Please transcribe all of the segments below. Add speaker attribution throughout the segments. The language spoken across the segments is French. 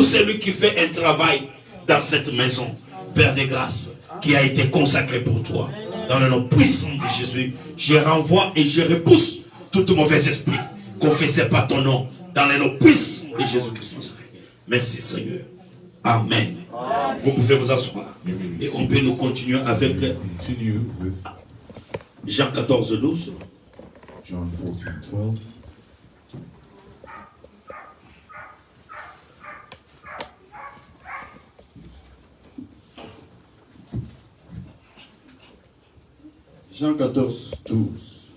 Speaker 1: celui qui fait un travail dans cette maison, Père de grâce, qui a été consacré pour toi. Dans le nom puissant de Jésus, je renvoie et je repousse tout mauvais esprit. Confessez pas ton nom. Dans le nom puissant de Jésus-Christ. Merci Seigneur. Amen. Vous pouvez vous asseoir. Et on peut nous continuer avec Jean 14, 12.
Speaker 2: John 14, 12.
Speaker 3: Jean 14, 12.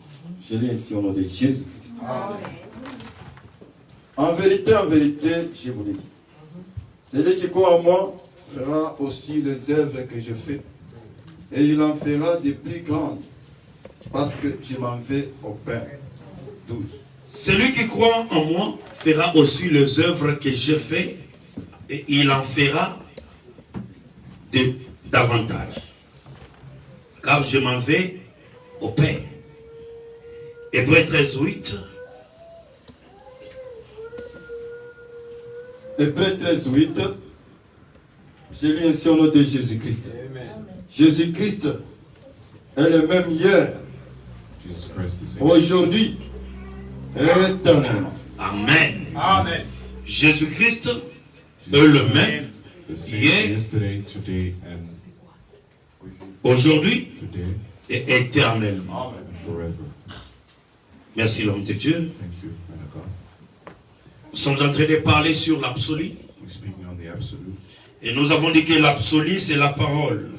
Speaker 3: Je lis ici au nom de Jésus-Christ. En vérité, je vous l'ai dit. Celui qui croit en moi fera aussi les œuvres que je fais. Et il en fera des plus grandes. Parce que je m'en vais au Père. 12.
Speaker 1: Celui qui croit en moi fera aussi les œuvres que je fais. Et il en fera davantage. Car je m'en vais au Père. Hébreux 13, 8.
Speaker 3: Hébreux 13, 8. Je lis ainsi au nom de Jésus-Christ. Jésus-Christ est le même hier, aujourd'hui et éternellement.
Speaker 1: Amen.
Speaker 4: Amen.
Speaker 1: Jésus-Christ est le même hier, aujourd'hui et éternellement. Merci l'homme de Dieu. Nous sommes en train de parler sur l'absolu. Et nous avons dit que l'absolu c'est la parole.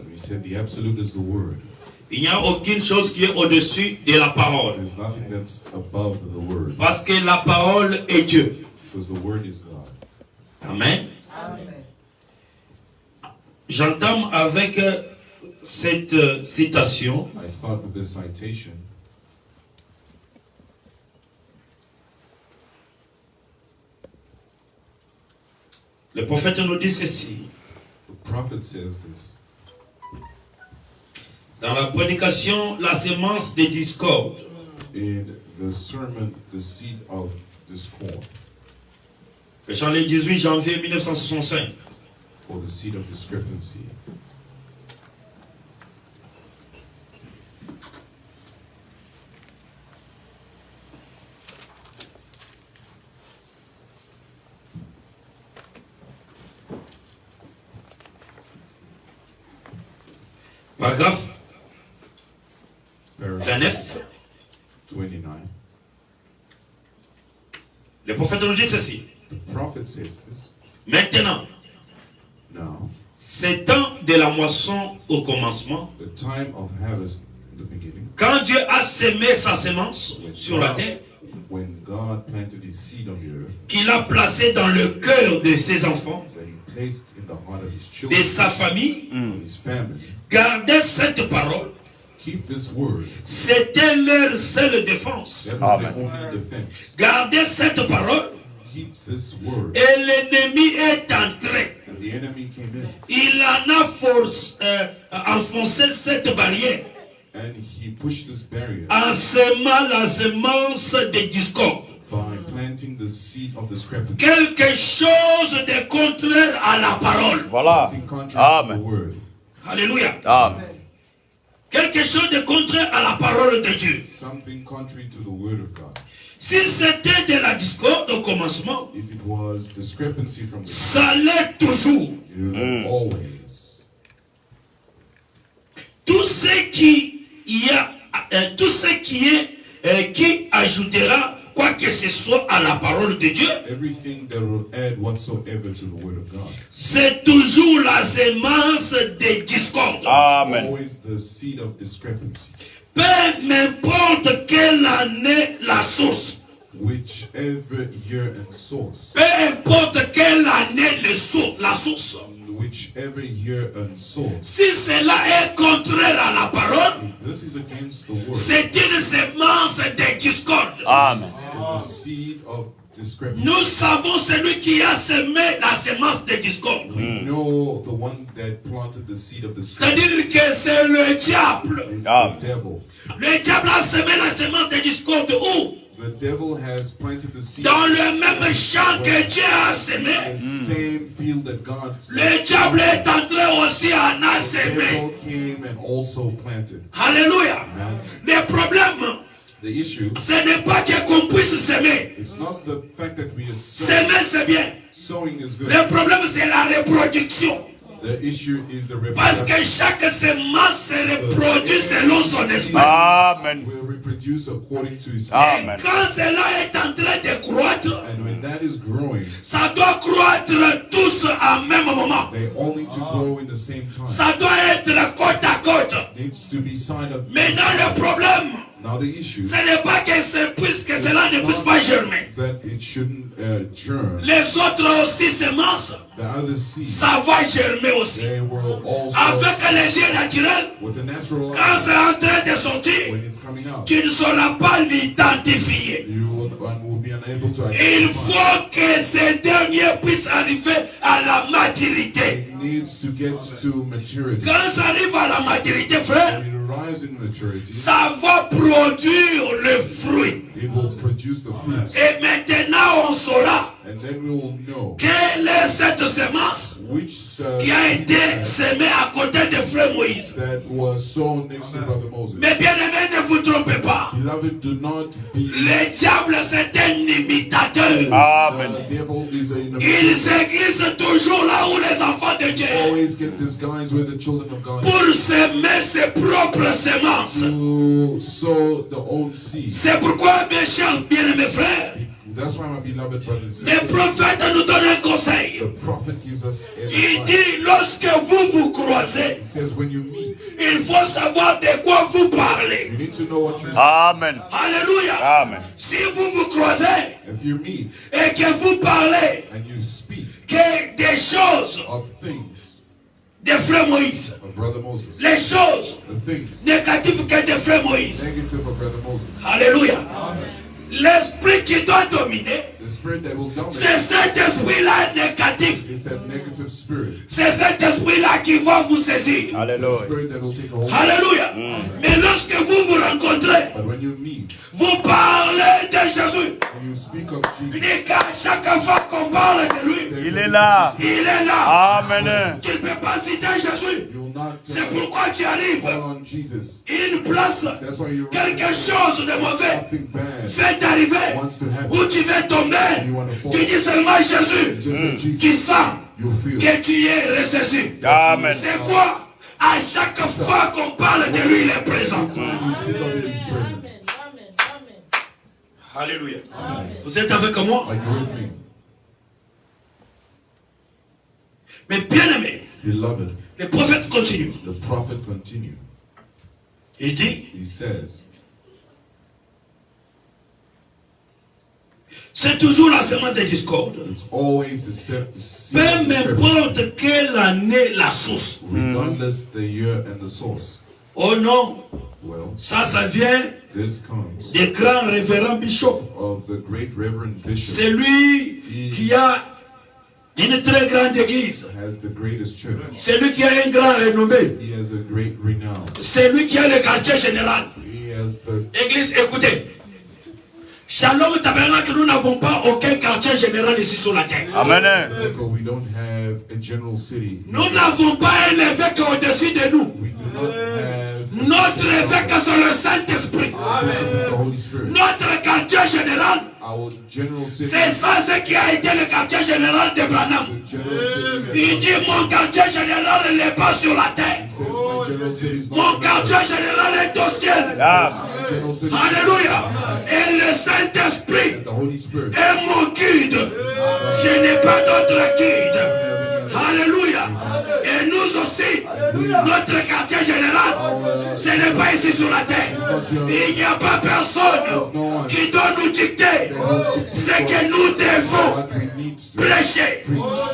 Speaker 1: Il n'y a aucune chose qui est au-dessus de la parole. Parce que la parole est Dieu. Amen. J'entame avec cette citation. Le prophète nous dit ceci. Dans la prédication, la sémence des discordes.
Speaker 2: In the sermon, the seed of discord.
Speaker 1: Le chalet 18 janvier 1965.
Speaker 2: Or the seed of discrepancy.
Speaker 1: Paragraphe 29. Le prophète nous dit ceci. Maintenant, c'est temps de la moisson au commencement. Quand Dieu a semé sa semence sur la terre, qu'il a placé dans le cœur de ses enfants, de sa famille, gardez cette parole. C'était leur seule défense. Gardez cette parole. Et l'ennemi est entré. Il en a enfoncé cette barrière. En semant la semence des discordes. Quelque chose de contraire à la parole.
Speaker 5: Voilà. Amen.
Speaker 1: Alléluia.
Speaker 5: Amen.
Speaker 1: Quelque chose de contraire à la parole de Dieu. Si c'était de la discorde au commencement, ça l'est toujours. Tout ce qui ajoutera quoi que ce soit à la parole de Dieu, c'est toujours la semence des discordes.
Speaker 5: Amen.
Speaker 1: Peu m'importe quelle année la source.
Speaker 2: Whichever year and source.
Speaker 1: Peu importe quelle année la source.
Speaker 2: Whichever year and source.
Speaker 1: Si cela est contraire à la parole, c'est une semence de discorde.
Speaker 5: Amen.
Speaker 1: Nous savons celui qui a semé la semence de discorde.
Speaker 2: We know the one that planted the seed of the
Speaker 1: C'est-à-dire que c'est le diable.
Speaker 2: It's the devil.
Speaker 1: Le diable a semé la semence de discorde où?
Speaker 2: The devil has planted the seed.
Speaker 1: Dans le même champ que Dieu a semé,
Speaker 2: The same field that God
Speaker 1: le diable est entré aussi en a
Speaker 2: the
Speaker 1: semé.
Speaker 2: devil came and also planted.
Speaker 1: Alléluia.
Speaker 2: Amen.
Speaker 1: Le problème,
Speaker 2: The issue,
Speaker 1: ce n'est pas qu'on puisse s'aimer.
Speaker 2: it's not the fact that we are sowing.
Speaker 1: S'aimer, c'est bien.
Speaker 2: Sowing is good.
Speaker 1: Le problème, c'est la reproduction.
Speaker 2: The issue is the
Speaker 1: Parce
Speaker 2: reproduction.
Speaker 1: que chaque semence se reproduit selon son espèce.
Speaker 4: Amen.
Speaker 2: Will reproduce according to his
Speaker 4: Amen.
Speaker 1: Quand cela est en train de croître,
Speaker 2: And when that is growing,
Speaker 1: ça doit croître tous en même moment.
Speaker 2: they all need to grow in the same time.
Speaker 1: Ça doit être côte à côte.
Speaker 2: Needs to be signed up.
Speaker 1: Maintenant, le problème,
Speaker 2: Now the issue
Speaker 1: ce n'est pas que cela ne puisse pas germer.
Speaker 2: that it shouldn't germ.
Speaker 1: Les autres aussi semences,
Speaker 2: The other seed,
Speaker 1: ça va germer aussi.
Speaker 2: they will also,
Speaker 1: Avec les yeux naturels,
Speaker 2: with the natural
Speaker 1: quand
Speaker 2: light,
Speaker 1: c'est en train de sortir,
Speaker 2: when it's coming out,
Speaker 1: tu ne sauras pas l'identifier.
Speaker 2: you will be unable to
Speaker 1: Il
Speaker 2: identify.
Speaker 1: faut que ces derniers puissent arriver à la maturité.
Speaker 2: It needs to get to maturity.
Speaker 1: Quand ça arrive à la maturité, frère,
Speaker 2: When it arrives in maturity,
Speaker 1: ça va produire le fruit.
Speaker 2: it will produce the fruits.
Speaker 1: Et maintenant, on saura
Speaker 2: And then we will know
Speaker 1: quelle est cette semence
Speaker 2: which
Speaker 1: qui a été semée à côté de frère Moïse.
Speaker 2: that was sown next to Brother Moses.
Speaker 1: Mais bien aimé, ne vous trompez pas.
Speaker 2: Beloved, do not be.
Speaker 1: Le diable, c'est un imitateur.
Speaker 4: Amen.
Speaker 2: The devil is an
Speaker 1: Il s'église toujours là où les enfants de Dieu,
Speaker 2: always get disguised with the children of God
Speaker 1: pour semer ses propres semences.
Speaker 2: to sow the own seed.
Speaker 1: C'est pourquoi, mes chers bien-aimés frères,
Speaker 2: That's why, my beloved brothers and
Speaker 1: le
Speaker 2: sisters,
Speaker 1: prophète nous donne un conseil.
Speaker 2: the prophet gives us
Speaker 1: Il
Speaker 2: advice.
Speaker 1: dit, lorsque vous vous croisez,
Speaker 2: He says, when you meet,
Speaker 1: il faut savoir de quoi vous parlez.
Speaker 2: you need to know what you're saying.
Speaker 4: Amen.
Speaker 1: Alléluia.
Speaker 4: Amen.
Speaker 1: Si vous vous croisez
Speaker 2: If you meet
Speaker 1: et que vous parlez
Speaker 2: and you speak
Speaker 1: que des choses
Speaker 2: of things
Speaker 1: de frère Moïse,
Speaker 2: of Brother Moses,
Speaker 1: les choses
Speaker 2: the things
Speaker 1: négatives que de frère Moïse.
Speaker 2: negative of Brother Moses,
Speaker 1: Alléluia. L'esprit qui doit dominer,
Speaker 2: the spirit that will dominate
Speaker 1: c'est cet esprit-là négatif.
Speaker 2: is that negative spirit.
Speaker 1: C'est cet esprit-là qui va vous saisir.
Speaker 2: It's the
Speaker 4: Hallelujah.
Speaker 2: spirit that will take a hold.
Speaker 1: Alléluia. Mais lorsque vous vous rencontrez,
Speaker 2: But when you meet
Speaker 1: vous parlez de Jésus.
Speaker 2: and you speak of
Speaker 1: Il
Speaker 2: Jesus,
Speaker 1: dit qu'à chaque fois qu'on parle de lui,
Speaker 4: Il est là.
Speaker 1: il est là.
Speaker 4: Amen.
Speaker 1: Tu ne peux pas citer Jésus.
Speaker 2: you will not
Speaker 1: C'est pourquoi tu arrives
Speaker 2: call on Jesus.
Speaker 1: une place,
Speaker 2: That's why you
Speaker 1: quelque chose de mauvais
Speaker 2: something bad
Speaker 1: fait arriver,
Speaker 2: wants to happen.
Speaker 1: où tu vas tomber. Tu dis seulement Jésus
Speaker 2: Just say Jesus,
Speaker 1: qui sent
Speaker 2: you'll feel.
Speaker 1: que tu es ressaisi.
Speaker 4: Amen.
Speaker 1: C'est quoi? À chaque fois qu'on parle de lui, il est présent.
Speaker 2: When you speak of it, he's present.
Speaker 1: Alléluia. Vous êtes avec moi?
Speaker 2: Are you with me?
Speaker 1: Mais bien aimé,
Speaker 2: Beloved,
Speaker 1: le prophète continue.
Speaker 2: the prophet continued.
Speaker 1: Il dit,
Speaker 2: He says,
Speaker 1: c'est toujours la semence de discorde.
Speaker 2: it's always the seed
Speaker 1: Peu
Speaker 2: of discrepancy,
Speaker 1: m'importe quelle année la source.
Speaker 2: regardless the year and the source.
Speaker 1: Oh non,
Speaker 2: Well,
Speaker 1: ça vient
Speaker 2: this comes
Speaker 1: des grands révérends bishops.
Speaker 2: of the great Reverend Bishop
Speaker 1: C'est lui qui a une très grande église.
Speaker 2: has the greatest church.
Speaker 1: C'est lui qui a un grand renommé.
Speaker 2: He has a great renown.
Speaker 1: C'est lui qui a le quartier général.
Speaker 2: He has the
Speaker 1: Église, écoutez. Shalom Tabernacle, nous n'avons pas aucun quartier général ici sur la terre.
Speaker 4: Amen.
Speaker 2: but we don't have a general city.
Speaker 1: Nous n'avons pas un évêque au-dessus de nous.
Speaker 2: We do not have
Speaker 1: Notre évêque, c'est le Saint-Esprit.
Speaker 2: our bishop is the Holy Spirit.
Speaker 1: Notre quartier général,
Speaker 2: Our general city,
Speaker 1: c'est ça ce qui a été le quartier général de Branham.
Speaker 2: the general city,
Speaker 1: Il dit, mon quartier général n'est pas sur la terre.
Speaker 2: says my general city is
Speaker 1: Mon
Speaker 2: not.
Speaker 1: quartier général est au ciel.
Speaker 2: My general city is
Speaker 1: Alléluia. Et le Saint-Esprit
Speaker 2: the Holy Spirit.
Speaker 1: est mon guide. Je n'ai pas d'autre guide. Alléluia. Et nous aussi, notre quartier général, ce n'est pas ici sur la terre. Il n'y a pas personne qui doit nous dicter ce que nous devons
Speaker 2: What we need to
Speaker 1: prêcher.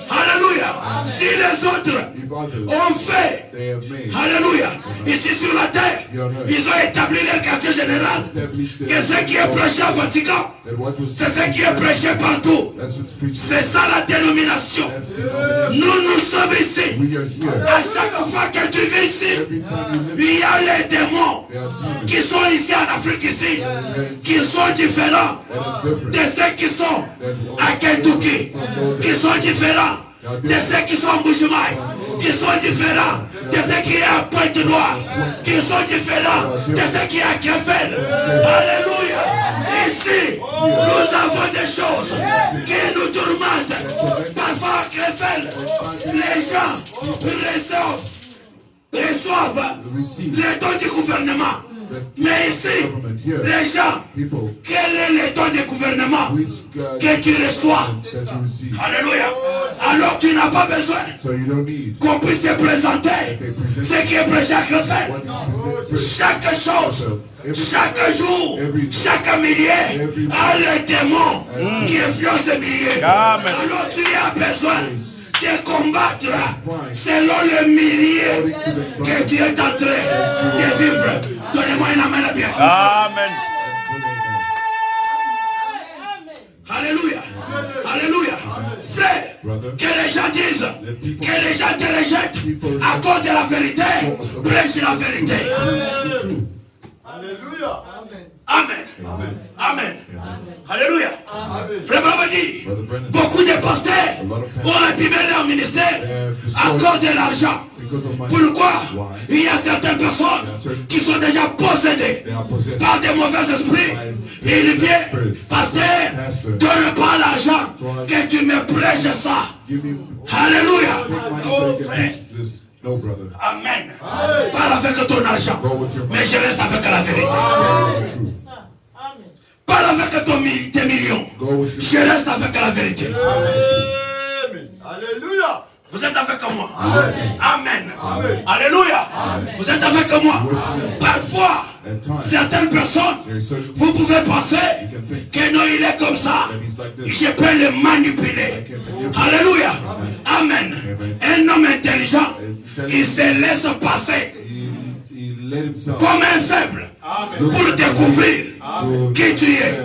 Speaker 1: Alléluia. Si les autres
Speaker 2: if others
Speaker 1: ont fait,
Speaker 2: they have made
Speaker 1: alléluia, ici sur la terre, ils ont établi le quartier général.
Speaker 2: established
Speaker 1: Que ce qui est prêché au Vatican,
Speaker 2: that what was
Speaker 1: c'est ce qui est prêché partout.
Speaker 2: that's what's preached.
Speaker 1: C'est ça la dénomination.
Speaker 2: That's the denomination.
Speaker 1: Nous sommes ici
Speaker 2: we are here.
Speaker 1: À chaque fois que tu vis ici,
Speaker 2: Every time you live,
Speaker 1: il y a les démons
Speaker 2: there are demons.
Speaker 1: qui sont ici en Afrique ici, qui sont différents
Speaker 2: And it's different.
Speaker 1: de ceux qui sont à Kentucky, qui sont différents de ceux qui sont en Bujumaï, qui sont différents de ceux qui sont à Pointe-Noire, qui sont différents de ceux qui sont à Krefeld. Alléluia. Ici, nous avons des choses qui nous tourmentent. Parfois à Krefeld, les gens reçoivent les dons du gouvernement. Mais ici, les gens, quel est le don du gouvernement que tu reçois?
Speaker 2: that you receive.
Speaker 1: Alléluia. Alors tu n'as pas besoin
Speaker 2: So you don't need
Speaker 1: qu'on puisse te présenter ce qui est prêché à Krefeld.
Speaker 2: what is presented.
Speaker 1: Chaque chose, chaque jour, chaque millier a le démon qui influence les milliers. Alors tu as besoin de combattre selon le millier que tu es en train de vivre. Donnez-moi une amen bien.
Speaker 4: Amen.
Speaker 1: Alléluia. Alléluia. Frère, que les gens disent, que les gens te rejettent à cause de la vérité, prêche la vérité.
Speaker 2: Preach the truth.
Speaker 5: Alléluia.
Speaker 1: Amen. Amen. Alléluia. Frère Babadi,
Speaker 2: Brother Brennan,
Speaker 1: beaucoup de pasteurs ont abîmé leur ministère à cause de l'argent.
Speaker 2: because of money,
Speaker 1: Pourquoi? Il y a certaines personnes qui sont déjà possédées
Speaker 2: they are possessed.
Speaker 1: par des mauvais esprits. Il vient, pasteur, donne pas l'argent, que tu me prêches ça.
Speaker 2: Give me
Speaker 1: Alléluia.
Speaker 2: take money so
Speaker 1: Oh
Speaker 2: you can
Speaker 1: frère.
Speaker 2: preach this. No, brother.
Speaker 1: Amen. Parle avec ton argent,
Speaker 2: Go with your money.
Speaker 1: mais je reste avec la vérité.
Speaker 2: Stand with the truth.
Speaker 1: Parle avec tes millions,
Speaker 2: Go with your
Speaker 1: je reste avec la vérité.
Speaker 5: Amen. Alléluia.
Speaker 1: Vous êtes avec moi. Amen. Alléluia. Vous êtes avec moi. Parfois,
Speaker 2: At times,
Speaker 1: certaines personnes,
Speaker 2: there is certain
Speaker 1: vous pouvez penser
Speaker 2: you can think
Speaker 1: que non, il est comme ça.
Speaker 2: that he's like this.
Speaker 1: Je peux le manipuler. Alléluia. Amen. Un homme intelligent, il se laisse passer
Speaker 2: He let himself
Speaker 1: comme un faible pour découvrir qui tu es.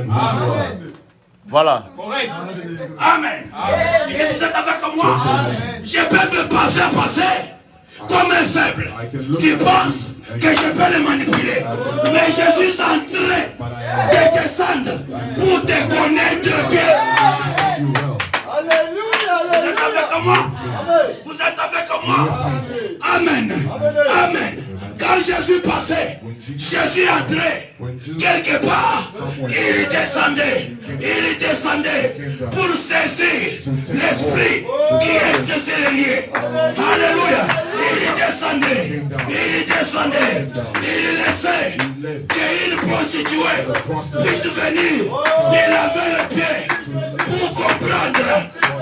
Speaker 4: Voilà.
Speaker 1: Amen. Et qu'est-ce que vous êtes avec moi? Je peux me passer comme un faible. Tu penses que je peux le manipuler, mais je suis en train de descendre pour te connaître bien.
Speaker 2: you well.
Speaker 5: Alléluia.
Speaker 1: Vous êtes avec moi?
Speaker 5: Amen.
Speaker 1: Vous êtes avec moi? Amen. Amen. Quand je suis passé, je suis entré quelque part. Il descendait pour saisir l'esprit qui est lié. Alléluia. Il descendait. Il laissait qu'une prostituée puisse venir. Il avait le pied pour comprendre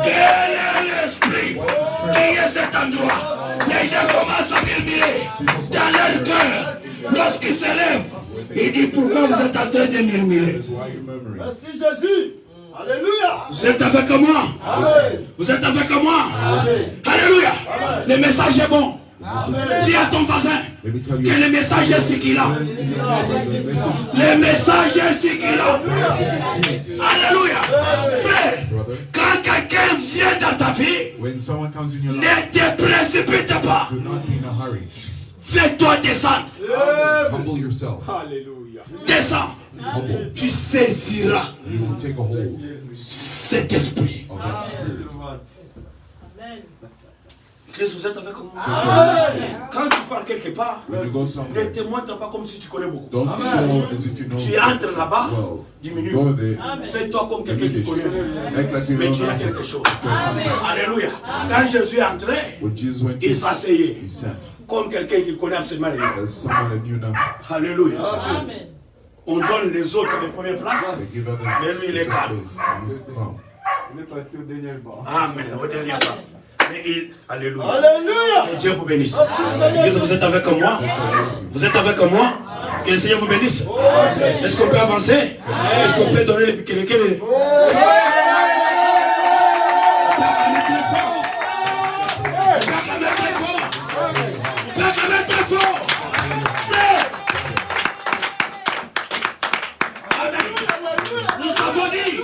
Speaker 1: quel est l'esprit qui est cet endroit. Les gens commencent à murmurer dans leur cœur. Lorsqu'ils se lèvent, il dit pourquoi vous êtes en train de murmurer?
Speaker 2: That's why you're murmuring.
Speaker 5: Merci Jésus. Alléluia.
Speaker 1: Vous êtes avec moi?
Speaker 5: Amen.
Speaker 1: Vous êtes avec moi? Alléluia. Le message est bon. Dis à ton voisin
Speaker 2: Let me tell
Speaker 1: que
Speaker 2: you.
Speaker 1: le message est ce qu'il a. Le message est ce qu'il a. Alléluia. Frère, quand quelqu'un vient dans ta vie,
Speaker 2: When someone comes in your
Speaker 1: ne
Speaker 2: life,
Speaker 1: te précipite pas.
Speaker 2: do not be in a hurry.
Speaker 1: Fais-toi descendre.
Speaker 2: Humble yourself.
Speaker 1: Descends.
Speaker 2: Humble.
Speaker 1: Tu saisiras
Speaker 2: You will take a hold
Speaker 1: cet esprit.
Speaker 2: of that spirit.
Speaker 1: Christ, vous êtes avec moi?
Speaker 5: Amen.
Speaker 1: Quand tu pars quelque part,
Speaker 2: When you go
Speaker 1: ne
Speaker 2: somewhere,
Speaker 1: te montre pas comme si tu connais beaucoup.
Speaker 2: don't show as if you know
Speaker 1: Tu entres là-bas,
Speaker 2: well.
Speaker 1: diminue.
Speaker 2: Go there,
Speaker 1: Fais-toi comme quelqu'un qui
Speaker 2: diminish.
Speaker 1: connaît.
Speaker 2: Act like you
Speaker 1: Mais
Speaker 2: don't
Speaker 1: tu as
Speaker 2: know
Speaker 1: quelque chose.
Speaker 2: something.
Speaker 1: Alléluia. Quand Jésus est entré,
Speaker 2: When Jesus went
Speaker 1: il
Speaker 2: in,
Speaker 1: s'asseyait
Speaker 2: he sat.
Speaker 1: comme quelqu'un qui connaît absolument rien.
Speaker 2: As someone that knew nothing.
Speaker 1: Alléluia. On donne les autres les premières places.
Speaker 2: They give others
Speaker 1: Mais lui, il est
Speaker 2: the
Speaker 1: calme.
Speaker 2: space. And he's calm.
Speaker 5: On est parti au dernier banc.
Speaker 1: Amen. Au dernier pas. Mais il... Alléluia.
Speaker 5: Alléluia.
Speaker 1: Que Dieu vous bénisse. Église, vous êtes avec moi? Vous êtes avec moi? Que le Seigneur vous bénisse. Est-ce qu'on peut avancer? Est-ce qu'on peut donner les... Nous avons dit,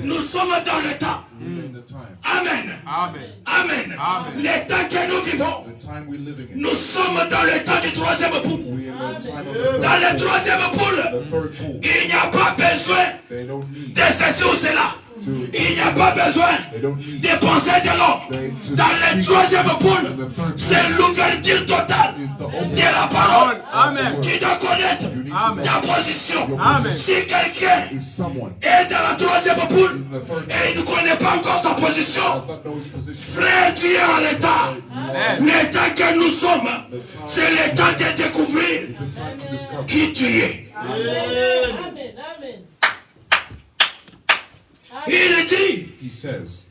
Speaker 1: nous sommes dans le temps.
Speaker 2: We're in the time.
Speaker 1: Amen.
Speaker 4: Amen.
Speaker 1: Amen. Les temps que nous vivons,
Speaker 2: the time we're living in,
Speaker 1: nous sommes dans le temps du troisième poule.
Speaker 2: we're in the time of the
Speaker 1: Dans le
Speaker 2: third pool.
Speaker 1: troisième poule,
Speaker 2: The third pool.
Speaker 1: il n'y a pas besoin
Speaker 2: They don't need
Speaker 1: de ceci ou cela. Il n'y a pas besoin
Speaker 2: They don't need
Speaker 1: de penser de l'homme. Dans le troisième poule, c'est l'ouverture totale de la parole.
Speaker 6: Amen.
Speaker 1: Tu dois connaître
Speaker 6: Amen.
Speaker 1: ta position.
Speaker 6: Amen.
Speaker 1: Si quelqu'un
Speaker 2: if someone
Speaker 1: est dans la troisième poule
Speaker 2: in the third
Speaker 1: et il ne connaît pas encore sa position,
Speaker 2: does not know his position,
Speaker 1: frère, tu es en l'état. L'état que nous sommes, c'est l'état de découvrir
Speaker 2: it's a time to discover
Speaker 1: qui tu es.
Speaker 7: Amen. Amen.
Speaker 1: Il dit,
Speaker 2: he says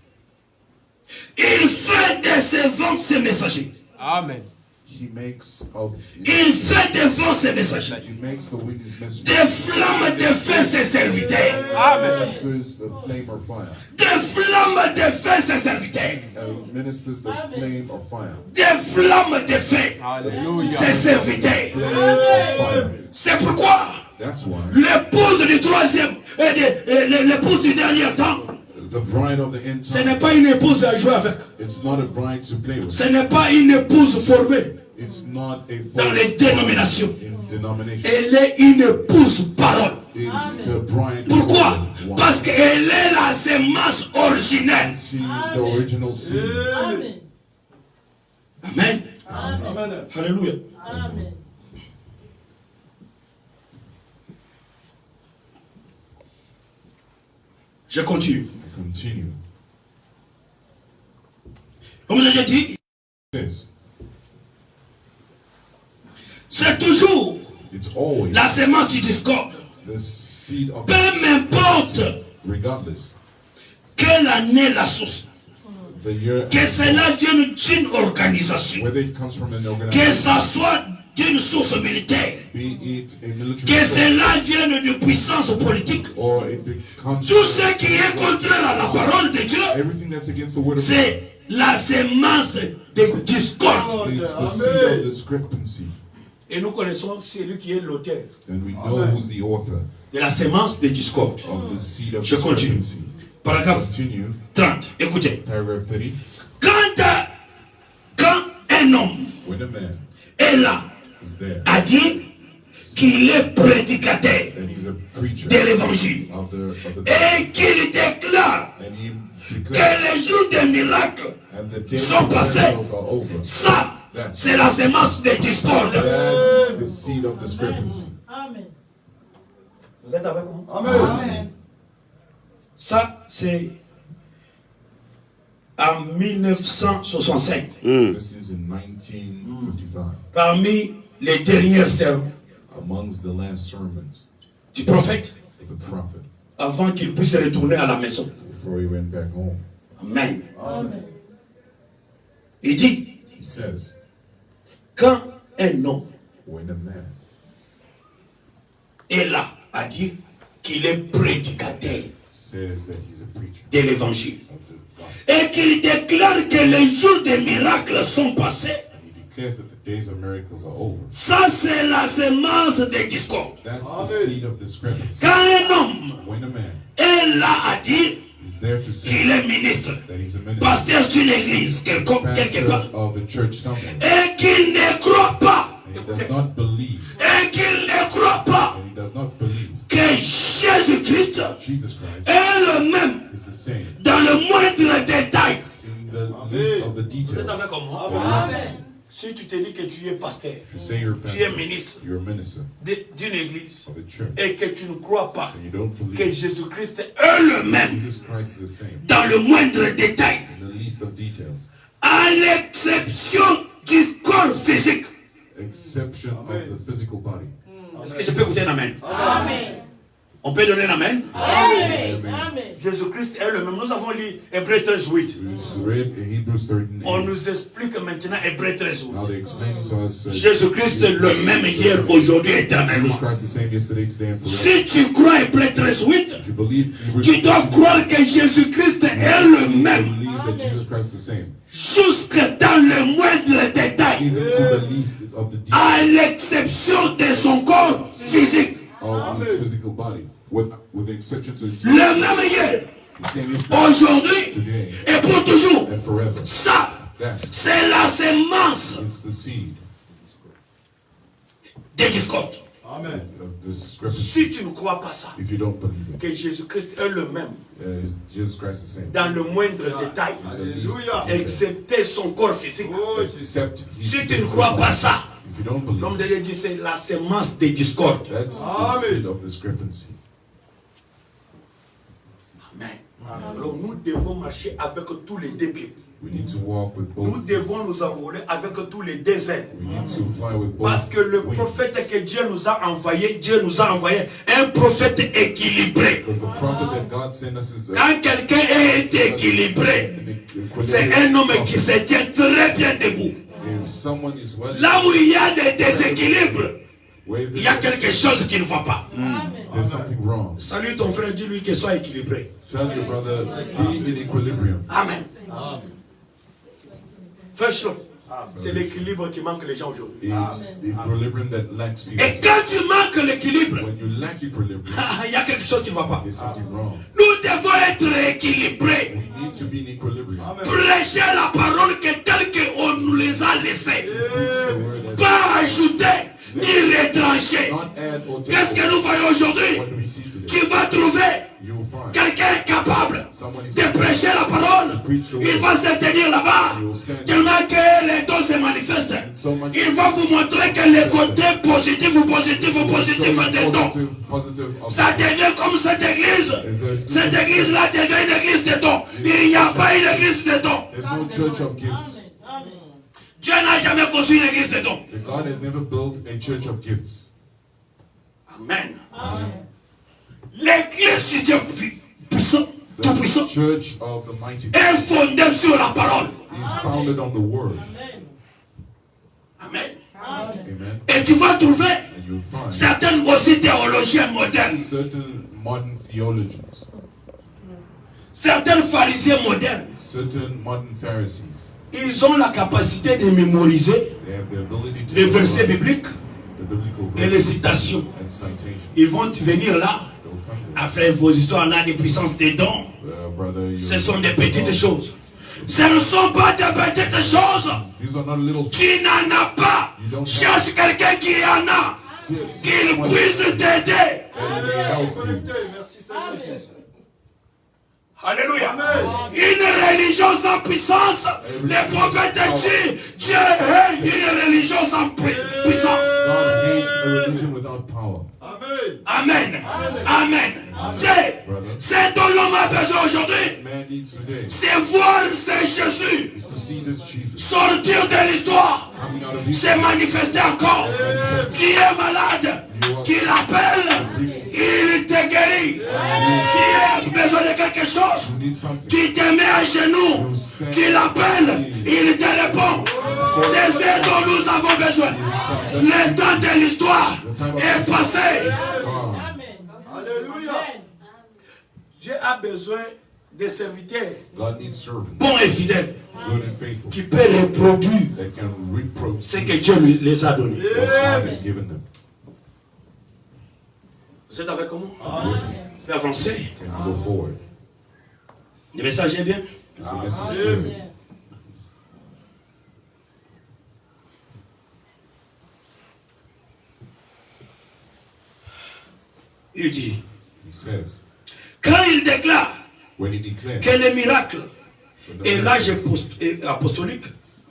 Speaker 1: il fait de ses vents ses messagers.
Speaker 6: Amen.
Speaker 2: he makes of
Speaker 1: Il fait des vents ses messagers.
Speaker 2: he makes the wind his messenger,
Speaker 1: Des flammes de feu ses serviteurs.
Speaker 6: Amen.
Speaker 2: ministers the flame of fire,
Speaker 1: Des flammes de feu ses serviteurs.
Speaker 2: ministers the flame of fire,
Speaker 1: Des flammes de feu
Speaker 6: Alléluia.
Speaker 1: ses serviteurs.
Speaker 2: flame of fire.
Speaker 1: C'est pourquoi
Speaker 2: That's why
Speaker 1: l'épouse du troisième et l'épouse du dernier temps,
Speaker 2: the bride of the end
Speaker 1: ce
Speaker 2: time,
Speaker 1: n'est pas une épouse à jouer avec.
Speaker 2: it's not a bride to play with,
Speaker 1: Ce n'est pas une épouse formée
Speaker 2: it's not a
Speaker 1: dans les
Speaker 2: false
Speaker 1: dénominations.
Speaker 2: in denomination,
Speaker 1: Elle est une épouse parole.
Speaker 2: it's the bride.
Speaker 1: Pourquoi?
Speaker 2: Why?
Speaker 1: Parce qu'elle est la semence originelle.
Speaker 2: She's the original seed.
Speaker 7: Amen.
Speaker 1: Amen.
Speaker 5: Amen.
Speaker 1: Alléluia.
Speaker 7: Amen.
Speaker 1: Je continue.
Speaker 2: Continue.
Speaker 1: Comme je l'ai dit,
Speaker 2: Says
Speaker 1: c'est toujours
Speaker 2: it's always
Speaker 1: la semence du discorde.
Speaker 2: the seed of
Speaker 1: Peu m'importe
Speaker 2: regardless
Speaker 1: quelle année la source,
Speaker 2: the year,
Speaker 1: que cela vienne d'une organisation,
Speaker 2: whether it comes from an
Speaker 1: que
Speaker 2: organization,
Speaker 1: ça soit d'une source militaire,
Speaker 2: be it a military
Speaker 1: que
Speaker 2: source,
Speaker 1: cela vienne de puissance politique.
Speaker 2: or it comes
Speaker 1: Tout ce qui est contraire à la parole de Dieu,
Speaker 2: everything that's against the word of God.
Speaker 1: c'est la semence de discorde.
Speaker 2: It's the seed of discrepancy,
Speaker 1: Et nous connaissons celui qui est l'auteur
Speaker 2: and we know who's the author
Speaker 1: de la semence de discorde.
Speaker 2: of the seed of
Speaker 1: Je continue.
Speaker 2: discrepancy.
Speaker 1: Paragraphe
Speaker 2: Continue.
Speaker 1: 30. Écoutez.
Speaker 2: Paragraph 30.
Speaker 1: Quand un homme
Speaker 2: When a man
Speaker 1: est là,
Speaker 2: is there,
Speaker 1: a dit qu'il est prédicateur
Speaker 2: and he's a preacher
Speaker 1: de l'évangile
Speaker 2: of the
Speaker 1: et qu'il déclare
Speaker 2: and he
Speaker 1: que
Speaker 2: declares,
Speaker 1: les jours des miracles,
Speaker 2: and the days
Speaker 1: sont
Speaker 2: of the
Speaker 1: passés.
Speaker 2: miracles are over.
Speaker 1: ça, c'est la semence de discorde.
Speaker 2: That's the seed of discrepancy.
Speaker 7: Amen.
Speaker 1: Vous êtes avec moi?
Speaker 5: Amen.
Speaker 1: Ça, c'est en 1965,
Speaker 2: This is in 1955,
Speaker 1: parmi les dernières sermons
Speaker 2: amongst the last sermons
Speaker 1: du prophète,
Speaker 2: of the prophet
Speaker 1: avant qu'il puisse retourner à la maison.
Speaker 2: before he went back home.
Speaker 1: Amen.
Speaker 7: Amen.
Speaker 1: Il dit,
Speaker 2: He says,
Speaker 1: quand un homme
Speaker 2: when a man
Speaker 1: est là à dire qu'il est prédicateur
Speaker 2: says that he's a preacher
Speaker 1: de l'évangile
Speaker 2: of the gospel,
Speaker 1: et qu'il déclare que les jours des miracles sont passés,
Speaker 2: and he declares that the days of miracles are over,
Speaker 1: ça c'est la semence de discorde.
Speaker 2: that's the seed of discrepancy.
Speaker 1: Quand un homme
Speaker 2: When a man
Speaker 1: est là à dire
Speaker 2: is there to say
Speaker 1: qu'il est ministre,
Speaker 2: that he's a minister,
Speaker 1: pasteur d'une église, quelque part,
Speaker 2: pastor of a church somewhere,
Speaker 1: et qu'il ne croit pas,
Speaker 2: and he does not believe,
Speaker 1: et qu'il ne croit pas
Speaker 2: and he does not believe
Speaker 1: que Jésus-Christ
Speaker 2: Jesus Christ
Speaker 1: est le même
Speaker 2: is the same
Speaker 1: dans le moindre détail.
Speaker 2: in the least of the details.
Speaker 1: Amen. Si tu te dis que tu es pasteur,
Speaker 2: If you say you're a
Speaker 1: tu es
Speaker 2: pastor,
Speaker 1: ministre
Speaker 2: you're a minister
Speaker 1: d'une église,
Speaker 2: of a church,
Speaker 1: et que tu ne crois pas
Speaker 2: and you don't
Speaker 1: que
Speaker 2: believe
Speaker 1: Jésus-Christ est le même
Speaker 2: Jesus Christ is the same
Speaker 1: dans le moindre détail,
Speaker 2: in the least of details,
Speaker 1: à l'exception du corps physique.
Speaker 2: exception of the physical body.
Speaker 1: Est-ce que je peux écouter un amen?
Speaker 7: Amen.
Speaker 1: On peut donner un amen?
Speaker 7: Amen.
Speaker 2: Amen.
Speaker 7: Amen.
Speaker 1: Jésus-Christ est le même. Nous avons lu Hébreux 13:8.
Speaker 2: We read in Hebrews
Speaker 1: On
Speaker 2: 13:8.
Speaker 1: nous explique maintenant Hébreux 13:8.
Speaker 2: Now they explain to us
Speaker 1: Jésus-Christ est le même hier, aujourd'hui, éternellement.
Speaker 2: Jesus Christ is the same yesterday, today, and forever.
Speaker 1: Si tu crois Hébreux 13:8,
Speaker 2: If you believe Hebrews
Speaker 1: tu dois
Speaker 2: 13:8,
Speaker 1: croire que Jésus-Christ est le
Speaker 2: you
Speaker 1: même
Speaker 2: believe that Jesus Christ is the same,
Speaker 1: jusque dans le moindre détail,
Speaker 2: even to the least of the details
Speaker 1: à l'exception de son corps physique.
Speaker 2: of his physical body, with the exception to his
Speaker 1: Le même hier,
Speaker 2: He's saying yesterday,
Speaker 1: aujourd'hui
Speaker 2: today,
Speaker 1: et pour toujours.
Speaker 2: and forever.
Speaker 1: Ça,
Speaker 2: That
Speaker 1: c'est la sémence
Speaker 2: is the seed
Speaker 1: des discordes.
Speaker 5: Amen.
Speaker 2: of discrepancy.
Speaker 1: Si tu ne crois pas ça,
Speaker 2: If you don't believe it,
Speaker 1: que Jésus-Christ est le même
Speaker 2: is Jesus Christ the same?
Speaker 1: dans le moindre détail,
Speaker 2: In the least
Speaker 5: Alléluia.
Speaker 2: detail.
Speaker 1: excepté son corps physique.
Speaker 5: Oh, Jésus.
Speaker 2: Except His
Speaker 1: Si tu ne
Speaker 2: physical
Speaker 1: crois pas
Speaker 2: body.
Speaker 1: ça,
Speaker 2: If you don't believe
Speaker 1: l'homme de
Speaker 2: it,
Speaker 1: Dieu dit c'est la sémence des discordes.
Speaker 2: that's the
Speaker 5: Amen.
Speaker 2: seed of discrepancy.
Speaker 1: Amen. Alors nous devons marcher avec tous les deux pieds.
Speaker 2: We need to walk with
Speaker 1: Nous
Speaker 2: both.
Speaker 1: devons nous envoler avec tous les deux ailes.
Speaker 2: We need to fly with both.
Speaker 1: Parce que le
Speaker 2: wings.
Speaker 1: prophète que Dieu nous a envoyé un prophète équilibré.
Speaker 2: Because the prophet that God sent us is
Speaker 1: Quand quelqu'un est équilibré, c'est un homme qui se tient très bien debout.
Speaker 2: If someone is well,
Speaker 1: Là où il y a des déséquilibres,
Speaker 2: where
Speaker 1: il y a quelque chose qui ne va pas.
Speaker 2: there's something wrong.
Speaker 1: Salut ton frère, dis-lui qu'il soit équilibré.
Speaker 2: Tell your brother, be in equilibrium.
Speaker 1: Amen. First love, c'est l'équilibre qui manque les gens aujourd'hui.
Speaker 2: It's the equilibrium that lacks people.
Speaker 1: Et quand tu manques l'équilibre,
Speaker 2: When you lack equilibrium,
Speaker 1: il y a quelque chose qui ne va pas.
Speaker 2: there's something wrong.
Speaker 1: Nous devons être équilibrés.
Speaker 2: We need to be in equilibrium.
Speaker 1: Prêcher la parole que telle qu'on nous les a laissés.
Speaker 2: Preach the word as
Speaker 1: Pas ajouter ni retrancher.
Speaker 2: not add or take
Speaker 1: Qu'est-ce que nous voyons aujourd'hui?
Speaker 2: What do we see today?
Speaker 1: Tu vas trouver
Speaker 2: You will find
Speaker 1: quelqu'un capable
Speaker 2: someone is
Speaker 1: de prêcher la parole. Il va se tenir là-bas. Tellement que les dons se manifestent. Il va vous montrer que les côtés positifs ou positifs ou positifs des dons.
Speaker 2: positive
Speaker 1: Ça devient comme cette église. Cette église-là devient une église de dons. Il n'y a pas une église de dons.
Speaker 2: There's no church of gifts.
Speaker 1: Dieu n'a jamais construit une église de dons.
Speaker 2: The God has never built a church of gifts.
Speaker 1: Amen. L'église de Dieu puissant, tout puissant,
Speaker 2: The church of the mighty
Speaker 1: est fondée sur la parole.
Speaker 2: is founded on the word.
Speaker 1: Amen.
Speaker 2: Amen.
Speaker 1: Et tu vas trouver
Speaker 2: And you'll find
Speaker 1: certains aussi théologiens modernes,
Speaker 2: certain modern theologians,
Speaker 1: certains pharisiens modernes.
Speaker 2: certain modern Pharisees.
Speaker 1: Ils ont la capacité de mémoriser
Speaker 2: They have the ability to
Speaker 1: les versets
Speaker 2: memorize
Speaker 1: bibliques
Speaker 2: the biblical
Speaker 1: et les
Speaker 2: verses
Speaker 1: citations.
Speaker 2: and citations.
Speaker 1: Ils vont venir là,
Speaker 2: They'll come there.
Speaker 1: après vos histoires là de puissance des dons.
Speaker 2: Brother,
Speaker 1: Ce sont des petites choses. Ce ne sont pas des petites choses.
Speaker 2: These are not little things.
Speaker 1: Tu n'en as pas. Cherche quelqu'un qui en a. Qu'il puisse t'aider.
Speaker 2: And they help you.
Speaker 5: Merci Seigneur Jésus.
Speaker 1: Alléluia. Une religion sans puissance. Les prophètes disent Dieu est une religion sans puissance.
Speaker 2: God hates a religion without power.
Speaker 5: Amen.
Speaker 1: Amen. Amen. C'est dont l'homme a besoin aujourd'hui.
Speaker 2: Man needs today
Speaker 1: C'est voir ce Jésus
Speaker 2: is to see this Jesus
Speaker 1: sortir de l'histoire.
Speaker 2: coming out of his
Speaker 1: Se manifester encore. Tu es malade. Tu l'appelles. Il te guérit. Tu as besoin de quelque chose.
Speaker 2: You need something.
Speaker 1: Tu te mets à genoux. Tu l'appelles. Il te répond. C'est ce dont nous avons besoin. Le temps de l'histoire est passé.
Speaker 2: God.
Speaker 5: Alléluia.
Speaker 1: Dieu a besoin de serviteurs
Speaker 2: God needs servants,
Speaker 1: bons et fidèles
Speaker 2: good and faithful,
Speaker 1: qui peuvent reproduire
Speaker 2: that can reproach
Speaker 1: ce que Dieu les a donné.
Speaker 2: what God has given them.
Speaker 1: Vous êtes avec moi?
Speaker 2: With me.
Speaker 1: Vous pouvez avancer.
Speaker 2: Can you go forward?
Speaker 1: Le message est bien.
Speaker 2: Is the message clear?
Speaker 1: Il dit,
Speaker 2: He says,
Speaker 1: quand il déclare
Speaker 2: when he declares
Speaker 1: que les miracles
Speaker 2: when the
Speaker 1: et l'âge
Speaker 2: miracles
Speaker 1: apostolique,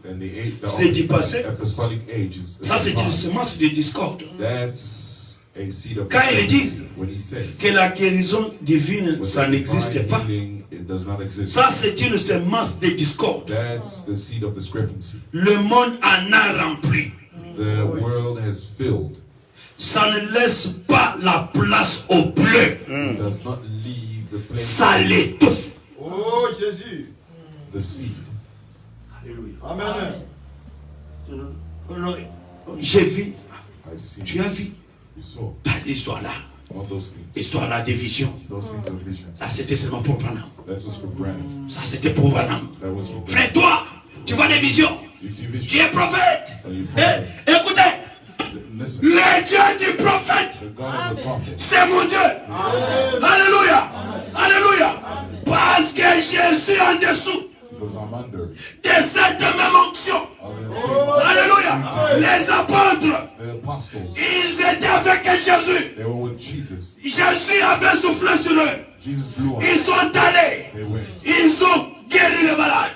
Speaker 2: and the
Speaker 1: c'est du passé.
Speaker 2: apostolic age is
Speaker 1: ça c'est une
Speaker 2: past.
Speaker 1: semence de discorde.
Speaker 2: That's a seed of
Speaker 1: Quand il dit
Speaker 2: discrepancy. When he says
Speaker 1: que la guérison divine,
Speaker 2: when
Speaker 1: ça
Speaker 2: the
Speaker 1: n'existe
Speaker 2: divine
Speaker 1: pas.
Speaker 2: healing, it does not exist.
Speaker 1: Ça c'est une semence de discorde.
Speaker 2: That's the seed of discrepancy.
Speaker 1: Le monde en a rempli.
Speaker 2: The world has filled.
Speaker 1: Ça ne laisse pas la place au bleu.
Speaker 2: It does not leave the place.
Speaker 1: Ça l'étouffe.
Speaker 5: Oh Jésus.
Speaker 2: The seed.
Speaker 1: Alléluia.
Speaker 5: Amen.
Speaker 1: J'ai vu,
Speaker 2: I see.
Speaker 1: tu as vu,
Speaker 2: You saw
Speaker 1: pas l'histoire là.
Speaker 2: all those things.
Speaker 1: L'histoire là des visions.
Speaker 2: Those things are visions.
Speaker 1: Là c'était seulement pour Branham.
Speaker 2: That was for Branham.
Speaker 1: Ça c'était pour Branham.
Speaker 2: That was for Branham.
Speaker 1: Frère, toi, tu vois des visions.
Speaker 2: You see
Speaker 1: Tu
Speaker 2: visions.
Speaker 1: es prophète.
Speaker 2: Are you
Speaker 1: Eh,
Speaker 2: prophet?
Speaker 1: écoutez,
Speaker 2: Listen.
Speaker 1: le Dieu du prophète,
Speaker 2: The God of the prophet.
Speaker 1: c'est mon Dieu. Alléluia. Alléluia. Parce que je suis en dessous
Speaker 2: Because I'm under.
Speaker 1: de cette même onction. Alléluia. Les apôtres,
Speaker 2: The apostles,
Speaker 1: ils étaient avec Jésus.
Speaker 2: they were with Jesus.
Speaker 1: Jésus avait soufflé sur eux.
Speaker 2: Jesus blew on
Speaker 1: Ils sont allés.
Speaker 2: They went.
Speaker 1: Ils ont guéri les malades.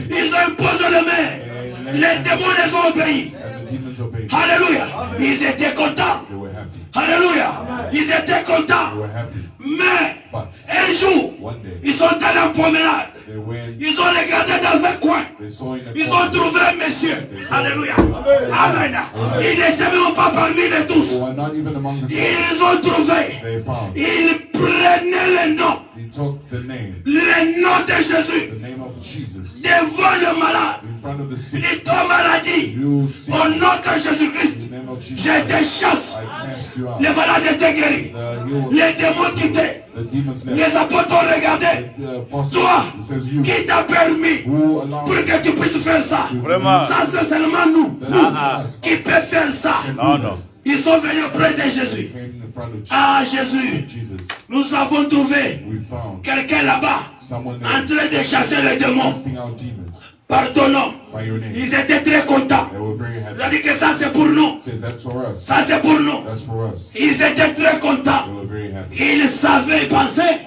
Speaker 1: Ils ont imposé les mains. Les démons les ont obéis.
Speaker 2: And the demons obeyed.
Speaker 1: Alléluia. Ils étaient contents.
Speaker 2: They were happy.
Speaker 1: Alléluia. Ils étaient contents.
Speaker 2: They were happy.
Speaker 1: Mais
Speaker 2: But
Speaker 1: un jour,
Speaker 2: one day,
Speaker 1: ils sont allés en promenade.
Speaker 2: they went,
Speaker 1: Ils ont regardé dans un coin.
Speaker 2: they saw in the
Speaker 1: Ils ont
Speaker 2: corner.
Speaker 1: trouvé un monsieur. Alléluia. Amen. Il n'était même pas parmi les
Speaker 2: They
Speaker 1: tous.
Speaker 2: were not even among the 12.
Speaker 1: Ils ont trouvé.
Speaker 2: They found.
Speaker 1: Ils prenaient le nom.
Speaker 2: He took the name,
Speaker 1: Le nom de Jésus.
Speaker 2: the name of Jesus,
Speaker 1: Devant le malade.
Speaker 2: in front of the sick.
Speaker 1: Et ton maladie.
Speaker 2: You see,
Speaker 1: Au nom de Jésus-Christ.
Speaker 2: in the name of Jesus,
Speaker 1: Je te chasse.
Speaker 2: I cast you out.
Speaker 1: Les malades étaient guéris. Les démons quittaient.
Speaker 2: The demons left.
Speaker 1: Les apôtres ont regardé.
Speaker 2: The apostle
Speaker 1: Toi,
Speaker 2: says, you
Speaker 1: qui t'a permis
Speaker 2: who allowed
Speaker 1: pour que tu puisses faire ça?
Speaker 4: Vraiment.
Speaker 1: Ça, c'est seulement nous.
Speaker 2: us
Speaker 1: Qui peut faire ça?
Speaker 4: Non, non.
Speaker 1: Ils sont venus auprès de Jésus.
Speaker 2: came in front of
Speaker 1: Ah, Jésus,
Speaker 2: Jesus.
Speaker 1: nous avons trouvé
Speaker 2: We found
Speaker 1: quelqu'un là-bas
Speaker 2: someone
Speaker 1: en
Speaker 2: there
Speaker 1: train de chasser les démons
Speaker 2: casting out demons
Speaker 1: par ton nom.
Speaker 2: by your name.
Speaker 1: Ils étaient très contents.
Speaker 2: They were very
Speaker 1: Ils ont
Speaker 2: happy.
Speaker 1: dit que ça, c'est pour nous.
Speaker 2: Says that's for us.
Speaker 1: Ça, c'est pour nous.
Speaker 2: That's for us.
Speaker 1: Ils étaient très contents.
Speaker 2: They were very happy.
Speaker 1: Ils savaient, ils pensaient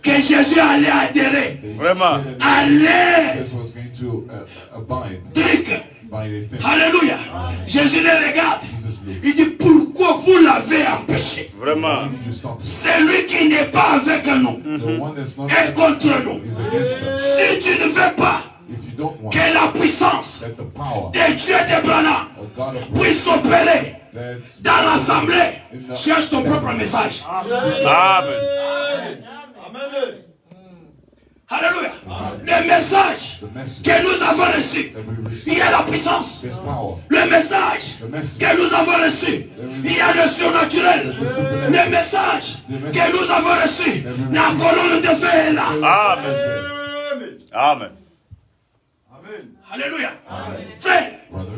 Speaker 1: que Jésus allait adhérer.
Speaker 2: They
Speaker 4: Vraiment.
Speaker 2: said that
Speaker 1: Allez,
Speaker 2: this was going to abide
Speaker 1: truc.
Speaker 2: by the thing.
Speaker 1: Alléluia. Jésus les regarde.
Speaker 2: Jesus looked.
Speaker 1: Il dit, pourquoi vous l'avez empêché?
Speaker 4: Vraiment.
Speaker 2: Why did you stop him?
Speaker 1: Celui qui n'est pas avec nous
Speaker 2: The one that's not
Speaker 1: est contre nous.
Speaker 2: is against us.
Speaker 1: Si tu ne veux pas
Speaker 2: If you don't want
Speaker 1: que la puissance
Speaker 2: that the power
Speaker 1: de Dieu de Branham
Speaker 2: of God of
Speaker 1: puisse opérer
Speaker 2: that's
Speaker 1: dans l'assemblée, cherche ton propre message.
Speaker 4: Amen.
Speaker 5: Amen.
Speaker 1: Alléluia. Le message
Speaker 2: the message
Speaker 1: que nous avons reçu,
Speaker 2: that we
Speaker 1: il
Speaker 2: receive.
Speaker 1: y a la puissance.
Speaker 2: This power.
Speaker 1: Le message
Speaker 2: The message
Speaker 1: que nous avons reçu, il y a le surnaturel. Le message que nous avons reçu, la colonne de feu est là.
Speaker 4: Amen.
Speaker 5: Amen.
Speaker 4: Amen.
Speaker 5: Amen.
Speaker 1: Alléluia. Frère,
Speaker 2: brother.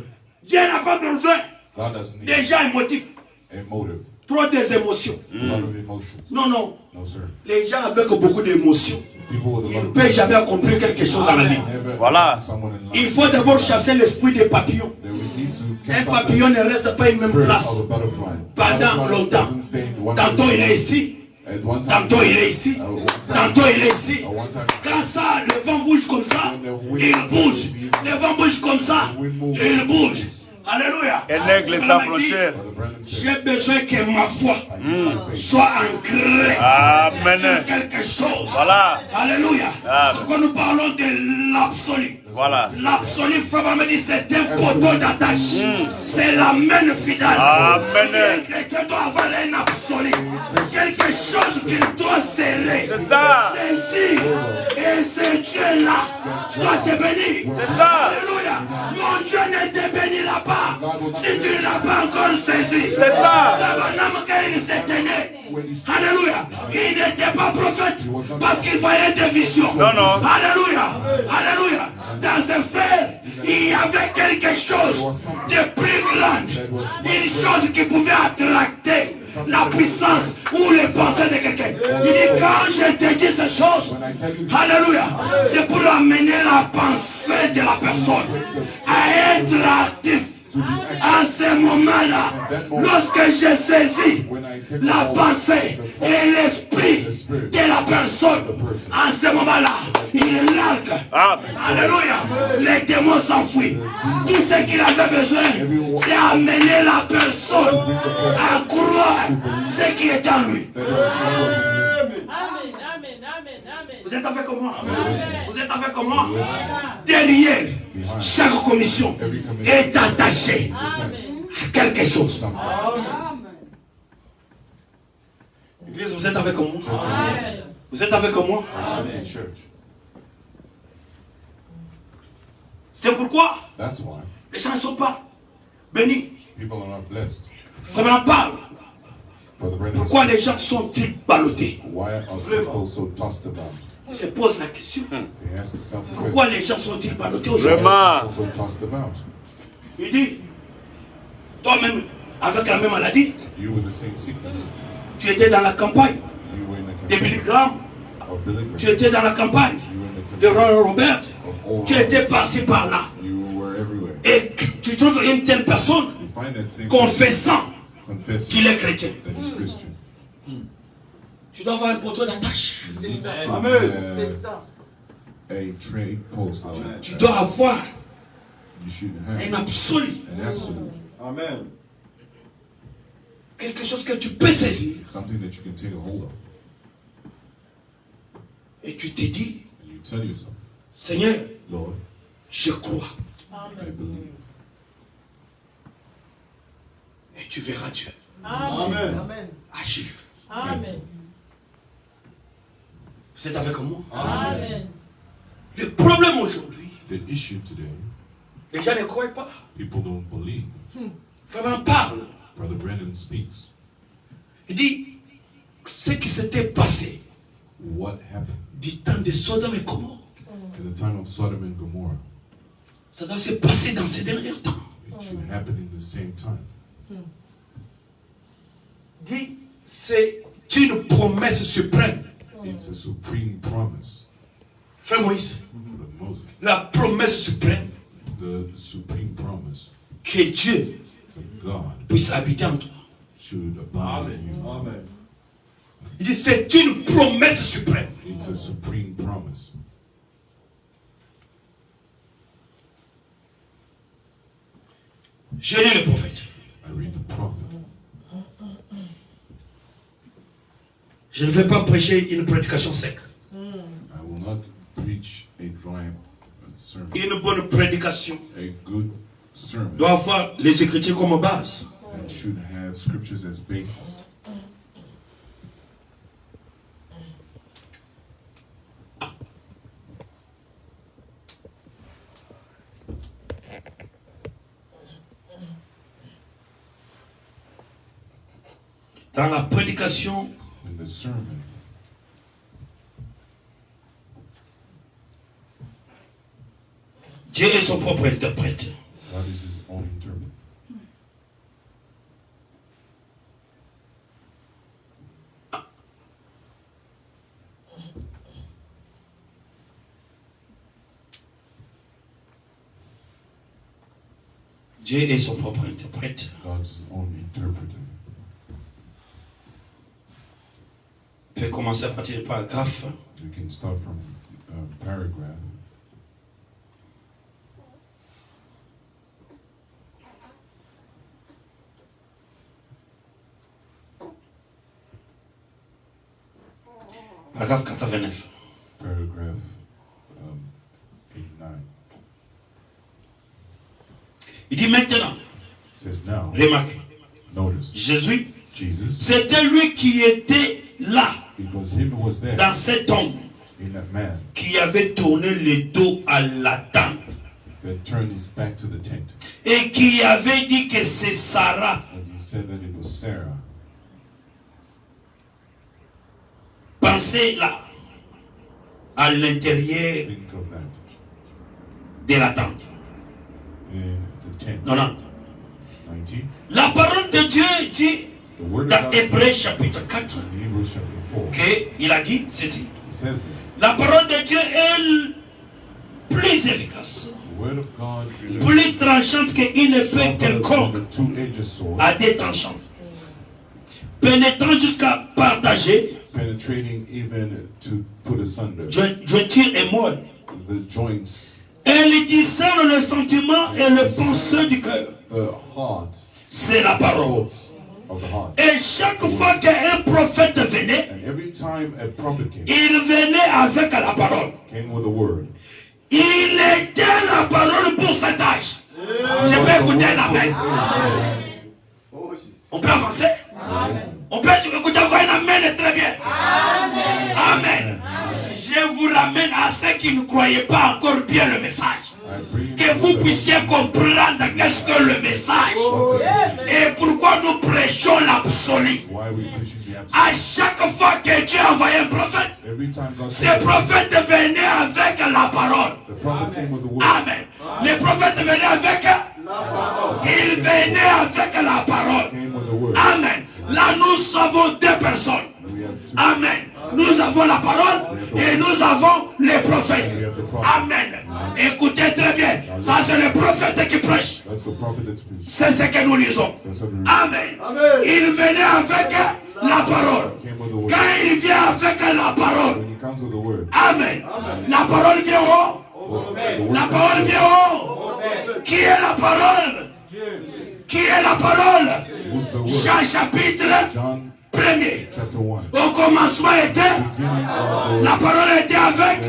Speaker 1: Dieu n'a pas besoin
Speaker 2: God doesn't need
Speaker 1: des gens émotifs,
Speaker 2: a motive.
Speaker 1: trop des émotions.
Speaker 2: A lot of emotions.
Speaker 1: Non, non.
Speaker 2: No, sir.
Speaker 1: Les gens avec beaucoup d'émotions
Speaker 2: People with a
Speaker 1: ne
Speaker 2: lot of
Speaker 1: peuvent jamais accomplir quelque chose dans la vie.
Speaker 2: never
Speaker 4: Voilà.
Speaker 2: someone in
Speaker 1: Il
Speaker 2: life.
Speaker 1: faut d'abord chasser l'esprit des papillons.
Speaker 2: They would need to
Speaker 1: Un
Speaker 2: cast out
Speaker 1: papillon
Speaker 2: the
Speaker 1: ne reste pas une même
Speaker 2: spirit
Speaker 1: place
Speaker 2: of a butterfly.
Speaker 1: pendant
Speaker 2: Butterfly
Speaker 1: longtemps.
Speaker 2: doesn't stay in one
Speaker 1: Tantôt il est
Speaker 2: place.
Speaker 1: ici,
Speaker 2: At one time,
Speaker 1: tantôt il est ici,
Speaker 2: at one time,
Speaker 1: tantôt il est ici.
Speaker 2: at one time,
Speaker 1: Quand ça, le vent bouge comme ça, il bouge. Le vent bouge comme ça, il bouge. Alléluia.
Speaker 4: Un aigle sans frontières.
Speaker 2: Brother Brandon said,
Speaker 1: J'ai besoin que ma foi
Speaker 2: I need my faith.
Speaker 1: soit ancrée sur
Speaker 4: Amen.
Speaker 1: quelque chose.
Speaker 4: Voilà.
Speaker 1: Alléluia.
Speaker 4: Amen.
Speaker 1: C'est quand nous parlons de l'absolu.
Speaker 4: Voilà.
Speaker 1: L'absolu, frère me dit, c'est un poteau d'attache. C'est la main fidèle.
Speaker 4: Amen.
Speaker 1: Le chrétien doit avoir un absolu. Quelque chose qu'il doit serrer.
Speaker 4: C'est ça.
Speaker 1: Saisir. Et ce Dieu-là doit te bénir.
Speaker 4: C'est ça.
Speaker 1: Alléluia. Mon Dieu ne te bénira pas si tu ne l'as pas encore saisi.
Speaker 4: C'est ça.
Speaker 1: C'est un homme qui s'était né. Alléluia. Il n'était pas prophète parce qu'il voyait des visions.
Speaker 4: Non, non.
Speaker 1: Alléluia. Alléluia. Dans ses frères, il y avait quelque chose de plus grand. Une chose qui pouvait attracter la puissance ou les pensées de quelqu'un. Il dit, quand je te dis ces choses, alléluia, c'est pour amener la pensée de la personne à être actif. À ce moment-là, lorsque j'ai saisi la pensée et l'esprit de la personne, à ce moment-là, il largue. Alléluia. Les démons s'enfuient. Tout ce qu'il avait besoin, c'est amener la personne à croire ce qui est en lui.
Speaker 7: Amen, amen, amen, amen.
Speaker 1: Vous êtes avec moi? Vous êtes avec moi? Derrière, chaque commission est attachée à quelque chose. Église, vous êtes avec moi? Vous êtes avec moi?
Speaker 2: The church.
Speaker 1: C'est pourquoi
Speaker 2: That's why
Speaker 1: les gens ne sont pas bénis.
Speaker 2: people are not blessed.
Speaker 1: Vraiment parle.
Speaker 2: Brother Brandon
Speaker 1: Pourquoi
Speaker 2: said,
Speaker 1: les gens sont-ils ballottés?
Speaker 2: why are people so tossed about?
Speaker 1: Ils se posent la question.
Speaker 2: They ask themselves the
Speaker 1: Pourquoi
Speaker 2: question.
Speaker 1: les gens sont-ils ballottés aujourd'hui?
Speaker 4: Vraiment.
Speaker 2: People so tossed about.
Speaker 1: Il dit, toi-même, avec la même maladie,
Speaker 2: You were the same sickness.
Speaker 1: tu étais dans la campagne
Speaker 2: You were in the
Speaker 1: des
Speaker 2: campaign
Speaker 1: milligrammes,
Speaker 2: of Billy Graham.
Speaker 1: Tu étais dans la campagne
Speaker 2: You were in the
Speaker 1: de
Speaker 2: community
Speaker 1: Roy Robert.
Speaker 2: of Oral
Speaker 1: Tu étais
Speaker 2: Roberts.
Speaker 1: passé par là.
Speaker 2: You were everywhere.
Speaker 1: Et tu trouves une telle personne
Speaker 2: You find that same
Speaker 1: confessant
Speaker 2: confessing
Speaker 1: qu'il est chrétien.
Speaker 2: that he's Christian.
Speaker 1: Tu dois avoir un poteau d'attache.
Speaker 2: You need to
Speaker 5: Amen.
Speaker 7: C'est
Speaker 2: have
Speaker 7: ça.
Speaker 2: a trade post. that
Speaker 5: Amen.
Speaker 1: Tu dois avoir
Speaker 2: You should
Speaker 1: un
Speaker 2: have
Speaker 1: absolu.
Speaker 2: an absolute,
Speaker 5: Amen.
Speaker 1: Quelque chose que tu peux saisir.
Speaker 2: something that you can take a hold of.
Speaker 1: Et tu te dis,
Speaker 2: And you tell yourself,
Speaker 1: Seigneur,
Speaker 2: Lord,
Speaker 1: je crois.
Speaker 2: I believe.
Speaker 1: Et tu verras Dieu
Speaker 5: Amen.
Speaker 7: Amen.
Speaker 1: agir.
Speaker 7: Amen.
Speaker 1: Vous êtes avec moi?
Speaker 7: Amen.
Speaker 1: Le problème aujourd'hui,
Speaker 2: The issue today,
Speaker 1: les gens ne croient pas.
Speaker 2: people don't believe.
Speaker 1: Vraiment parle.
Speaker 2: Brother Brandon speaks.
Speaker 1: Il dit, ce qui s'était passé
Speaker 2: What happened
Speaker 1: du temps de Sodome et Gomorrhe,
Speaker 2: in the time of Sodom and Gomorrah?
Speaker 1: ça doit se passer dans ces derniers temps.
Speaker 2: It should happen in the same time.
Speaker 1: Il dit, c'est une promesse suprême.
Speaker 2: It's a supreme promise.
Speaker 1: Frère Moïse,
Speaker 2: Brother Moses,
Speaker 1: la promesse suprême
Speaker 2: the supreme promise
Speaker 1: que Dieu
Speaker 2: that God
Speaker 1: puisse habiter en toi.
Speaker 2: should abide in you.
Speaker 5: Amen.
Speaker 1: Il dit, c'est une promesse suprême.
Speaker 2: It's a supreme promise.
Speaker 1: Je lis le prophète.
Speaker 2: I read the prophet.
Speaker 1: Je ne vais pas prêcher une prédication sec.
Speaker 2: I will not preach a dry sermon.
Speaker 1: Une bonne prédication
Speaker 2: A good sermon
Speaker 1: doit avoir les Écritures comme base.
Speaker 2: and should have scriptures as basis.
Speaker 1: Dans la prédication,
Speaker 2: In the sermon,
Speaker 1: Dieu est son propre interprète.
Speaker 2: God is his own interpreter.
Speaker 1: Dieu est son propre interprète.
Speaker 2: God's own interpreter.
Speaker 1: On peut commencer à partir du paragraphe.
Speaker 2: We can start from paragraph.
Speaker 1: Paragraphe 89.
Speaker 2: Paragraph 89.
Speaker 1: Il dit maintenant,
Speaker 2: Says now,
Speaker 1: remarquez,
Speaker 2: notice,
Speaker 1: Jésus,
Speaker 2: Jesus,
Speaker 1: c'était lui qui était là,
Speaker 2: it was him who was there
Speaker 1: dans cet homme
Speaker 2: in that man
Speaker 1: qui avait tourné le dos à la tente
Speaker 2: that turned his back to the tent.
Speaker 1: et qui avait dit que c'est Sarah.
Speaker 2: And he said that it was Sarah.
Speaker 1: Pensez là, à l'intérieur
Speaker 2: Think of that.
Speaker 1: de la tente.
Speaker 2: In the tent.
Speaker 1: Non, non.
Speaker 2: 19.
Speaker 1: La parole de Dieu dit
Speaker 2: The word of
Speaker 1: dans
Speaker 2: God
Speaker 1: Hébreux
Speaker 2: says
Speaker 1: chapitre 4
Speaker 2: in Hebrews chapter 4.
Speaker 1: qu'il a dit ceci.
Speaker 2: It says this.
Speaker 1: La parole de Dieu est plus efficace,
Speaker 2: The word of God is
Speaker 1: plus tranchante qu'une épée
Speaker 2: sharper than
Speaker 1: quelconque
Speaker 2: a two-edged sword,
Speaker 1: à deux tranchants, pénétrant jusqu'à partager
Speaker 2: penetrating even to put asunder
Speaker 1: jointure et moelle.
Speaker 2: the joints,
Speaker 1: Elle discerne le sentiment et le pensée du cœur.
Speaker 2: the heart,
Speaker 1: C'est la parole.
Speaker 2: thoughts of the heart.
Speaker 1: Et chaque fois qu'un prophète venait,
Speaker 2: And every time a prophet came,
Speaker 1: il venait avec la parole.
Speaker 2: came with a word.
Speaker 1: Il était la parole pour cet âge. Je peux écouter un amen.
Speaker 5: Oh, Jesus.
Speaker 1: On peut avancer? On peut écouter encore un amen très bien. Amen. Je vous ramène à ceux qui ne croyaient pas encore bien le message.
Speaker 2: I bring
Speaker 1: Que vous puissiez comprendre qu'est-ce que le message et pourquoi nous prêchons l'absolu.
Speaker 2: why we preaching the absolute.
Speaker 1: À chaque fois que Dieu envoyait un prophète,
Speaker 2: Every time God
Speaker 1: ce
Speaker 2: said,
Speaker 1: prophète venait avec la parole.
Speaker 2: the prophet came with a word.
Speaker 1: Amen. Les prophètes venaient avec il venait avec la parole.
Speaker 2: Came with a word.
Speaker 1: Amen. Là, nous avons deux personnes.
Speaker 2: We have two.
Speaker 1: Amen. Nous avons la parole Et nous avons les prophètes. Amen. Écoutez très bien. Ça, c'est le prophète qui prêche. C'est ce que nous lisons. Amen. Il venait avec la parole. Quand il vient avec la parole, amen. La parole vient où? La parole vient où? Qui est la parole? Qui est la parole? Jean chapitre 1er. Au commencement était, la parole était avec,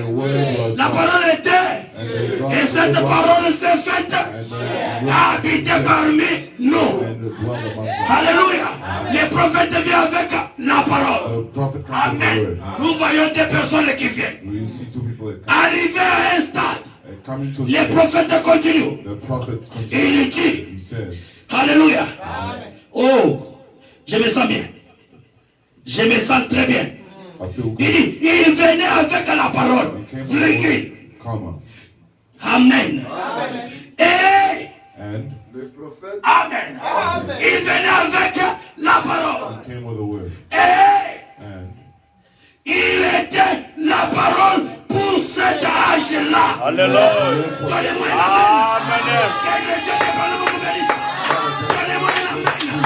Speaker 1: la parole était, et cette parole s'est faite habiter parmi nous. Alléluia. Les prophètes viennent avec la parole. Amen. Nous voyons des personnes qui viennent. Arriver à un stade, les prophètes continuent. Il dit, alléluia. Oh, je me sens bien. Je me sens très bien. Il dit, il venait avec la parole. Virgule. Amen. Et amen. Il venait avec la parole. Et il était la parole pour cet âge-là.
Speaker 4: Alléluia.
Speaker 1: Donnez-moi l'amen. Que le Dieu des paroles vous bénisse. Donnez-moi l'amen.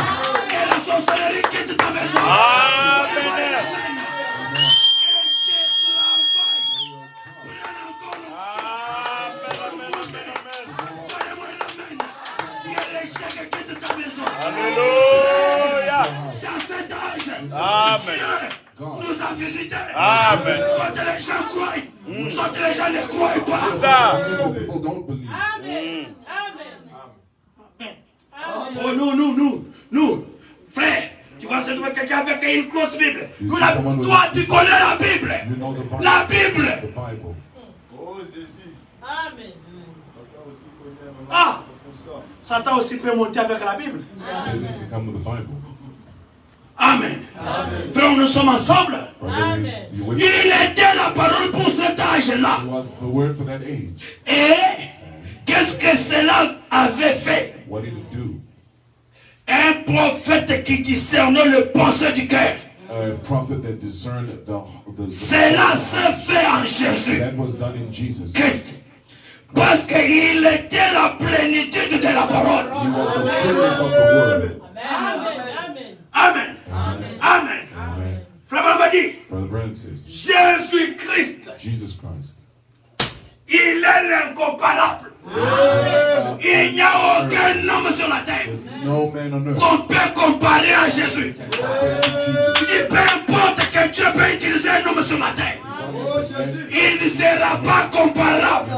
Speaker 1: Et la sorcellerie quitte ta maison.
Speaker 4: Alléluia.
Speaker 1: Dans cet âge,
Speaker 4: Amen.
Speaker 1: Dieu nous a visités.
Speaker 4: Amen.
Speaker 1: Soit les gens croient, soit les gens ne croient pas.
Speaker 4: Ça.
Speaker 7: Amen. Amen.
Speaker 1: Oh, nous, frère, tu vas se trouver quelqu'un avec une grosse Bible. Toi, tu connais la Bible. La Bible.
Speaker 5: Oh Jésus.
Speaker 7: Amen.
Speaker 1: Ah, Satan aussi peut monter avec la Bible. Amen. Frère, nous sommes ensemble.
Speaker 7: Amen.
Speaker 1: Il était la parole pour cet âge-là. Et qu'est-ce que cela avait fait? Un prophète qui discernait le pensée du cœur. Cela se fait en Jésus Christ. Parce qu'il était la plénitude de la parole. Amen. Amen. Frère Babadi, Jésus-Christ, il est l'incomparable. Il n'y a aucun homme sur la terre qu'on peut comparer à Jésus. Il peu importe que Dieu peut utiliser un homme sur la terre, il ne sera pas comparable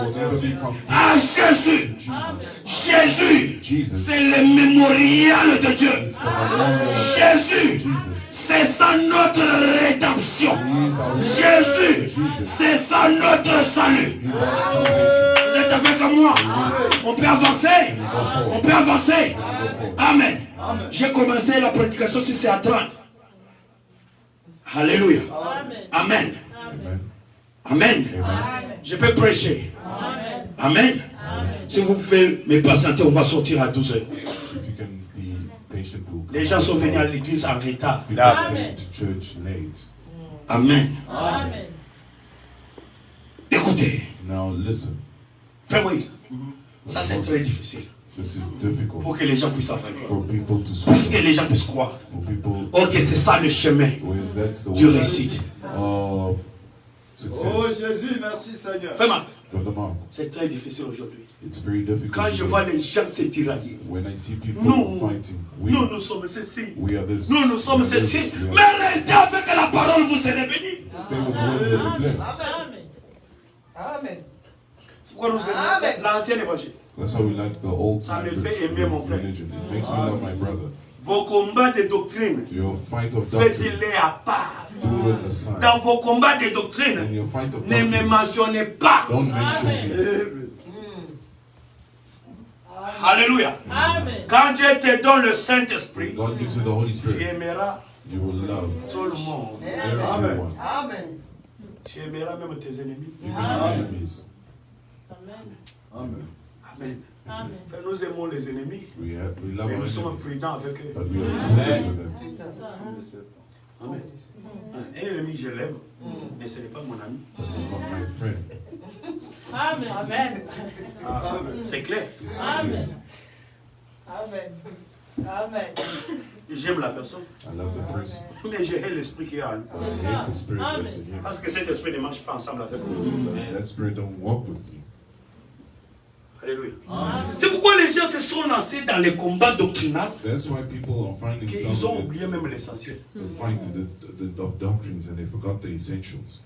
Speaker 1: à Jésus. Jésus, c'est le mémorial de Dieu. Jésus, c'est ça notre rédemption. Jésus, c'est ça notre salut. Vous êtes avec moi? On peut avancer? On peut avancer? Amen. J'ai commencé la prédication si c'est à 30. Alléluia. Amen. Amen. Je peux prêcher. Amen. Si vous pouvez me patienter, on va sortir à 12 heures. Les gens sont venus à l'église en retard. Amen. Écoutez. Frère Moïse, ça c'est très difficile. Pour que les gens puissent venir. Pour que les gens puissent croire. Ok, c'est ça le chemin du réussite.
Speaker 5: Oh Jésus, merci Seigneur.
Speaker 1: Frère Marc, c'est très difficile aujourd'hui. Quand je vois les gens se tirailler, nous sommes ceci. Nous sommes ceci. Mais restez avec la parole, vous serez bénis.
Speaker 7: Amen.
Speaker 1: C'est pourquoi nous aimons l'ancien évangile.
Speaker 2: Ça
Speaker 1: me fait aimer mon frère.
Speaker 2: It makes me love my brother.
Speaker 1: Vos combats de doctrine,
Speaker 2: Your fight of doctrine,
Speaker 1: faites-les à part.
Speaker 2: do it aside.
Speaker 1: Dans vos combats de doctrine,
Speaker 2: In your fight of
Speaker 1: ne me
Speaker 2: doctrine,
Speaker 1: mentionnez pas.
Speaker 2: don't mention me.
Speaker 1: Alléluia.
Speaker 7: Amen.
Speaker 1: Quand Dieu te donne le Saint-Esprit,
Speaker 2: God gives you the Holy
Speaker 1: tu
Speaker 2: Spirit.
Speaker 1: aimeras
Speaker 2: You will love
Speaker 1: tout le monde.
Speaker 2: everyone,
Speaker 1: Tu aimeras même tes ennemis.
Speaker 2: even your enemies.
Speaker 1: Amen.
Speaker 7: Amen.
Speaker 1: Frère, nous aimons les ennemis,
Speaker 2: We love
Speaker 1: mais
Speaker 2: our
Speaker 1: nous sommes
Speaker 2: enemies,
Speaker 1: prudents avec eux.
Speaker 2: but we are prudent with them.
Speaker 1: Amen. Un ennemi, je l'aime, mais ce n'est pas mon ami.
Speaker 2: He's not my friend.
Speaker 7: Amen. Amen.
Speaker 1: C'est clair.
Speaker 2: It's
Speaker 7: Amen.
Speaker 2: clear.
Speaker 7: Amen. Amen.
Speaker 1: J'aime la personne,
Speaker 2: I love the person.
Speaker 1: mais j'ai l'esprit qui est en lui.
Speaker 2: But I hate the spirit that's in him.
Speaker 1: Parce que cet esprit ne marche pas ensemble avec nous.
Speaker 2: That spirit don't walk with me.
Speaker 1: Alléluia. C'est pourquoi les gens se sont lancés dans les combats doctrinaux
Speaker 2: That's why people are finding
Speaker 1: qu'ils ont
Speaker 2: some
Speaker 1: oublié même l'essentiel.
Speaker 2: to find the doctrines and they forgot the essentials.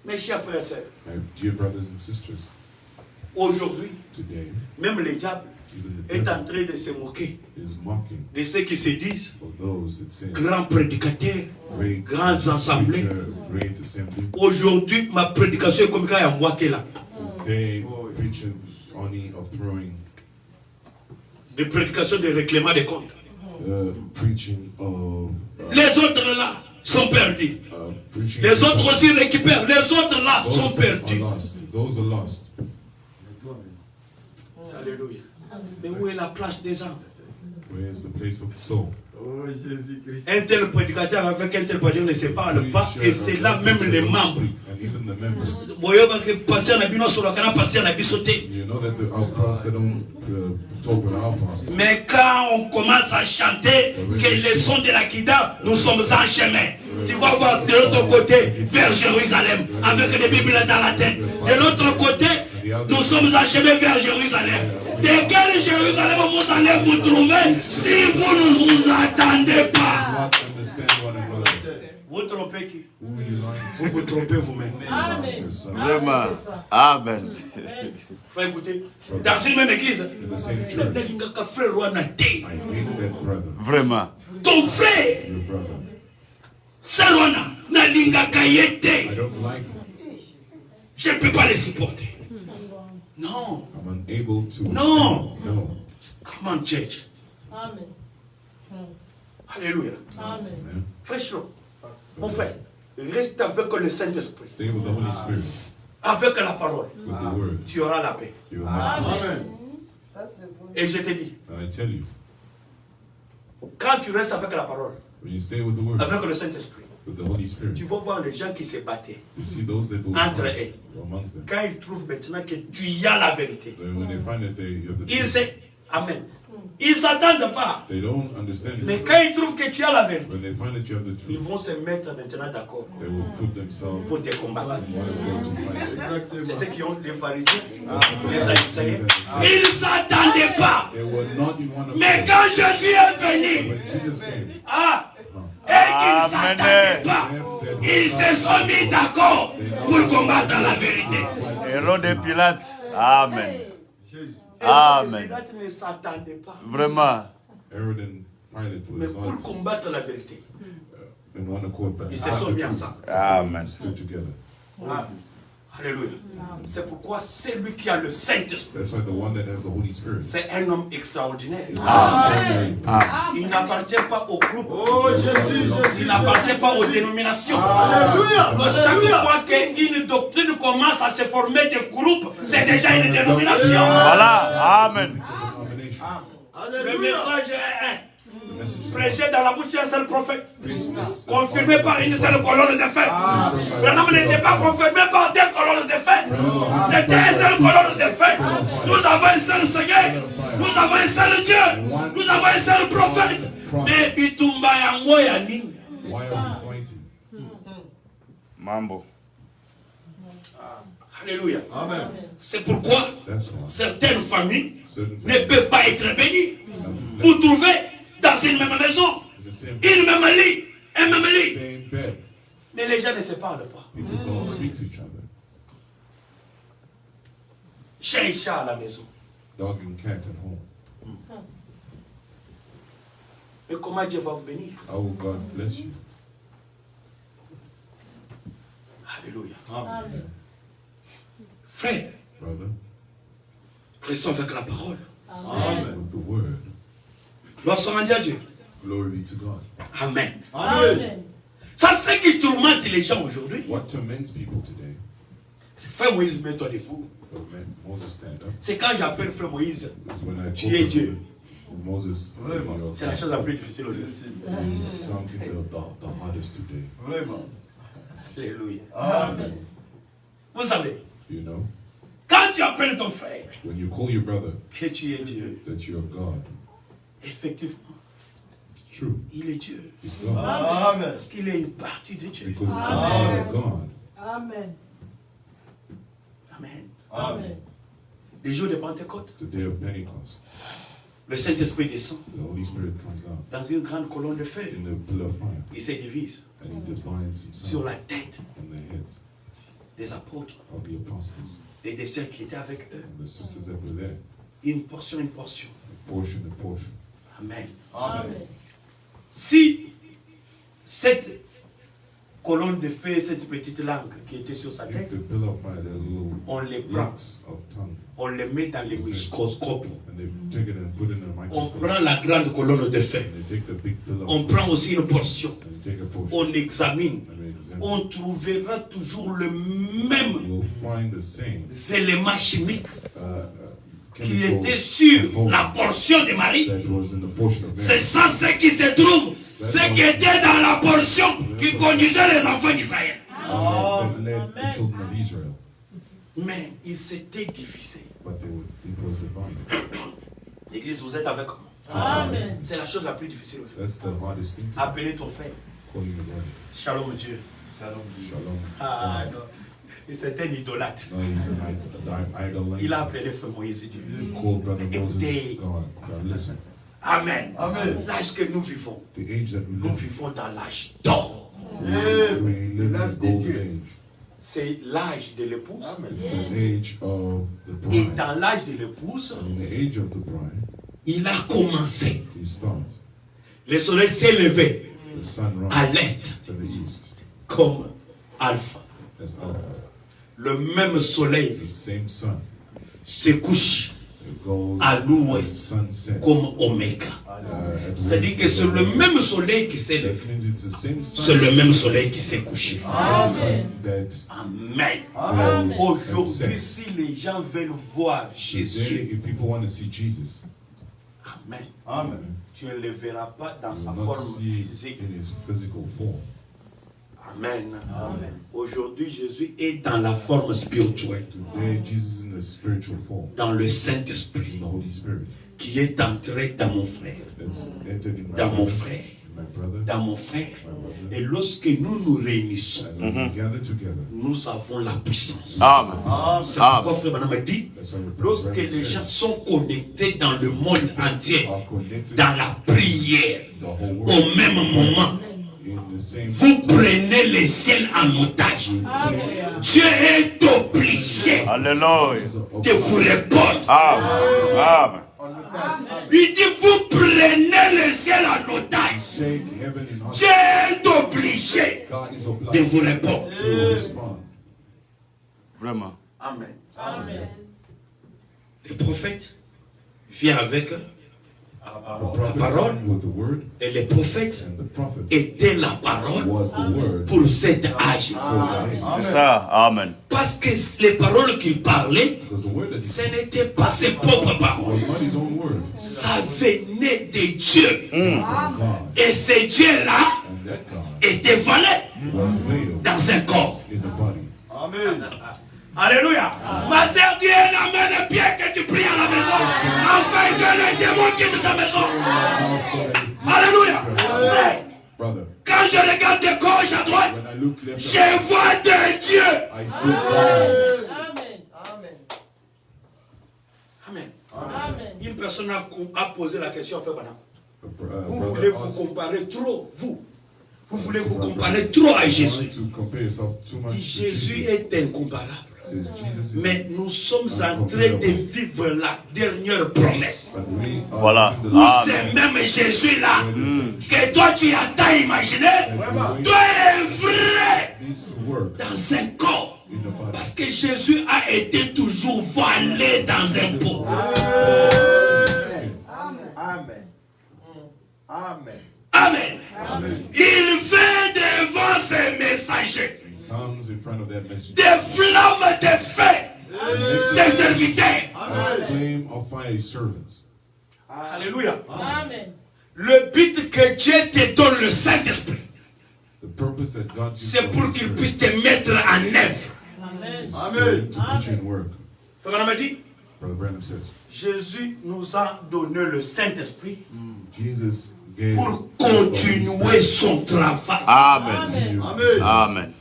Speaker 1: Mes chers frères et sœurs,
Speaker 2: My dear brothers and sisters,
Speaker 1: aujourd'hui,
Speaker 2: today,
Speaker 1: même le diable
Speaker 2: even the
Speaker 1: est
Speaker 2: devil
Speaker 1: en train de se moquer
Speaker 2: is mocking
Speaker 1: de ceux qui se disent
Speaker 2: of those that say
Speaker 1: grands prédicateurs,
Speaker 2: great
Speaker 1: grandes assemblées.
Speaker 2: preacher, great assembly.
Speaker 1: Aujourd'hui, ma prédication est comme quand il y a moi qui est là.
Speaker 2: Today, preaching only of throwing,
Speaker 1: Des prédications de règlement des comptes.
Speaker 2: preaching of,
Speaker 1: Les autres là sont perdus.
Speaker 2: preaching.
Speaker 1: Les autres aussi récupèrent. Les autres là sont
Speaker 2: Those are
Speaker 1: perdus.
Speaker 2: lost. Those are lost.
Speaker 1: Alléluia. Mais où est la place des âmes?
Speaker 2: Where is the place of the soul?
Speaker 5: Oh Jésus-Christ.
Speaker 1: Un tel prédicateur avec un tel prédicateur ne se parle pas. Et c'est là même les membres.
Speaker 2: And even the members.
Speaker 1: Pasteur Nabino sur le canal, pasteur Nabi sauté.
Speaker 2: You know that our pastor don't talk with our pastor.
Speaker 1: Mais quand on commence à chanter que les sons de la Kida, nous sommes en chemin. Tu vas voir de l'autre côté, vers Jérusalem, avec les Bibles dans la tête. De l'autre côté, nous sommes en chemin vers Jérusalem. De quel Jérusalem vous allez vous trouver si vous ne vous attendez pas?
Speaker 2: Not understand one another.
Speaker 1: Vous trompez qui?
Speaker 2: Who are you lying to?
Speaker 1: Vous vous trompez vous-même.
Speaker 7: Amen.
Speaker 2: Yourself.
Speaker 4: Vraiment. Amen.
Speaker 1: Faut écouter. Dans une même église,
Speaker 2: In the same church.
Speaker 1: frère Wanate,
Speaker 2: I hate that brother.
Speaker 4: Vraiment.
Speaker 1: ton frère,
Speaker 2: Your brother.
Speaker 1: Sarwana, Nalingaka
Speaker 2: I
Speaker 1: Yete,
Speaker 2: don't like him.
Speaker 1: je ne peux pas les supporter. Non.
Speaker 2: I'm unable to.
Speaker 1: No.
Speaker 2: stand. No.
Speaker 1: Come on, church.
Speaker 7: Amen.
Speaker 1: Alléluia.
Speaker 7: Amen.
Speaker 2: Man.
Speaker 1: Frère Chiro, mon frère, reste avec le Saint-Esprit,
Speaker 2: Stay with the Holy Spirit.
Speaker 1: avec la parole.
Speaker 2: With the word.
Speaker 1: Tu auras la paix.
Speaker 2: You will have peace.
Speaker 5: Amen.
Speaker 7: Ça, c'est bon.
Speaker 1: Et je te dis,
Speaker 2: And I tell you,
Speaker 1: quand tu restes avec la parole,
Speaker 2: when you stay with the word,
Speaker 1: avec le Saint-Esprit,
Speaker 2: with the Holy Spirit,
Speaker 1: tu vas voir les gens qui se battaient.
Speaker 2: you see those that believe
Speaker 1: Entre
Speaker 2: Christ
Speaker 1: eux.
Speaker 2: amongst them.
Speaker 1: Quand ils trouvent maintenant que tu as la vérité,
Speaker 2: Then when they find that you have the
Speaker 1: ils
Speaker 2: truth,
Speaker 1: se... Amen. Ils ne s'attendent pas.
Speaker 2: they don't understand
Speaker 1: Mais
Speaker 2: it.
Speaker 1: quand ils trouvent que tu as la vérité,
Speaker 2: When they find that you have the
Speaker 1: ils
Speaker 2: truth,
Speaker 1: vont se mettre maintenant d'accord
Speaker 2: they will put themselves
Speaker 1: pour te combattre.
Speaker 2: in one accord to fight you.
Speaker 1: C'est
Speaker 5: Exactement.
Speaker 1: ceux qui ont les pharisiens,
Speaker 2: That's what
Speaker 1: les
Speaker 2: the
Speaker 1: Sadducéens.
Speaker 2: Pharisees and the Sadducees.
Speaker 1: Ils ne s'attendaient pas.
Speaker 2: They were not in one
Speaker 1: Mais
Speaker 2: accord.
Speaker 1: quand Jésus est venu,
Speaker 2: When Jesus came,
Speaker 1: ah, et qu'ils ne s'attendaient pas, ils se sont mis d'accord pour combattre la vérité.
Speaker 4: Héros de Pilate. Amen.
Speaker 5: Jésus.
Speaker 4: Amen.
Speaker 1: Pilate ne s'attendait pas,
Speaker 4: Vraiment.
Speaker 2: Herod and Pilate
Speaker 1: mais
Speaker 2: was
Speaker 1: pour
Speaker 2: not
Speaker 1: combattre la vérité.
Speaker 2: in one accord, but
Speaker 1: Ils
Speaker 2: they
Speaker 1: se
Speaker 2: had
Speaker 1: sont
Speaker 2: the
Speaker 1: mis
Speaker 2: truth.
Speaker 1: ensemble.
Speaker 4: Amen.
Speaker 2: They stood together.
Speaker 1: Alléluia. C'est pourquoi celui qui a le Saint-Esprit,
Speaker 2: That's why the one that has the Holy Spirit is
Speaker 1: c'est un homme extraordinaire.
Speaker 2: an extraordinary person.
Speaker 1: Il n'appartient pas au groupe.
Speaker 5: Oh Jésus, Jésus.
Speaker 1: Il n'appartient pas aux dénominations.
Speaker 5: Alléluia.
Speaker 1: Donc, chaque
Speaker 5: Alléluia.
Speaker 1: fois qu'une doctrine commence à se former des groupes, c'est déjà une dénomination.
Speaker 4: Voilà. Amen.
Speaker 2: It's a denomination.
Speaker 1: Le
Speaker 5: Alléluia.
Speaker 1: message est un.
Speaker 2: The message is
Speaker 1: Prêché dans la bouche d'un seul prophète,
Speaker 2: preached this,
Speaker 1: confirmé par une seule colonne de feu. Branham n'était pas confirmé par deux colonnes de feu. C'était une seule colonne de feu. Nous avons un seul Seigneur. Nous avons un seul Dieu. Nous avons un seul prophète. Mais bitumba yango ya nini?
Speaker 2: Why are we fighting?
Speaker 4: Mambo.
Speaker 1: Alléluia.
Speaker 5: Amen.
Speaker 1: C'est pourquoi
Speaker 2: That's why
Speaker 1: certaines familles
Speaker 2: certain
Speaker 1: ne
Speaker 2: families
Speaker 1: peuvent pas être bénies.
Speaker 2: cannot be
Speaker 1: Vous
Speaker 2: blessed
Speaker 1: trouvez dans une même maison,
Speaker 2: in the same
Speaker 1: une même lit, un même lit.
Speaker 2: same bed.
Speaker 1: Mais les gens ne se parlent pas.
Speaker 2: People don't speak to each other.
Speaker 1: Chien et chat à la maison.
Speaker 2: Dog and cat at home.
Speaker 1: Mais comment Dieu va vous bénir?
Speaker 2: How will God bless you?
Speaker 1: Alléluia.
Speaker 5: Amen.
Speaker 1: Frère,
Speaker 2: Brother,
Speaker 1: restons avec la parole.
Speaker 5: Amen.
Speaker 2: with the word.
Speaker 1: Gloire soit rendue à Dieu.
Speaker 2: Glory be to God.
Speaker 1: Amen.
Speaker 5: Amen.
Speaker 7: Amen.
Speaker 1: Ça, c'est ce qui tourmente les gens aujourd'hui.
Speaker 2: What torments people today?
Speaker 1: C'est frère Moïse, mets-toi debout.
Speaker 2: Oh, man, Moses stand up.
Speaker 1: C'est quand j'appelle frère Moïse,
Speaker 2: Is when I
Speaker 1: Tu es
Speaker 2: open
Speaker 1: Dieu.
Speaker 2: Moses,
Speaker 5: Vraiment.
Speaker 1: C'est la chose la plus difficile aujourd'hui.
Speaker 2: is something the hardest today.
Speaker 5: Vraiment.
Speaker 1: Alléluia.
Speaker 5: Amen.
Speaker 1: Vous savez,
Speaker 2: You know,
Speaker 1: quand tu appelles ton frère
Speaker 2: when you call your brother
Speaker 1: que tu es Dieu,
Speaker 2: that you're God,
Speaker 1: effectivement,
Speaker 2: it's true.
Speaker 1: il est Dieu.
Speaker 2: He's God.
Speaker 5: Amen.
Speaker 1: Parce qu'il est une partie de Dieu.
Speaker 2: Because it's a part of God.
Speaker 7: Amen.
Speaker 1: Amen.
Speaker 5: Amen.
Speaker 1: Les jours de Pentecôte,
Speaker 2: The day of Pentecost,
Speaker 1: le Saint-Esprit descend
Speaker 2: the Holy Spirit comes down
Speaker 1: dans une grande colonne de feu.
Speaker 2: in a pillar of fire,
Speaker 1: Il se divise
Speaker 2: and he divides
Speaker 1: sur
Speaker 2: himself
Speaker 1: la tête
Speaker 2: on the head
Speaker 1: des apôtres
Speaker 2: of the apostles
Speaker 1: et des sœurs qui étaient avec eux.
Speaker 2: and the sisters that were there,
Speaker 1: Une portion, une portion.
Speaker 2: portion to portion.
Speaker 1: Amen.
Speaker 5: Amen.
Speaker 1: Si cette colonne de feu, cette petite langue qui était sur sa
Speaker 2: If
Speaker 1: tête,
Speaker 2: the pillar of fire, the little
Speaker 1: on les prend,
Speaker 2: locks of tongue,
Speaker 1: on les met dans le microscope.
Speaker 2: and they take it and put it in a
Speaker 1: On
Speaker 2: microscope,
Speaker 1: prend la grande colonne de feu.
Speaker 2: and they take the big pillar
Speaker 1: On
Speaker 2: of
Speaker 1: prend
Speaker 2: fire,
Speaker 1: aussi une portion.
Speaker 2: and they take a portion,
Speaker 1: On examine.
Speaker 2: and they examine.
Speaker 1: On trouvera toujours le même
Speaker 2: We'll find the same
Speaker 1: élément chimique qui
Speaker 2: chemical
Speaker 1: était sur
Speaker 2: components
Speaker 1: la portion de Marie.
Speaker 2: that was in the portion of
Speaker 1: C'est
Speaker 2: Mary.
Speaker 1: ça ce qui se trouve, ce qui était dans la portion qui conduisait les enfants d'Israël.
Speaker 2: That led the children of Israel,
Speaker 1: Mais il s'était divisé.
Speaker 2: but it was divided.
Speaker 1: L'église, vous êtes avec moi.
Speaker 7: Amen.
Speaker 1: C'est la chose la plus difficile aujourd'hui.
Speaker 2: That's the hardest thing to
Speaker 1: Appelez ton frère.
Speaker 2: calling your brother.
Speaker 1: Shalom Dieu.
Speaker 2: Shalom.
Speaker 1: Ah non. Et c'est un idolâtre.
Speaker 2: No, he's an idol.
Speaker 1: Il a appelé frère Moïse Dieu.
Speaker 2: He called brother Moses
Speaker 1: Écoutez.
Speaker 2: God. God, listen.
Speaker 1: Amen.
Speaker 5: Amen.
Speaker 1: L'âge que nous vivons,
Speaker 2: The age that we
Speaker 1: nous
Speaker 2: live
Speaker 1: vivons dans l'âge d'or.
Speaker 2: in, we live in the golden age.
Speaker 1: C'est l'âge de l'épouse.
Speaker 2: It's the age of the
Speaker 1: Et
Speaker 2: bride.
Speaker 1: dans l'âge de l'épouse,
Speaker 2: And in the age of the bride,
Speaker 1: il a commencé.
Speaker 2: he starts.
Speaker 1: Le soleil s'est levé
Speaker 2: The sun
Speaker 1: à
Speaker 2: rises
Speaker 1: l'est
Speaker 2: to the east
Speaker 1: comme alpha.
Speaker 2: as alpha.
Speaker 1: Le même soleil
Speaker 2: The same sun.
Speaker 1: se couche
Speaker 2: It goes
Speaker 1: à
Speaker 2: as
Speaker 1: l'ouest
Speaker 2: sun sets.
Speaker 1: comme oméga.
Speaker 2: At
Speaker 1: C'est-à-dire
Speaker 2: west
Speaker 1: que c'est
Speaker 2: is
Speaker 1: le
Speaker 2: the
Speaker 1: même soleil qui s'est
Speaker 2: That
Speaker 1: levé.
Speaker 2: means it's the same sun.
Speaker 1: C'est le même soleil qui s'est couché.
Speaker 2: Same sun that
Speaker 1: Amen.
Speaker 5: Amen.
Speaker 1: Aujourd'hui,
Speaker 2: sets.
Speaker 1: si les gens veulent voir
Speaker 2: Today,
Speaker 1: Jésus,
Speaker 2: if people want to see Jesus,
Speaker 1: Amen,
Speaker 5: Amen.
Speaker 1: tu ne le verras pas dans
Speaker 2: you
Speaker 1: sa
Speaker 2: will not
Speaker 1: forme
Speaker 2: see
Speaker 1: physique.
Speaker 2: in his physical form.
Speaker 1: Amen.
Speaker 5: Amen.
Speaker 1: Aujourd'hui, Jésus est dans la forme spirituelle,
Speaker 2: Today, Jesus is in the spiritual form,
Speaker 1: dans le
Speaker 2: in
Speaker 1: Saint-Esprit,
Speaker 2: the Holy Spirit.
Speaker 1: qui est entré dans mon frère,
Speaker 2: That's entered in
Speaker 1: dans mon
Speaker 2: brother,
Speaker 1: frère,
Speaker 2: in my brother,
Speaker 1: dans mon frère.
Speaker 2: my brother.
Speaker 1: Et lorsque nous nous réunissons,
Speaker 2: And when we gather together,
Speaker 1: nous avons la puissance.
Speaker 4: Amen.
Speaker 1: C'est pourquoi frère Branham a dit,
Speaker 2: that's how we
Speaker 1: lorsque les gens sont connectés dans le monde entier,
Speaker 2: are connected
Speaker 1: dans la prière,
Speaker 2: the whole
Speaker 1: au
Speaker 2: world
Speaker 1: même moment,
Speaker 2: in the same
Speaker 1: vous prenez le ciel en otage. Dieu est obligé
Speaker 4: Alléluia.
Speaker 1: de vous répondre.
Speaker 4: Amen. Amen.
Speaker 1: Il dit, vous prenez le ciel en otage.
Speaker 2: take heaven in
Speaker 1: Dieu
Speaker 2: hostage.
Speaker 1: est obligé
Speaker 2: God is
Speaker 1: de
Speaker 2: obliged
Speaker 1: vous répondre.
Speaker 2: to respond.
Speaker 4: Vraiment.
Speaker 1: Amen.
Speaker 7: Amen.
Speaker 1: Le prophète vient avec
Speaker 2: The prophet
Speaker 1: parole.
Speaker 2: came with the word,
Speaker 1: et le prophète
Speaker 2: and the prophet
Speaker 1: était la parole
Speaker 2: was the word
Speaker 1: pour cet âge.
Speaker 2: for that age.
Speaker 4: C'est ça. Amen.
Speaker 1: Parce que les paroles qu'il parlait,
Speaker 2: Because the word that he
Speaker 1: ce
Speaker 2: said
Speaker 1: n'était pas ses propres paroles.
Speaker 2: was not his own word,
Speaker 1: Ça venait de Dieu.
Speaker 2: from God.
Speaker 1: Et ce Dieu-là
Speaker 2: And that God
Speaker 1: était volé
Speaker 2: was veiled
Speaker 1: dans un corps.
Speaker 2: in the body.
Speaker 5: Amen.
Speaker 1: Alléluia. Ma sœur, Dieu n'amène bien que tu pries à la maison, afin que les démons quittent ta maison. Alléluia. Frère,
Speaker 2: Brother,
Speaker 1: quand je regarde de gauche à droite,
Speaker 2: when I look left
Speaker 1: je
Speaker 2: and
Speaker 1: vois des dieux.
Speaker 2: right, I see gods.
Speaker 7: Amen. Amen.
Speaker 1: Amen.
Speaker 7: Amen.
Speaker 1: Une personne a posé la question, frère Branham. Vous
Speaker 2: Brother
Speaker 1: voulez vous
Speaker 2: asked,
Speaker 1: comparer trop, vous. Vous voulez vous comparer trop à
Speaker 2: you
Speaker 1: Jésus.
Speaker 2: want to compare yourself too much to
Speaker 1: Jésus
Speaker 2: Jesus.
Speaker 1: est incomparable.
Speaker 2: Says Jesus is
Speaker 1: Mais nous sommes en train de vivre la dernière promesse.
Speaker 2: but we are
Speaker 4: Voilà.
Speaker 2: in the
Speaker 1: Où
Speaker 2: last
Speaker 1: c'est même Jésus-là
Speaker 2: days.
Speaker 1: que toi tu as tant imaginé, toi est vrai
Speaker 2: Needs to work
Speaker 1: dans un corps.
Speaker 2: in the body.
Speaker 1: Parce que Jésus a été toujours voilé dans un pot.
Speaker 5: Amen. Amen.
Speaker 1: Amen. Il fait devant ses messagers
Speaker 2: He comes in front of that message.
Speaker 1: des flammes de feu, ses serviteurs.
Speaker 2: A flame of fire, his servants.
Speaker 1: Alléluia.
Speaker 7: Amen.
Speaker 1: Le but que Dieu te donne le Saint-Esprit,
Speaker 2: The purpose that God gives
Speaker 1: c'est
Speaker 2: the
Speaker 1: pour
Speaker 2: Holy
Speaker 1: qu'il
Speaker 2: Spirit
Speaker 1: puisse te mettre en œuvre.
Speaker 7: Amen.
Speaker 2: is for him to put you in work.
Speaker 1: Frère Branham dit,
Speaker 2: Brother Branham says,
Speaker 1: Jésus nous a donné le Saint-Esprit
Speaker 2: Jesus gave
Speaker 1: pour
Speaker 2: us the Holy
Speaker 1: continuer
Speaker 2: Spirit
Speaker 1: son travail.
Speaker 4: Amen.
Speaker 7: Amen.
Speaker 4: Amen.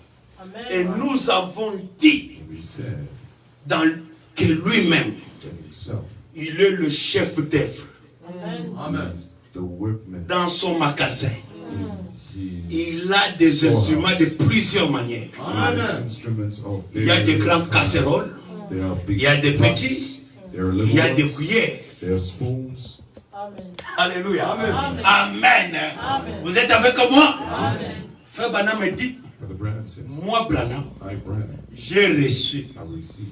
Speaker 1: Et
Speaker 7: Amen.
Speaker 1: nous avons dit
Speaker 2: And we said
Speaker 1: que lui-même,
Speaker 2: that himself
Speaker 1: il est le chef d'œuvre
Speaker 7: Amen.
Speaker 2: is the workman.
Speaker 1: dans son magasin.
Speaker 2: He
Speaker 1: Il a des instruments de plusieurs manières.
Speaker 2: has instruments of
Speaker 1: Il y a des
Speaker 2: various
Speaker 1: grandes
Speaker 2: kinds.
Speaker 1: casseroles,
Speaker 2: There are big
Speaker 1: il y a des
Speaker 2: pots,
Speaker 1: petits,
Speaker 2: there are
Speaker 1: il
Speaker 2: little
Speaker 1: y a des
Speaker 2: ones,
Speaker 1: cuillères.
Speaker 2: there are spoons.
Speaker 7: Amen.
Speaker 1: Alléluia.
Speaker 7: Amen.
Speaker 1: Amen.
Speaker 7: Amen.
Speaker 1: Vous êtes avec moi?
Speaker 7: Amen.
Speaker 1: Frère Branham me dit,
Speaker 2: Brother Branham says,
Speaker 1: moi Branham,
Speaker 2: I, Branham,
Speaker 1: j'ai reçu
Speaker 2: have received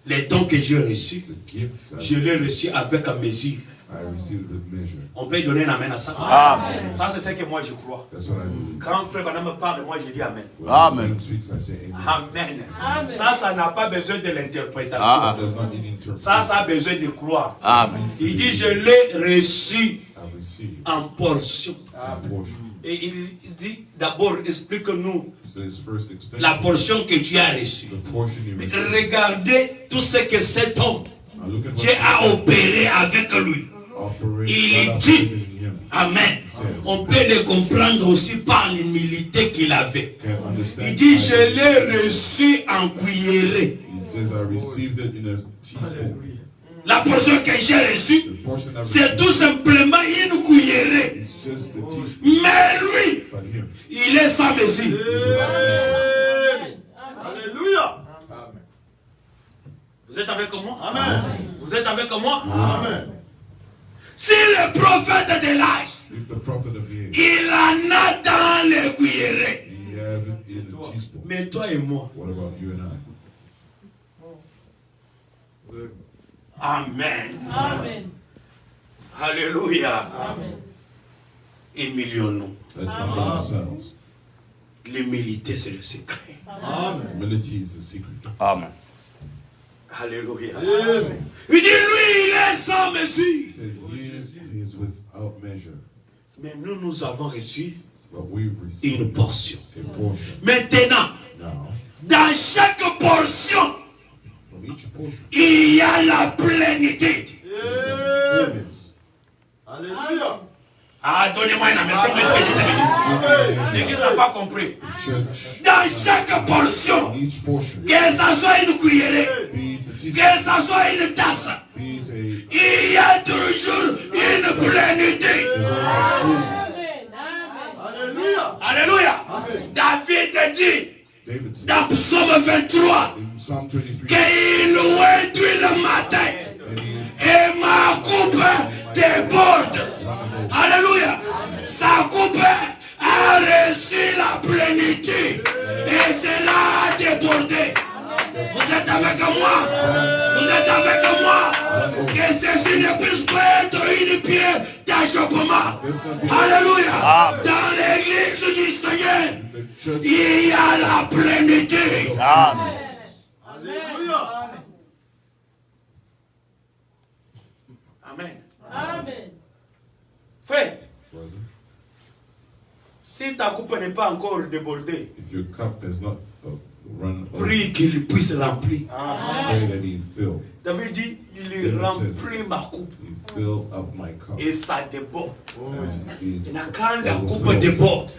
Speaker 1: les dons que j'ai reçus.
Speaker 2: the gifts
Speaker 1: Je l'ai reçu avec un mesure.
Speaker 2: I received with measure.
Speaker 1: On peut donner un amen à ça?
Speaker 4: Amen.
Speaker 1: Ça, c'est ce que moi je crois.
Speaker 2: That's what I believe.
Speaker 1: Quand frère Branham me parle, moi je dis amen.
Speaker 2: When
Speaker 4: Amen.
Speaker 2: Branham speaks, I say amen.
Speaker 1: Amen.
Speaker 7: Amen.
Speaker 1: Ça n'a pas besoin de l'interprétation.
Speaker 4: Ah.
Speaker 2: That does not need interpretation.
Speaker 1: Ça a besoin de croire.
Speaker 4: Amen.
Speaker 1: Il dit, je l'ai reçu
Speaker 2: I've received
Speaker 1: en portion.
Speaker 2: a portion.
Speaker 1: Et il dit, d'abord, explique-nous
Speaker 2: So it's first explain
Speaker 1: la portion que tu as reçue.
Speaker 2: the portion you received.
Speaker 1: Regardez tout ce que cet homme,
Speaker 2: Now look at
Speaker 1: Dieu a opéré avec lui.
Speaker 2: operate
Speaker 1: Il
Speaker 2: God
Speaker 1: dit,
Speaker 2: operated in him.
Speaker 1: Amen. On peut le comprendre aussi par l'humilité qu'il avait.
Speaker 2: Can't understand.
Speaker 1: Il dit,
Speaker 2: why
Speaker 1: je l'ai reçu en cuillerée.
Speaker 2: He says, I received it in a teaspoon.
Speaker 1: La portion que j'ai reçue,
Speaker 2: The portion I've
Speaker 1: c'est
Speaker 2: received
Speaker 1: tout simplement une cuillerée.
Speaker 2: is just a teaspoon.
Speaker 1: Mais lui,
Speaker 2: But him,
Speaker 1: il est sans mesure.
Speaker 5: Alléluia.
Speaker 1: Vous êtes avec moi?
Speaker 5: Amen.
Speaker 1: Vous êtes avec moi?
Speaker 5: Amen.
Speaker 1: Si le prophète de l'âge,
Speaker 2: if the prophet of the age,
Speaker 1: il en a dans les cuillerées.
Speaker 2: he had it in a teaspoon.
Speaker 1: Mais toi et moi,
Speaker 2: What about you and I?
Speaker 1: Amen.
Speaker 7: Amen.
Speaker 1: Alléluia.
Speaker 7: Amen.
Speaker 1: Humilions-nous.
Speaker 2: Let's humble ourselves.
Speaker 1: L'humilité, c'est le secret.
Speaker 2: Humility is the secret.
Speaker 4: Amen.
Speaker 1: Alléluia. Il dit, lui, il est sans mesure.
Speaker 2: He says, he is without measure.
Speaker 1: Mais nous, nous avons reçu
Speaker 2: But we've received
Speaker 1: une portion.
Speaker 2: a portion.
Speaker 1: Maintenant,
Speaker 2: Now,
Speaker 1: dans chaque portion,
Speaker 2: from each portion,
Speaker 1: il y a la plénitude.
Speaker 2: fullness.
Speaker 5: Alléluia.
Speaker 1: Ah, donnez-moi un amen. Faites-moi ce que je te dis. L'église n'a pas compris.
Speaker 2: Church,
Speaker 1: Dans chaque portion,
Speaker 2: in each portion,
Speaker 1: que ça soit une cuillerée,
Speaker 2: be it a
Speaker 1: que
Speaker 2: teaspoon,
Speaker 1: ça soit une tasse,
Speaker 2: be it a,
Speaker 1: il y a toujours une plénitude.
Speaker 2: there's always a fullness.
Speaker 5: Alléluia.
Speaker 1: Alléluia. David dit
Speaker 2: David said
Speaker 1: dans Psaume 23
Speaker 2: in Psalm 23
Speaker 1: qu'il réduit le matin
Speaker 2: that he
Speaker 1: et ma coupe déborde. Alléluia. Sa coupe a reçu la plénitude et cela a débordé. Vous êtes avec moi? Vous êtes avec moi? Que ceci ne puisse pas être une pierre d'achoppement. Alléluia. Dans l'église du Seigneur,
Speaker 2: the church
Speaker 1: il y a la plénitude.
Speaker 4: Amen.
Speaker 5: Alléluia.
Speaker 1: Amen.
Speaker 7: Amen.
Speaker 1: Frère,
Speaker 2: brother,
Speaker 1: si ta coupe n'est pas encore débordée,
Speaker 2: if your cup has not run over,
Speaker 1: prie qu'il puisse remplir.
Speaker 2: pray that he fill.
Speaker 1: David dit, il remplit ma coupe
Speaker 2: He fill up my cup.
Speaker 1: et ça déborde.
Speaker 2: And it
Speaker 1: Et quand la coupe
Speaker 2: overflows.
Speaker 1: déborde,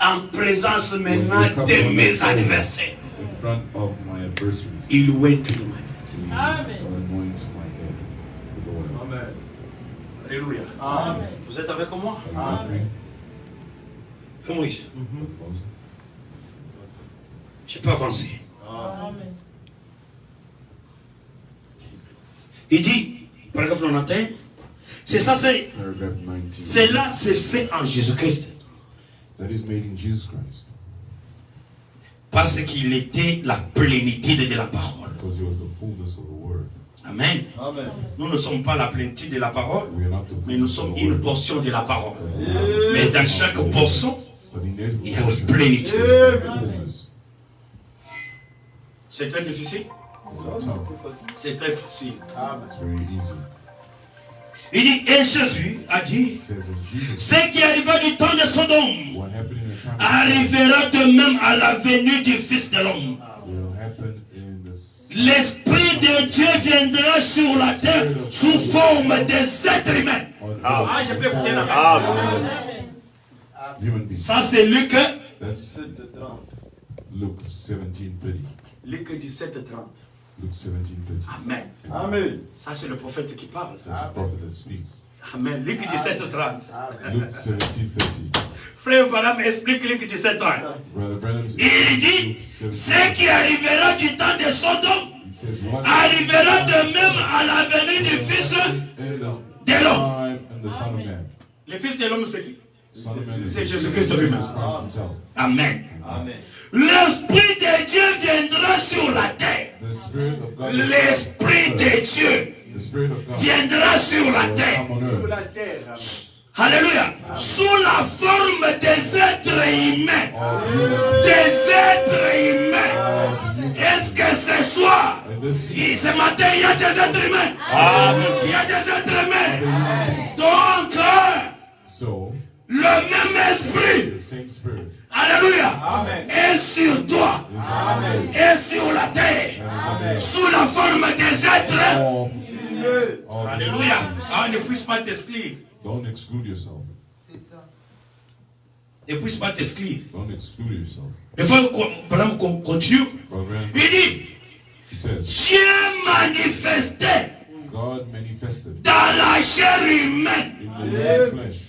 Speaker 1: en présence maintenant de mes adversaires,
Speaker 2: In front of my adversaries,
Speaker 1: il oint ma tête.
Speaker 2: he
Speaker 7: Amen.
Speaker 2: anoints my head with oil.
Speaker 5: Amen.
Speaker 1: Alléluia.
Speaker 7: Amen.
Speaker 1: Vous êtes avec moi?
Speaker 2: Are you with me?
Speaker 1: Frère Moïse,
Speaker 2: Brother Moses?
Speaker 1: je peux avancer.
Speaker 7: Amen.
Speaker 1: Il dit, paragraphe 91, c'est ça,
Speaker 2: Paragraph 19.
Speaker 1: cela s'est fait en Jésus-Christ.
Speaker 2: That is made in Jesus Christ.
Speaker 1: Parce qu'il était la plénitude de la parole.
Speaker 2: Because he was the fullness of the word.
Speaker 1: Amen.
Speaker 5: Amen.
Speaker 1: Nous ne sommes pas la plénitude de la parole,
Speaker 2: We are not the
Speaker 1: mais nous
Speaker 2: fullness
Speaker 1: sommes
Speaker 2: of the
Speaker 1: une
Speaker 2: word.
Speaker 1: portion de la parole.
Speaker 2: But
Speaker 1: Mais dans chaque portion,
Speaker 2: in
Speaker 1: il
Speaker 2: every
Speaker 1: y a la
Speaker 2: portion,
Speaker 1: plénitude.
Speaker 2: there is fullness.
Speaker 1: C'est très difficile.
Speaker 2: It's not tough.
Speaker 1: C'est très facile.
Speaker 2: It's very easy.
Speaker 1: Il dit, et Jésus a dit,
Speaker 2: It says in Jesus,
Speaker 1: ce qui arriva du temps de Sodome
Speaker 2: what happened in the time of
Speaker 1: arrivera de même à la venue du Fils de l'homme.
Speaker 2: will happen in the
Speaker 1: L'Esprit de Dieu viendra sur la terre sous forme des êtres humains.
Speaker 2: on
Speaker 5: Ah,
Speaker 2: earth,
Speaker 5: je peux écouter la
Speaker 4: Amen.
Speaker 2: human beings.
Speaker 1: Ça, c'est Luc.
Speaker 2: That's
Speaker 5: 7:30.
Speaker 2: Luke 17:30.
Speaker 1: Luc 17, 30.
Speaker 2: Luke 17:30.
Speaker 1: Amen.
Speaker 5: Amen.
Speaker 1: Ça, c'est le prophète qui parle.
Speaker 2: That's the prophet that speaks.
Speaker 1: Amen. Luc 17, 30.
Speaker 2: Luke 17:30.
Speaker 1: Frère Branham explique Luc 17, 30.
Speaker 2: Brother Branham
Speaker 1: Il dit,
Speaker 2: Luke 17,
Speaker 1: ce qui arrivera du temps de Sodome
Speaker 2: he says, what
Speaker 1: arrivera de même à la venue du Fils
Speaker 2: in the
Speaker 1: de l'homme.
Speaker 2: time and the Son of Man.
Speaker 1: Le Fils de l'homme, c'est qui?
Speaker 2: Son of Man is
Speaker 1: C'est Jésus-Christ lui-même.
Speaker 2: Jesus Christ himself.
Speaker 1: Amen.
Speaker 5: Amen.
Speaker 1: L'Esprit de Dieu viendra sur la terre.
Speaker 2: The Spirit of God,
Speaker 1: L'Esprit de Dieu
Speaker 2: the Spirit of God
Speaker 1: viendra sur la
Speaker 2: will
Speaker 1: terre.
Speaker 2: come on earth.
Speaker 5: La terre.
Speaker 1: Alléluia. Sous la forme des êtres humains.
Speaker 2: Of human,
Speaker 1: Des êtres humains. Est-ce que ce soir,
Speaker 2: and this
Speaker 1: ce matin, il y a des êtres humains? Il y a des êtres humains. Donc,
Speaker 2: so
Speaker 1: le même esprit,
Speaker 2: the same Spirit
Speaker 1: alléluia,
Speaker 5: Amen.
Speaker 1: est sur toi,
Speaker 2: is on earth
Speaker 1: est sur la terre,
Speaker 2: and is on earth.
Speaker 1: sous la forme des êtres.
Speaker 2: All
Speaker 1: Alléluia. Ah, ne puisse pas t'exclure.
Speaker 2: Don't exclude yourself.
Speaker 1: Ne puisse pas t'exclure.
Speaker 2: Don't exclude yourself.
Speaker 1: Il faut qu'on continue.
Speaker 2: Brother Branham,
Speaker 1: Il dit,
Speaker 2: he says,
Speaker 1: Dieu manifesté
Speaker 2: God manifested
Speaker 1: dans la chair humaine.
Speaker 2: in the human flesh.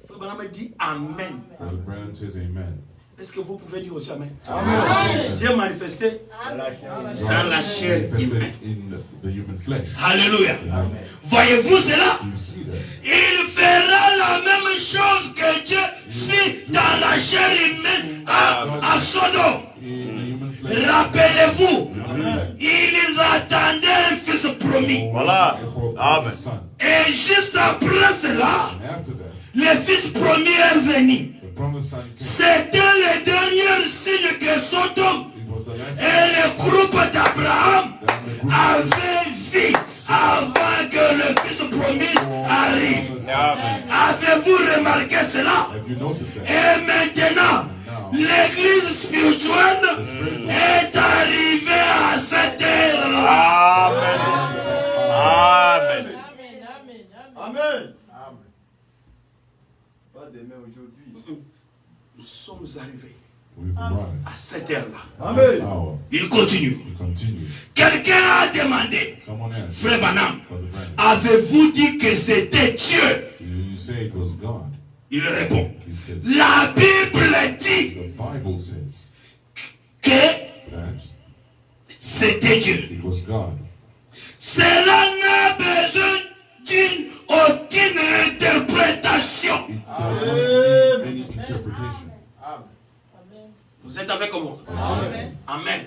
Speaker 1: Frère Branham dit Amen.
Speaker 2: Brother Branham says amen.
Speaker 1: Est-ce que vous pouvez dire aussi Amen?
Speaker 2: Amen.
Speaker 1: Dieu manifesté dans la chair
Speaker 2: Manifested
Speaker 1: humaine.
Speaker 2: in the human flesh.
Speaker 1: Alléluia.
Speaker 2: Amen.
Speaker 1: Voyez-vous cela?
Speaker 2: Do you see that?
Speaker 1: Il fera la même chose que Dieu fit dans la chair humaine à Sodome.
Speaker 2: In the human flesh.
Speaker 1: Rappelez-vous, ils attendaient un fils promis.
Speaker 4: Voilà.
Speaker 2: Therefore,
Speaker 4: Amen.
Speaker 2: the Son.
Speaker 1: Et juste après cela,
Speaker 2: And after that,
Speaker 1: le fils promis est venu.
Speaker 2: the promised Son came.
Speaker 1: C'était le dernier signe que Sodome
Speaker 2: It was the last
Speaker 1: et le groupe d'Abraham
Speaker 2: that the group
Speaker 1: avaient vu avant que le fils promis arrive.
Speaker 2: promised Son.
Speaker 1: Avez-vous remarqué cela?
Speaker 2: Have you noticed that?
Speaker 1: Et maintenant, l'église spirituelle est arrivée à cette heure-là.
Speaker 4: Amen. Amen.
Speaker 5: Amen. Pas demain, aujourd'hui.
Speaker 1: Nous sommes arrivés
Speaker 2: We've arrived.
Speaker 1: à cette heure-là.
Speaker 5: Amen.
Speaker 2: Hour.
Speaker 1: Il continue.
Speaker 2: We continue.
Speaker 1: Quelqu'un a demandé,
Speaker 2: Someone asked,
Speaker 1: Frère Branham,
Speaker 2: Brother Branham,
Speaker 1: avez-vous dit que c'était Dieu?
Speaker 2: you say it was God.
Speaker 1: Il répond,
Speaker 2: He says,
Speaker 1: la Bible dit
Speaker 2: the Bible says
Speaker 1: que
Speaker 2: that
Speaker 1: c'était Dieu.
Speaker 2: it was God.
Speaker 1: Cela n'a besoin d'une aucune interprétation.
Speaker 2: It does not need any interpretation.
Speaker 1: Vous êtes avec moi?
Speaker 2: Amen.
Speaker 1: Amen.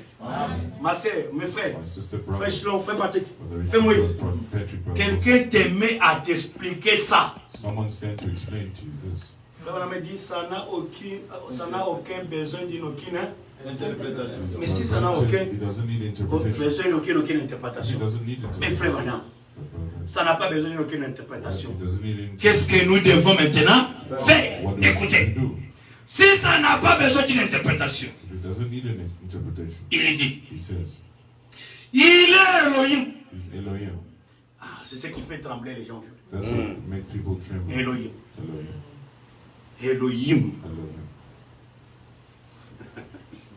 Speaker 1: Ma soeur, mes frères,
Speaker 2: My sister,
Speaker 1: frère
Speaker 2: brother,
Speaker 1: Chlon, frère Patrick,
Speaker 2: brother
Speaker 1: frère Moïse,
Speaker 2: Richard, Patrick, brother,
Speaker 1: quelqu'un te met à t'expliquer ça.
Speaker 2: someone stand to explain to you this.
Speaker 1: Frère Branham dit ça n'a aucun besoin d'une aucune.
Speaker 5: Interprétation.
Speaker 1: Mais si
Speaker 2: Brother
Speaker 1: ça n'a
Speaker 2: Branham says
Speaker 1: aucun
Speaker 2: it doesn't need interpretation.
Speaker 1: besoin d'aucune
Speaker 2: It
Speaker 1: interprétation.
Speaker 2: doesn't need
Speaker 1: Mais frère
Speaker 2: interpretation.
Speaker 1: Branham,
Speaker 2: Brother,
Speaker 1: ça n'a pas besoin d'aucune interprétation.
Speaker 2: it doesn't need any
Speaker 1: Qu'est-ce que nous devons maintenant faire?
Speaker 2: What do we
Speaker 1: Écoutez,
Speaker 2: do?
Speaker 1: si ça n'a pas besoin d'une interprétation,
Speaker 2: It doesn't need an interpretation.
Speaker 1: il dit,
Speaker 2: He says,
Speaker 1: il est Elohim.
Speaker 2: he's Elohim.
Speaker 1: Ah, c'est ce qui fait trembler les gens.
Speaker 2: That's what make people tremble.
Speaker 1: Elohim.
Speaker 2: Elohim.
Speaker 1: Elohim.
Speaker 2: Elohim.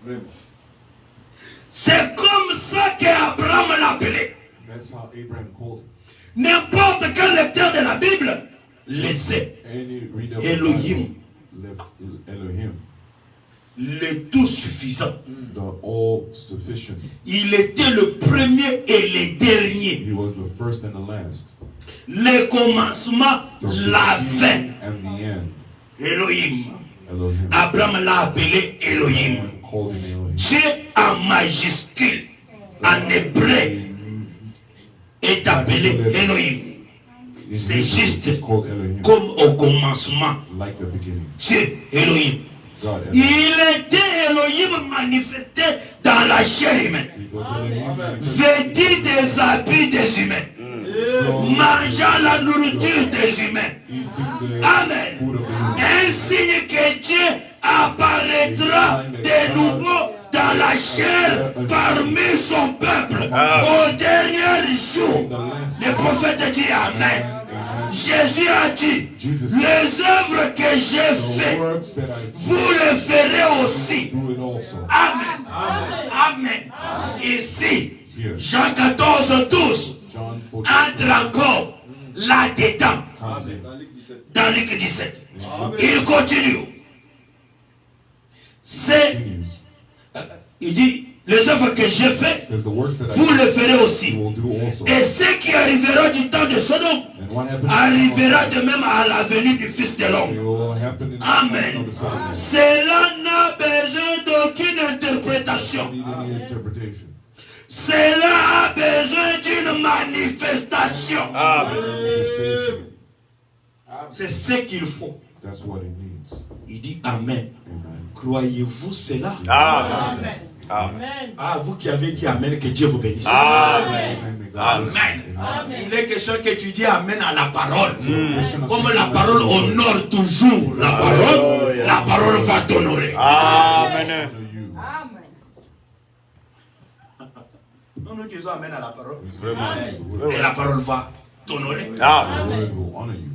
Speaker 5: Vraiment.
Speaker 1: C'est comme ça qu'Abraham l'a appelé.
Speaker 2: That's how Abraham called him.
Speaker 1: N'importe quel lecteur de la Bible le sait.
Speaker 2: Any reader of
Speaker 1: Elohim.
Speaker 2: the Bible left Elohim,
Speaker 1: Le tout suffisant.
Speaker 2: the all-sufficient.
Speaker 1: Il était le premier et le dernier.
Speaker 2: He was the first and the last.
Speaker 1: Le commencement,
Speaker 2: The
Speaker 1: la fin.
Speaker 2: beginning and the end.
Speaker 1: Elohim.
Speaker 2: Elohim.
Speaker 1: Abraham l'a appelé Elohim.
Speaker 2: Abraham called him Elohim.
Speaker 1: Dieu en majuscule, en hébreu, est appelé Elohim.
Speaker 2: In
Speaker 1: C'est
Speaker 2: Hebrew,
Speaker 1: juste
Speaker 2: it's called Elohim,
Speaker 1: comme au commencement.
Speaker 2: like the beginning.
Speaker 1: Dieu, Elohim.
Speaker 2: God, Elohim.
Speaker 1: Il était Elohim manifesté dans la chair humaine.
Speaker 2: It was Elohim manifested
Speaker 1: Vêtu des habits des humains. mangeant la nourriture des humains.
Speaker 2: eating the
Speaker 1: Amen.
Speaker 2: food of the human.
Speaker 1: Un signe que Dieu apparaîtra de nouveau dans la chair parmi son peuple au dernier jour. Le prophète dit Amen. Jésus a dit, les œuvres que j'ai
Speaker 2: The
Speaker 1: faites,
Speaker 2: works that I
Speaker 1: vous les ferez aussi.
Speaker 2: do it also.
Speaker 1: Amen. Amen. Ici,
Speaker 2: Here,
Speaker 1: Jean 14, 12
Speaker 2: John 14
Speaker 1: entre encore là-dedans
Speaker 2: comes in.
Speaker 1: dans Luc 17. Il continue. C'est,
Speaker 2: Continues.
Speaker 1: il dit, les œuvres que j'ai faites,
Speaker 2: Says the works that
Speaker 1: vous
Speaker 2: I
Speaker 1: les ferez
Speaker 2: do,
Speaker 1: aussi.
Speaker 2: you will do also.
Speaker 1: Et ce qui arrivera du temps de Sodome
Speaker 2: And what happened
Speaker 1: arrivera de même à la venue du Fils de
Speaker 2: it
Speaker 1: l'homme.
Speaker 2: will happen in the
Speaker 1: Amen.
Speaker 2: of the Son of Man.
Speaker 1: Cela n'a besoin d'aucune interprétation.
Speaker 2: Don't need any interpretation.
Speaker 1: Cela a besoin d'une manifestation.
Speaker 2: Manifestation.
Speaker 1: C'est ce qu'il faut.
Speaker 2: That's what it needs.
Speaker 1: Il dit Amen.
Speaker 2: Amen.
Speaker 1: Croyez-vous cela?
Speaker 7: Amen.
Speaker 1: Ah, vous qui avez dit Amen, que Dieu vous bénisse.
Speaker 2: Amen. May God bless you.
Speaker 1: Amen.
Speaker 7: Amen.
Speaker 1: Il est question que tu dis Amen à la parole.
Speaker 2: Question of
Speaker 1: Comme la
Speaker 2: faith,
Speaker 1: parole
Speaker 2: that's the word.
Speaker 1: honore toujours la parole va t'honorer.
Speaker 2: Honor you.
Speaker 1: Non, nous disons Amen à la parole.
Speaker 2: We say amen to the word.
Speaker 1: Et la parole va t'honorer.
Speaker 2: The word will honor you.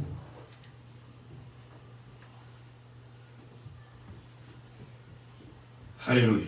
Speaker 1: Alléluia.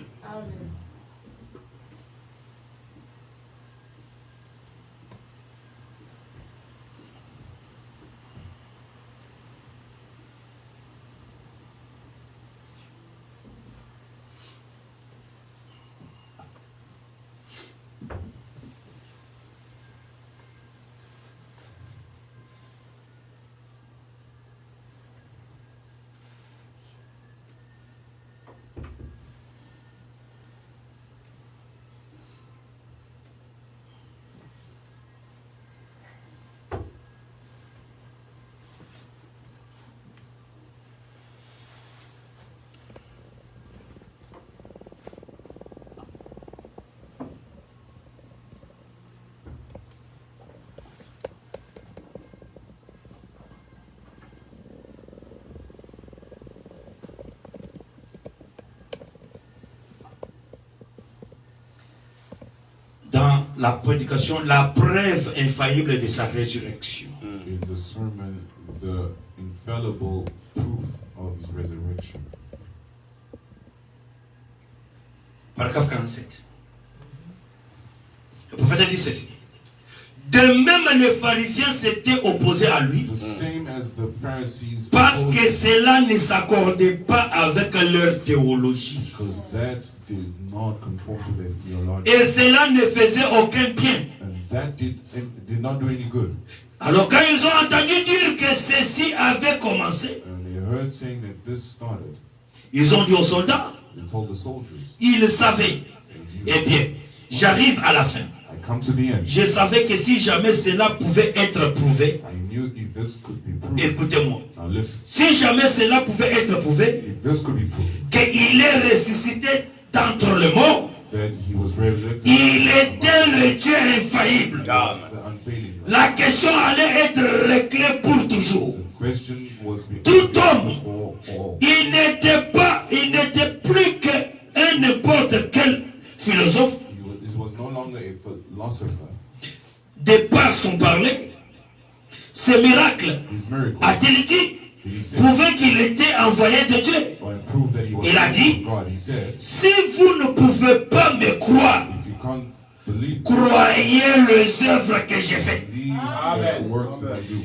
Speaker 1: Dans la prédication, la preuve infaillible de sa résurrection.
Speaker 2: In the sermon, the infallible proof of his resurrection.
Speaker 1: Paragraphe 47. Le prophète dit ceci. De même, les pharisiens s'étaient opposés à lui
Speaker 2: The same as the Pharisees
Speaker 1: parce que
Speaker 2: opposed
Speaker 1: cela ne s'accordait pas avec leur théologie.
Speaker 2: because that did not conform to their theology.
Speaker 1: Et cela ne faisait aucun bien.
Speaker 2: And that did not do any good.
Speaker 1: Alors quand ils ont entendu dire que ceci avait commencé,
Speaker 2: And they heard saying that this started.
Speaker 1: ils ont dit aux soldats,
Speaker 2: They told the soldiers,
Speaker 1: ils savaient. Eh bien, j'arrive à la fin.
Speaker 2: I come to the end.
Speaker 1: Je savais que si jamais cela pouvait être prouvé,
Speaker 2: I knew if this could be proven.
Speaker 1: écoutez-moi,
Speaker 2: Now listen,
Speaker 1: si jamais cela pouvait être prouvé,
Speaker 2: if this could be proven,
Speaker 1: qu'il est ressuscité d'entre les morts,
Speaker 2: that he was resurrected,
Speaker 1: il était le Dieu infaillible.
Speaker 2: the unfailing God.
Speaker 1: La question allait être réglée pour toujours.
Speaker 2: The question was
Speaker 1: Tout homme,
Speaker 2: for all.
Speaker 1: il n'était plus qu'un n'importe quel philosophe.
Speaker 2: He was no longer a philosopher.
Speaker 1: De par son parler, ces miracles,
Speaker 2: His miracle,
Speaker 1: a-t-il dit,
Speaker 2: he said,
Speaker 1: prouvaient qu'il était envoyé de Dieu.
Speaker 2: or prove that he was
Speaker 1: Il a
Speaker 2: sent
Speaker 1: dit,
Speaker 2: from God. He said,
Speaker 1: Si vous ne pouvez pas me croire,
Speaker 2: if you can't believe,
Speaker 1: croyez les œuvres que j'ai faites.
Speaker 2: believe the works that I do.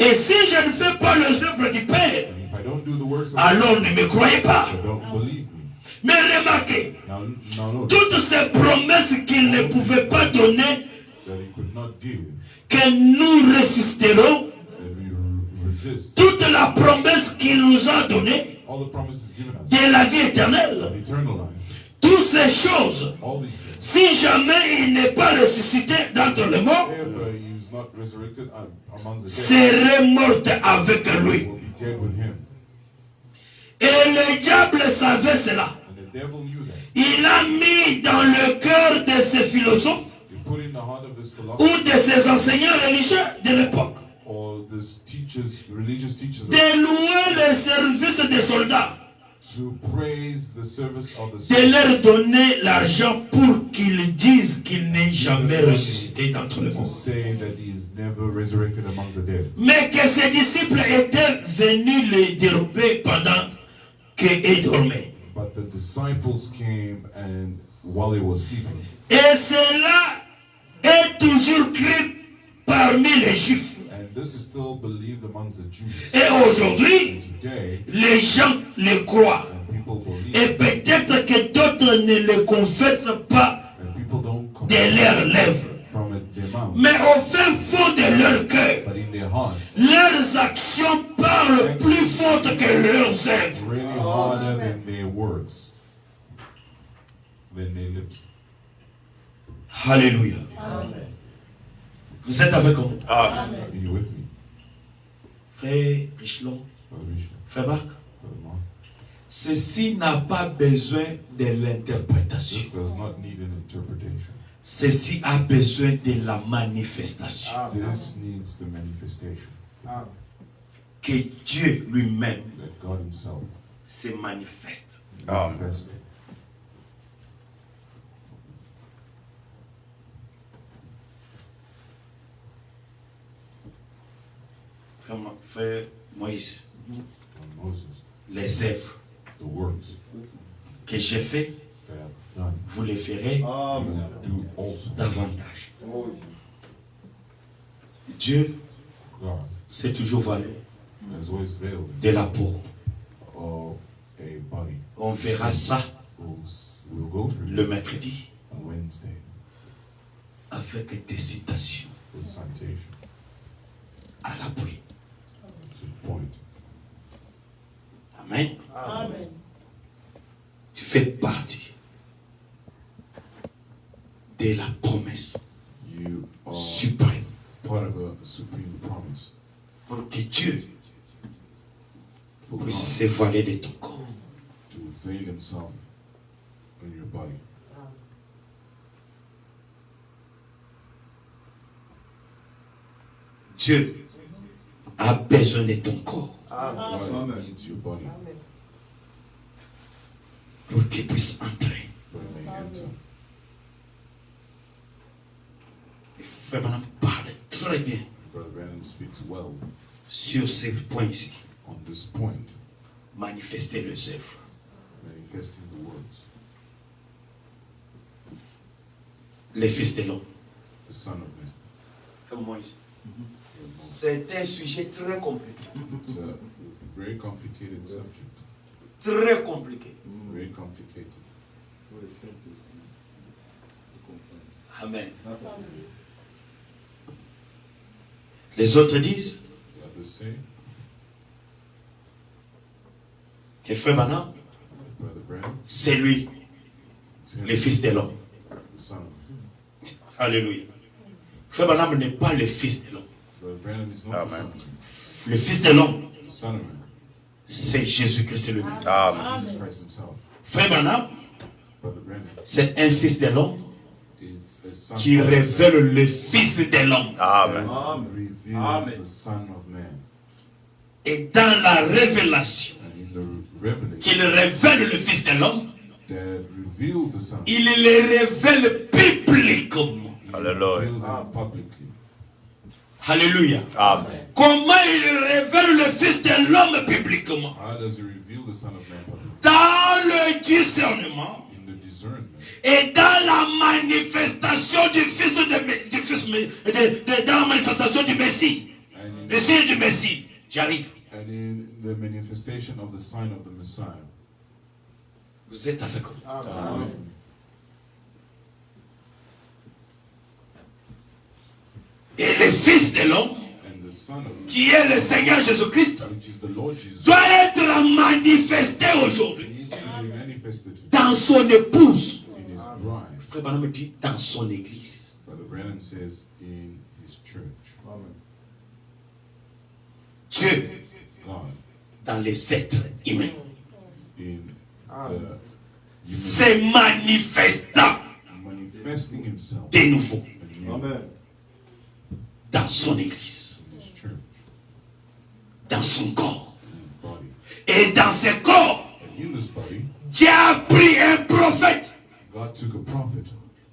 Speaker 1: Et si je ne fais pas les œuvres du Père,
Speaker 2: And if I don't do the works of God,
Speaker 1: alors ne me croyez pas.
Speaker 2: so don't believe me.
Speaker 1: Mais remarquez,
Speaker 2: Now note
Speaker 1: toutes ces promesses qu'il ne pouvait pas donner,
Speaker 2: that he could not give,
Speaker 1: que nous résisterons,
Speaker 2: and we resist.
Speaker 1: toute la promesse qu'il nous a donnée
Speaker 2: All the promises given us,
Speaker 1: de la vie éternelle,
Speaker 2: of eternal life,
Speaker 1: toutes ces choses,
Speaker 2: all these things.
Speaker 1: si jamais il n'est pas ressuscité d'entre les morts,
Speaker 2: If he is not resurrected amongst the dead,
Speaker 1: seraient mortes avec lui.
Speaker 2: will be dead with him.
Speaker 1: Et le diable savait cela.
Speaker 2: And the devil knew that.
Speaker 1: Il a mis dans le cœur de ces philosophes
Speaker 2: He put in the heart of this
Speaker 1: ou
Speaker 2: philosophy
Speaker 1: de ses enseignants religieux de l'époque
Speaker 2: or this religious teachers
Speaker 1: de louer le service des soldats,
Speaker 2: to praise the service of the
Speaker 1: de
Speaker 2: soldiers,
Speaker 1: leur donner l'argent pour qu'ils disent qu'il n'est jamais ressuscité d'entre les
Speaker 2: to
Speaker 1: morts.
Speaker 2: say that he is never resurrected amongst the dead.
Speaker 1: Mais que ses disciples étaient venus le dérober pendant qu'il dormait.
Speaker 2: But the disciples came and while he was sleeping,
Speaker 1: Et cela est toujours cru parmi les Juifs.
Speaker 2: and this is still believed amongst the Jews.
Speaker 1: Et aujourd'hui,
Speaker 2: Today,
Speaker 1: les gens le croient.
Speaker 2: and people believe,
Speaker 1: Et peut-être que d'autres ne le confessent pas
Speaker 2: and people don't
Speaker 1: de leurs lèvres.
Speaker 2: from their mouth,
Speaker 1: Mais au fin fond de leur cœur,
Speaker 2: but in their hearts,
Speaker 1: leurs actions parlent plus fort que leurs œuvres.
Speaker 2: really harder than their words, than their lips.
Speaker 1: Alléluia. Vous êtes avec moi?
Speaker 2: Are you with me,
Speaker 1: Frère Richelon,
Speaker 2: Brother Misha,
Speaker 1: Frère Marc,
Speaker 2: Brother Mark?
Speaker 1: ceci n'a pas besoin de l'interprétation.
Speaker 2: This does not need an interpretation.
Speaker 1: Ceci a besoin de la manifestation.
Speaker 2: This needs the manifestation
Speaker 1: Que Dieu lui-même
Speaker 2: that God Himself
Speaker 1: se manifeste.
Speaker 2: manifests.
Speaker 1: Frère Moïse,
Speaker 2: On Moses,
Speaker 1: les œuvres
Speaker 2: the works
Speaker 1: que j'ai fait,
Speaker 2: that I've done,
Speaker 1: vous les ferez
Speaker 2: you
Speaker 5: Amen.
Speaker 2: will do also.
Speaker 1: davantage.
Speaker 5: Oh,
Speaker 1: Dieu
Speaker 2: God
Speaker 1: s'est toujours valu
Speaker 2: has always veiled
Speaker 1: de la peau.
Speaker 2: of a body.
Speaker 1: On verra ça
Speaker 2: We'll go through
Speaker 1: le
Speaker 2: it
Speaker 1: mercredi
Speaker 2: on Wednesday
Speaker 1: avec des citations
Speaker 2: with citation
Speaker 1: à l'appui.
Speaker 2: to point.
Speaker 1: Amen.
Speaker 7: Amen.
Speaker 1: Tu fais partie de la promesse
Speaker 2: You are
Speaker 1: suprême
Speaker 2: part of a supreme promise
Speaker 1: pour que Dieu
Speaker 2: for
Speaker 1: puisse
Speaker 2: God
Speaker 1: se voiler de ton corps.
Speaker 2: to veil Himself in your body.
Speaker 1: Dieu a besoin de ton corps
Speaker 2: God needs your body
Speaker 1: pour qu'il puisse entrer.
Speaker 2: so it may enter.
Speaker 1: Frère Branham parle très bien
Speaker 2: Brother Branham speaks well
Speaker 1: sur ces points ici.
Speaker 2: on this point,
Speaker 1: Manifester les œuvres.
Speaker 2: manifesting the words.
Speaker 1: Les fils de l'homme.
Speaker 2: The Son of Man.
Speaker 1: Frère Moïse. C'est un sujet très compliqué.
Speaker 2: It's a very complicated subject.
Speaker 1: Très compliqué.
Speaker 2: Very complicated.
Speaker 1: Amen. Les autres disent
Speaker 2: The others say,
Speaker 1: que Frère Branham,
Speaker 2: Brother Branham,
Speaker 1: c'est lui,
Speaker 2: it's him,
Speaker 1: le fils de l'homme.
Speaker 2: the Son of Man.
Speaker 1: Alléluia. Frère Branham n'est pas le fils de l'homme.
Speaker 2: Brother Branham is not the Son of Man.
Speaker 1: Le fils de l'homme,
Speaker 2: The Son of Man
Speaker 1: c'est Jésus-Christ lui-même.
Speaker 2: Jesus Christ Himself.
Speaker 1: Frère Branham,
Speaker 2: Brother Branham
Speaker 1: c'est un fils de l'homme
Speaker 2: is a son
Speaker 1: qui
Speaker 2: of man
Speaker 1: révèle le fils de l'homme.
Speaker 2: who reveals the Son of Man.
Speaker 1: Et dans la révélation
Speaker 2: And in the revelation
Speaker 1: qu'il révèle le fils de l'homme,
Speaker 2: that revealed the Son,
Speaker 1: il le révèle publiquement.
Speaker 2: He reveals it publicly.
Speaker 1: Alléluia.
Speaker 4: Amen.
Speaker 1: Comment il révèle le fils de l'homme publiquement?
Speaker 2: How does He reveal the Son of Man publicly?
Speaker 1: Dans le discernement
Speaker 2: In the discernment
Speaker 1: et dans la manifestation du fils dans la manifestation du Messie.
Speaker 2: and
Speaker 1: Le signe du Messie. J'arrive.
Speaker 2: in the manifestation of the sign of the Messiah.
Speaker 1: Vous êtes avec moi.
Speaker 2: Are you with me?
Speaker 1: Et le fils de l'homme,
Speaker 2: And the Son of Man,
Speaker 1: qui est le Seigneur Jésus-Christ,
Speaker 2: which is the Lord Jesus,
Speaker 1: doit être manifesté aujourd'hui
Speaker 2: needs to be manifested
Speaker 1: dans son épouse.
Speaker 2: in His bride.
Speaker 1: Frère Branham dit dans son église.
Speaker 2: Brother Branham says in His church.
Speaker 1: Dieu
Speaker 2: God
Speaker 1: dans les êtres humains.
Speaker 2: in the human
Speaker 1: Se manifestant
Speaker 2: manifesting Himself
Speaker 1: de nouveau.
Speaker 2: you
Speaker 5: Amen.
Speaker 1: dans son église,
Speaker 2: in His church,
Speaker 1: dans son corps.
Speaker 2: in His body.
Speaker 1: Et dans ce corps,
Speaker 2: And in this body,
Speaker 1: Dieu a pris un prophète.
Speaker 2: God took a prophet.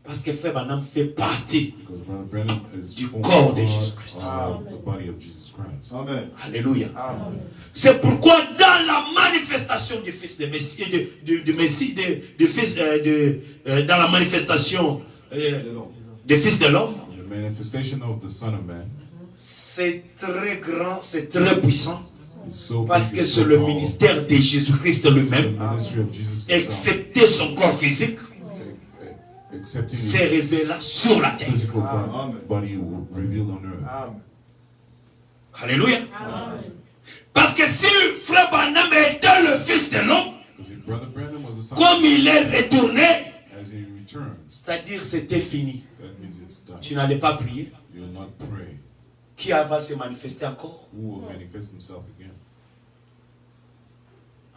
Speaker 1: Parce que Frère Branham fait partie.
Speaker 2: Because Brother Branham is
Speaker 1: Du
Speaker 2: formed
Speaker 1: corps de
Speaker 2: part
Speaker 1: Jésus Christ.
Speaker 2: of the body of Jesus Christ.
Speaker 5: Amen.
Speaker 1: Alléluia. C'est pourquoi dans la manifestation du Fils de Messie, du Messie, dans la manifestation du Fils de l'homme,
Speaker 2: The manifestation of the Son of Man
Speaker 1: c'est très grand, c'est très puissant.
Speaker 2: is so
Speaker 1: Parce
Speaker 2: big,
Speaker 1: que
Speaker 2: it's
Speaker 1: c'est
Speaker 2: so
Speaker 1: le
Speaker 2: powerful.
Speaker 1: ministère de Jésus-Christ
Speaker 2: The
Speaker 1: lui-même,
Speaker 2: ministry of Jesus himself,
Speaker 1: excepté son corps physique,
Speaker 2: accepting
Speaker 1: s'est
Speaker 2: his
Speaker 1: révélé sur la terre.
Speaker 2: physical
Speaker 5: Amen.
Speaker 2: body revealed on earth.
Speaker 5: Amen.
Speaker 1: Alléluia. Parce que si Frère Branham était le Fils de l'homme,
Speaker 2: Because if Brother Branham was the Son
Speaker 1: comme
Speaker 2: of
Speaker 1: il est retourné,
Speaker 2: Man, as he returns,
Speaker 1: c'est-à-dire c'était fini.
Speaker 2: that means it's done.
Speaker 1: Tu n'allais pas prier.
Speaker 2: You will not pray.
Speaker 1: Qui va se manifester encore?
Speaker 2: Who will manifest himself again?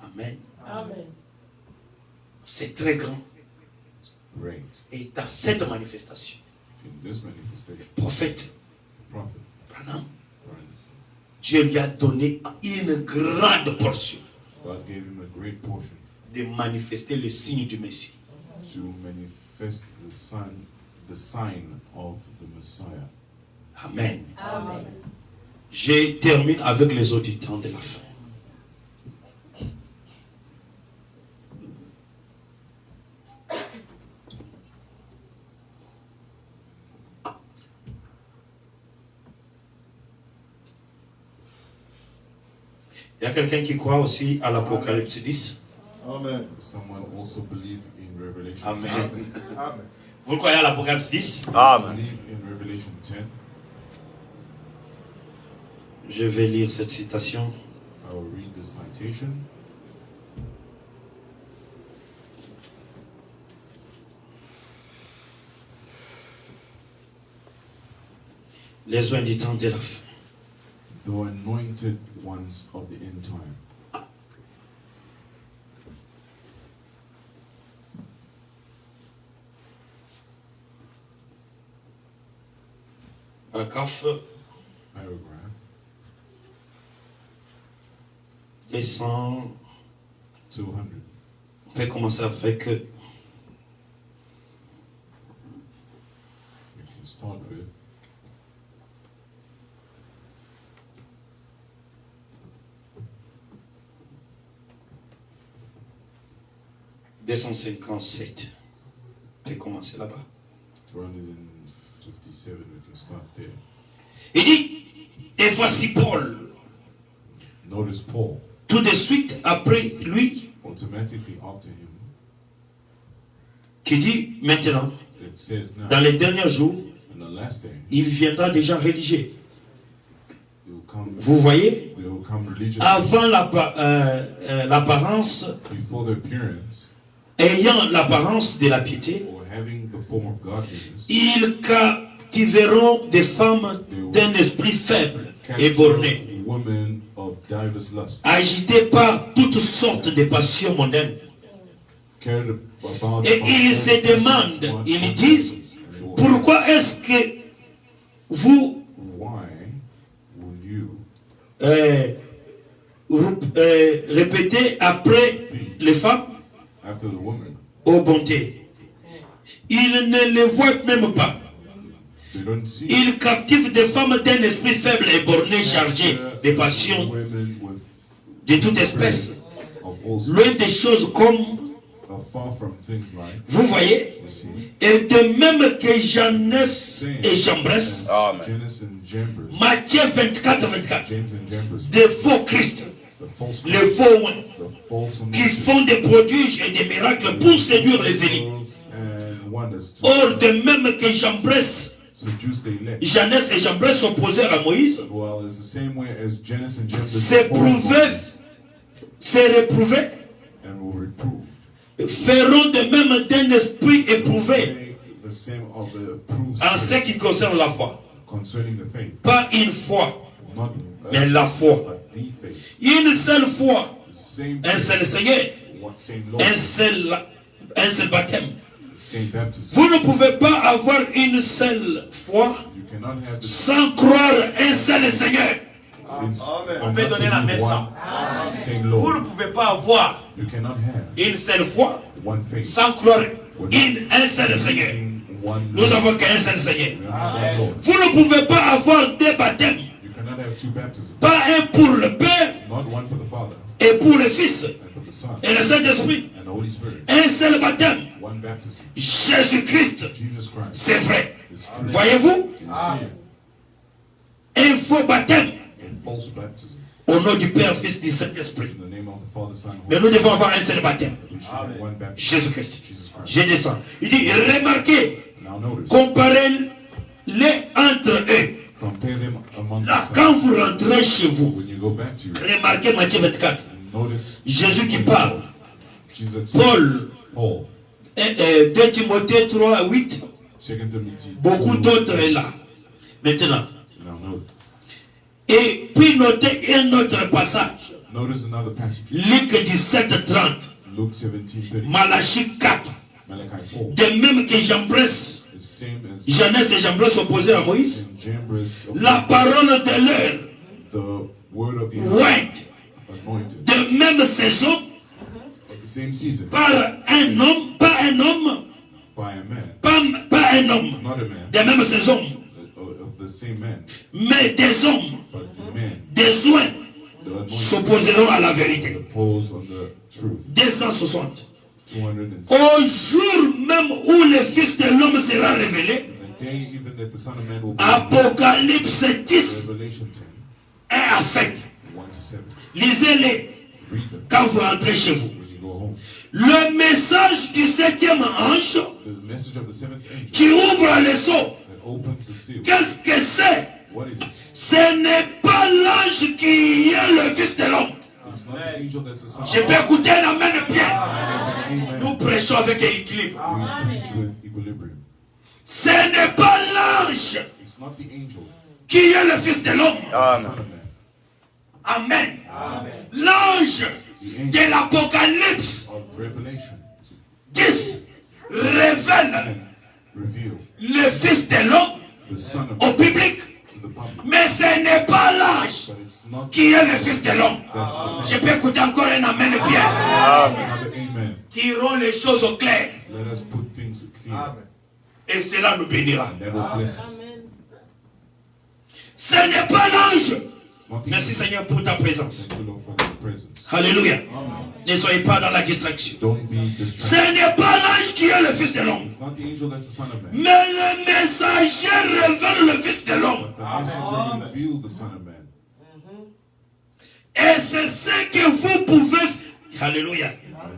Speaker 1: Amen.
Speaker 7: Amen.
Speaker 1: C'est très grand.
Speaker 2: It's great.
Speaker 1: Et dans cette manifestation,
Speaker 2: In this manifestation,
Speaker 1: prophète
Speaker 2: prophet
Speaker 1: Branham,
Speaker 2: Branham,
Speaker 1: Dieu lui a donné une grande portion
Speaker 2: God gave him a great portion
Speaker 1: de manifester le signe du Messie.
Speaker 2: to manifest the sign of the Messiah.
Speaker 1: Amen.
Speaker 7: Amen.
Speaker 1: Je termine avec les auditeurs de la fin. Il y a quelqu'un qui croit aussi à l'Apocalypse 10.
Speaker 5: Amen.
Speaker 2: Someone also believe in Revelation
Speaker 1: Amen.
Speaker 2: 10.
Speaker 5: Amen.
Speaker 1: Vous croyez à l'Apocalypse 10?
Speaker 2: Believe in Revelation 10.
Speaker 1: Je vais lire cette citation.
Speaker 2: I will read the citation.
Speaker 1: Les oins du temps de la fin.
Speaker 2: The anointed ones of the end time.
Speaker 1: Paragraphe
Speaker 2: Paragraph
Speaker 1: 200.
Speaker 2: 200.
Speaker 1: On peut commencer avec
Speaker 2: We can start with
Speaker 1: 257. On peut commencer là-bas.
Speaker 2: 257. We can start there.
Speaker 1: Il dit, et voici Paul,
Speaker 2: Notice Paul.
Speaker 1: tout de suite après lui,
Speaker 2: Automatically after him,
Speaker 1: qui dit maintenant,
Speaker 2: it says now,
Speaker 1: dans les derniers jours,
Speaker 2: in the last day,
Speaker 1: il viendra déjà rédigé.
Speaker 2: they will come.
Speaker 1: Vous voyez,
Speaker 2: They will come religiously
Speaker 1: avant l'apparence,
Speaker 2: before their appearance,
Speaker 1: ayant l'apparence de la piété,
Speaker 2: or having the form of godliness.
Speaker 1: ils captiveront des femmes d'un esprit faible et borné,
Speaker 2: Capture women of divers lusts,
Speaker 1: agités par toutes sortes de passions mondaines.
Speaker 2: carried about
Speaker 1: Et ils se demandent, ils disent, pourquoi est-ce que vous
Speaker 2: why will you
Speaker 1: répétez après les femmes
Speaker 2: after the woman?
Speaker 1: aux bontés? Ils ne les voient même pas.
Speaker 2: They don't see.
Speaker 1: Ils captivent des femmes d'un esprit faible et borné, chargé de passions
Speaker 2: Women with
Speaker 1: de toute espèce,
Speaker 2: of all sorts,
Speaker 1: loin des choses comme,
Speaker 2: far from things like
Speaker 1: vous voyez,
Speaker 2: you see.
Speaker 1: et de même que Jeannès et Jambres,
Speaker 2: Janus and Jambres,
Speaker 1: Matthieu 24,
Speaker 2: James and Jambres,
Speaker 1: des faux Christ,
Speaker 2: the false
Speaker 1: les
Speaker 2: Christ,
Speaker 1: faux oins,
Speaker 2: the false
Speaker 1: qui
Speaker 2: anointed,
Speaker 1: font des prodiges et des miracles pour séduire les élites.
Speaker 2: miracles and wonders to
Speaker 1: Or, de même que Jambres,
Speaker 2: seduce the elect.
Speaker 1: Jeannès et Jambres s'opposèrent à Moïse,
Speaker 2: Well, it's the same way as Janus and Jambres
Speaker 1: c'est
Speaker 2: opposed
Speaker 1: prouvé,
Speaker 2: Moses
Speaker 1: c'est réprouvé,
Speaker 2: and were reproved.
Speaker 1: feront de même d'un esprit éprouvé
Speaker 2: Make the same of the approved
Speaker 1: en ce
Speaker 2: spirit
Speaker 1: qui concerne la foi.
Speaker 2: concerning the faith,
Speaker 1: Pas une foi,
Speaker 2: not
Speaker 1: mais la foi.
Speaker 2: but the faith.
Speaker 1: Une seule foi,
Speaker 2: The same
Speaker 1: un
Speaker 2: faith,
Speaker 1: seul Seigneur,
Speaker 2: one same Lord,
Speaker 1: un seul baptême,
Speaker 2: the same baptism.
Speaker 1: Vous ne pouvez pas avoir une seule foi
Speaker 2: You cannot have the
Speaker 1: sans croire un seul Seigneur.
Speaker 2: On
Speaker 1: peut donner la même sang.
Speaker 2: Same
Speaker 1: Vous ne
Speaker 2: Lord.
Speaker 1: pouvez pas avoir
Speaker 2: You cannot have
Speaker 1: une seule foi
Speaker 2: one faith.
Speaker 1: sans croire un seul Seigneur.
Speaker 2: One
Speaker 1: Nous avons qu'un seul Seigneur.
Speaker 2: We only have one Lord.
Speaker 1: Vous ne pouvez pas avoir deux baptêmes.
Speaker 2: You cannot have two baptisms.
Speaker 1: Pas un pour le Père
Speaker 2: Not one for the Father
Speaker 1: et pour le Fils
Speaker 2: and for the Son
Speaker 1: et le Saint-Esprit.
Speaker 2: and the Holy Spirit.
Speaker 1: Un seul baptême.
Speaker 2: One baptism.
Speaker 1: Jésus-Christ.
Speaker 2: Jesus Christ.
Speaker 1: C'est vrai.
Speaker 2: It's true.
Speaker 1: Voyez-vous?
Speaker 2: You see it.
Speaker 1: Un faux baptême.
Speaker 2: A false baptism.
Speaker 1: Au nom du Père, Fils, du Saint-Esprit.
Speaker 2: In the name of the Father, Son, and
Speaker 1: Mais
Speaker 2: Holy
Speaker 1: nous devons avoir un seul baptême.
Speaker 2: Spirit. We should have one baptism.
Speaker 1: Jésus-Christ.
Speaker 2: Jesus Christ.
Speaker 1: Je descends. Il dit, remarquez,
Speaker 2: Now notice.
Speaker 1: comparez-les entre eux.
Speaker 2: Compare them amongst
Speaker 1: Là,
Speaker 2: themselves.
Speaker 1: quand vous rentrez chez vous,
Speaker 2: When you go back to your
Speaker 1: remarquez Matthieu 24.
Speaker 2: notice
Speaker 1: Jésus qui parle.
Speaker 2: Jesus says,
Speaker 1: Paul,
Speaker 2: Paul,
Speaker 1: 2 Timothée 3, 8.
Speaker 2: 2 Timothy
Speaker 1: Beaucoup
Speaker 2: 2,
Speaker 1: d'autres est là. Maintenant.
Speaker 2: Now notice.
Speaker 1: Et puis notez un autre passage.
Speaker 2: Notice another passage.
Speaker 1: Luc 17, 30.
Speaker 2: Luke 17:30.
Speaker 1: Malachie 4.
Speaker 2: Malachi 4.
Speaker 1: De même que Jambres,
Speaker 2: The same as
Speaker 1: Jeannès et Jambres s'opposaient à Moïse.
Speaker 2: and Jambres,
Speaker 1: La parole de l'heure,
Speaker 2: the word of the
Speaker 1: ouais,
Speaker 2: anointed.
Speaker 1: de même saison,
Speaker 2: Of the same season,
Speaker 1: par un homme, pas un homme,
Speaker 2: by a man,
Speaker 1: pas un homme,
Speaker 2: not a man,
Speaker 1: de même saison,
Speaker 2: of the same man,
Speaker 1: mais des hommes,
Speaker 2: but the man,
Speaker 1: des soins
Speaker 2: the anointed,
Speaker 1: s'opposeront à la vérité.
Speaker 2: oppose on the truth.
Speaker 1: 260.
Speaker 2: 206.
Speaker 1: Au jour même où le Fils de l'homme sera révélé,
Speaker 2: The day even that the Son of Man will be
Speaker 1: Apocalypse 10,
Speaker 2: Revelation 10,
Speaker 1: 1 à 7.
Speaker 2: 1 to 7.
Speaker 1: Lisez-les
Speaker 2: Read them
Speaker 1: quand vous rentrez chez vous.
Speaker 2: when you go home.
Speaker 1: Le message du septième ange
Speaker 2: The message of the seventh angel
Speaker 1: qui ouvre les sceaux.
Speaker 2: that opens the seal.
Speaker 1: Qu'est-ce que c'est?
Speaker 2: What is it?
Speaker 1: Ce n'est pas l'ange qui est le Fils de l'homme.
Speaker 2: It's not the angel that's the Son of
Speaker 1: Je peux
Speaker 2: Man.
Speaker 1: écouter un amen bien.
Speaker 2: Amen.
Speaker 1: Nous prêchons avec équilibre.
Speaker 2: We preach with equilibrium.
Speaker 1: Ce n'est pas l'ange
Speaker 2: It's not the angel,
Speaker 1: qui est le Fils de l'homme.
Speaker 2: it's the Son of Man.
Speaker 1: Amen. L'ange de l'Apocalypse
Speaker 2: Of Revelation
Speaker 1: 10 révèle
Speaker 2: and reveal
Speaker 1: le Fils de l'homme
Speaker 2: the Son of
Speaker 1: au
Speaker 2: Man
Speaker 1: public.
Speaker 2: to the public.
Speaker 1: Mais ce n'est pas l'ange
Speaker 2: But it's not
Speaker 1: qui est le Fils de l'homme.
Speaker 2: that's the
Speaker 1: Je
Speaker 2: Son.
Speaker 1: peux écouter encore un amen bien.
Speaker 2: Another amen.
Speaker 1: Tirons les choses au clair.
Speaker 2: Let us put things clear.
Speaker 1: Et cela nous bénira.
Speaker 2: And that will bless us.
Speaker 1: Ce n'est pas l'ange.
Speaker 2: It's not the
Speaker 1: Merci
Speaker 2: angel.
Speaker 1: Seigneur pour ta présence.
Speaker 2: Thank you, Lord, for your presence.
Speaker 1: Alléluia. Ne soyez pas dans la distraction.
Speaker 2: Don't be
Speaker 1: Ce
Speaker 2: distracted.
Speaker 1: n'est pas l'ange qui est le Fils de l'homme.
Speaker 2: It's not the angel that's the Son of Man.
Speaker 1: Mais le messager révèle le Fils de l'homme.
Speaker 2: The messenger revealed the Son of Man.
Speaker 1: Et c'est ce que vous pouvez... Alléluia.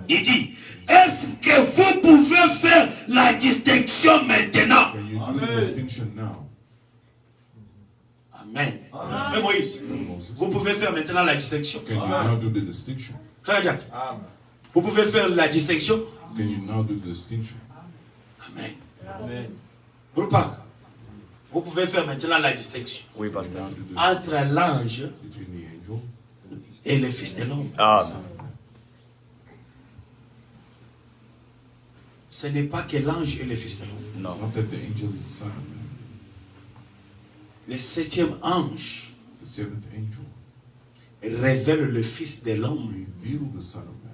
Speaker 1: Il dit, est-ce que vous pouvez faire la distinction maintenant?
Speaker 2: Can you do the distinction now?
Speaker 1: Amen. Frère Moïse,
Speaker 2: Moses?
Speaker 1: vous pouvez faire maintenant la distinction.
Speaker 2: Can you now do the distinction?
Speaker 1: Frère Jack, vous pouvez faire la distinction.
Speaker 2: Can you now do the distinction?
Speaker 1: Amen. Groupe, vous pouvez faire maintenant la distinction
Speaker 4: Oui,
Speaker 2: Can you
Speaker 4: pasteur.
Speaker 2: now do the
Speaker 1: entre l'ange
Speaker 2: between the angel
Speaker 1: et le Fils de l'homme.
Speaker 4: Amen.
Speaker 1: Ce n'est pas que l'ange est le Fils de l'homme.
Speaker 2: It's
Speaker 4: Non.
Speaker 2: not that the angel is the Son of Man.
Speaker 1: Le septième ange
Speaker 2: The seventh angel
Speaker 1: révèle le Fils de l'homme.
Speaker 2: revealed the Son of Man.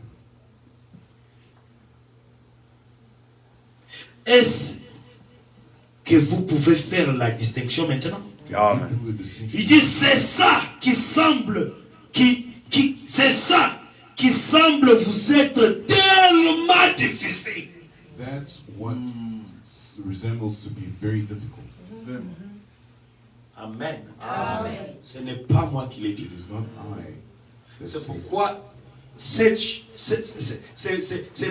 Speaker 1: Est-ce que vous pouvez faire la distinction maintenant?
Speaker 2: Can
Speaker 4: Amen.
Speaker 2: you do the distinction?
Speaker 1: Il dit c'est ça qui semble, c'est ça qui semble vous être tellement difficile.
Speaker 2: That's what resembles to be very difficult.
Speaker 1: Amen. Ce n'est pas moi qui l'ai dit.
Speaker 2: It is not I that
Speaker 1: C'est
Speaker 2: says it.
Speaker 1: pourquoi ce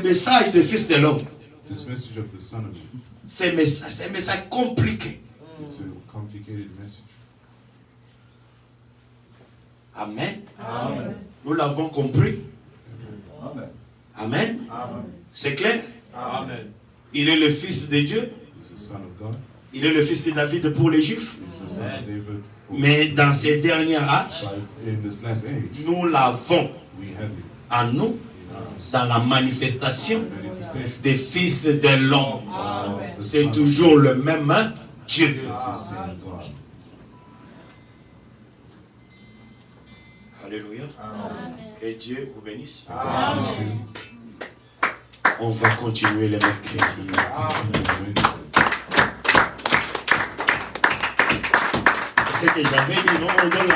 Speaker 1: message de Fils de l'homme,
Speaker 2: This message of the Son of Man,
Speaker 1: c'est un message compliqué.
Speaker 2: it's a complicated message.
Speaker 1: Amen. Nous l'avons compris.
Speaker 5: Amen.
Speaker 1: Amen.
Speaker 5: Amen.
Speaker 1: C'est clair?
Speaker 5: Amen.
Speaker 1: Il est le Fils de Dieu.
Speaker 2: He's the Son of God.
Speaker 1: Il est le Fils de David pour les Juifs.
Speaker 2: He's the Son of David for
Speaker 1: Mais dans ces derniers âges,
Speaker 2: but in this last age,
Speaker 1: nous l'avons
Speaker 2: we have it
Speaker 1: en nous
Speaker 2: in
Speaker 1: dans la manifestation
Speaker 2: manifestation
Speaker 1: des fils de l'homme.
Speaker 2: of the
Speaker 1: C'est
Speaker 2: Son.
Speaker 1: toujours le même Dieu.
Speaker 2: It's the same God.
Speaker 1: Alléluia. Que Dieu vous bénisse.
Speaker 2: Bless you.
Speaker 1: On va continuer les mercredis. C'est ce que j'avais dit, non? On donne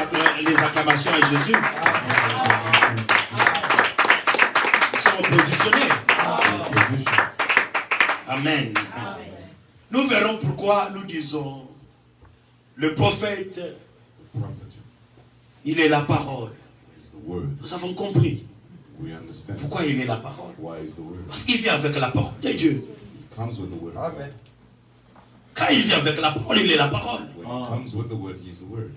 Speaker 1: les acclamations à Jésus. Ils sont positionnés. Amen. Nous verrons pourquoi nous disons le prophète,
Speaker 2: Prophet
Speaker 1: il est la parole.
Speaker 2: is the word.
Speaker 1: Nous avons compris
Speaker 2: We understand
Speaker 1: pourquoi il est la parole.
Speaker 2: why is the word.
Speaker 1: Parce qu'il vient avec la parole de Dieu.
Speaker 2: It comes with the word of God.
Speaker 1: Quand il vient avec la parole, il est la parole.
Speaker 2: When it comes with the word, he's the word.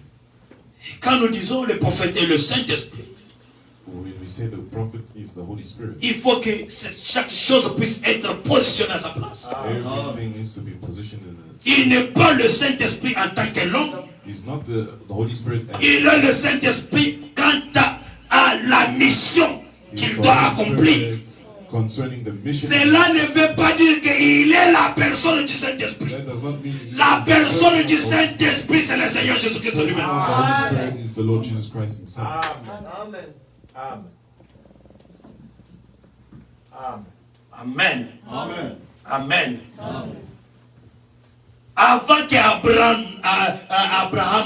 Speaker 1: Quand nous disons le prophète est le Saint-Esprit,
Speaker 2: When we say the prophet is the Holy Spirit,
Speaker 1: il faut que chaque chose puisse être positionnée à sa place.
Speaker 2: everything needs to be positioned in its.
Speaker 1: Il n'est pas le Saint-Esprit en tant que l'homme.
Speaker 2: He's not the Holy Spirit as
Speaker 1: Il est le Saint-Esprit quant à la mission
Speaker 2: he's
Speaker 1: qu'il
Speaker 2: the
Speaker 1: doit
Speaker 2: Holy
Speaker 1: accomplir.
Speaker 2: Spirit concerning the mission.
Speaker 1: Cela ne veut pas dire qu'il est la personne du Saint-Esprit.
Speaker 2: That does not mean he
Speaker 1: La
Speaker 2: is the
Speaker 1: personne
Speaker 2: person
Speaker 1: du
Speaker 2: of-
Speaker 1: Saint-Esprit, c'est le Seigneur Jésus-Christ
Speaker 2: The person
Speaker 1: lui-même.
Speaker 2: of the Holy Spirit is the Lord Jesus Christ himself.
Speaker 5: Amen. Amen.
Speaker 1: Amen.
Speaker 5: Amen. Amen.
Speaker 1: Amen. Avant qu'Abraham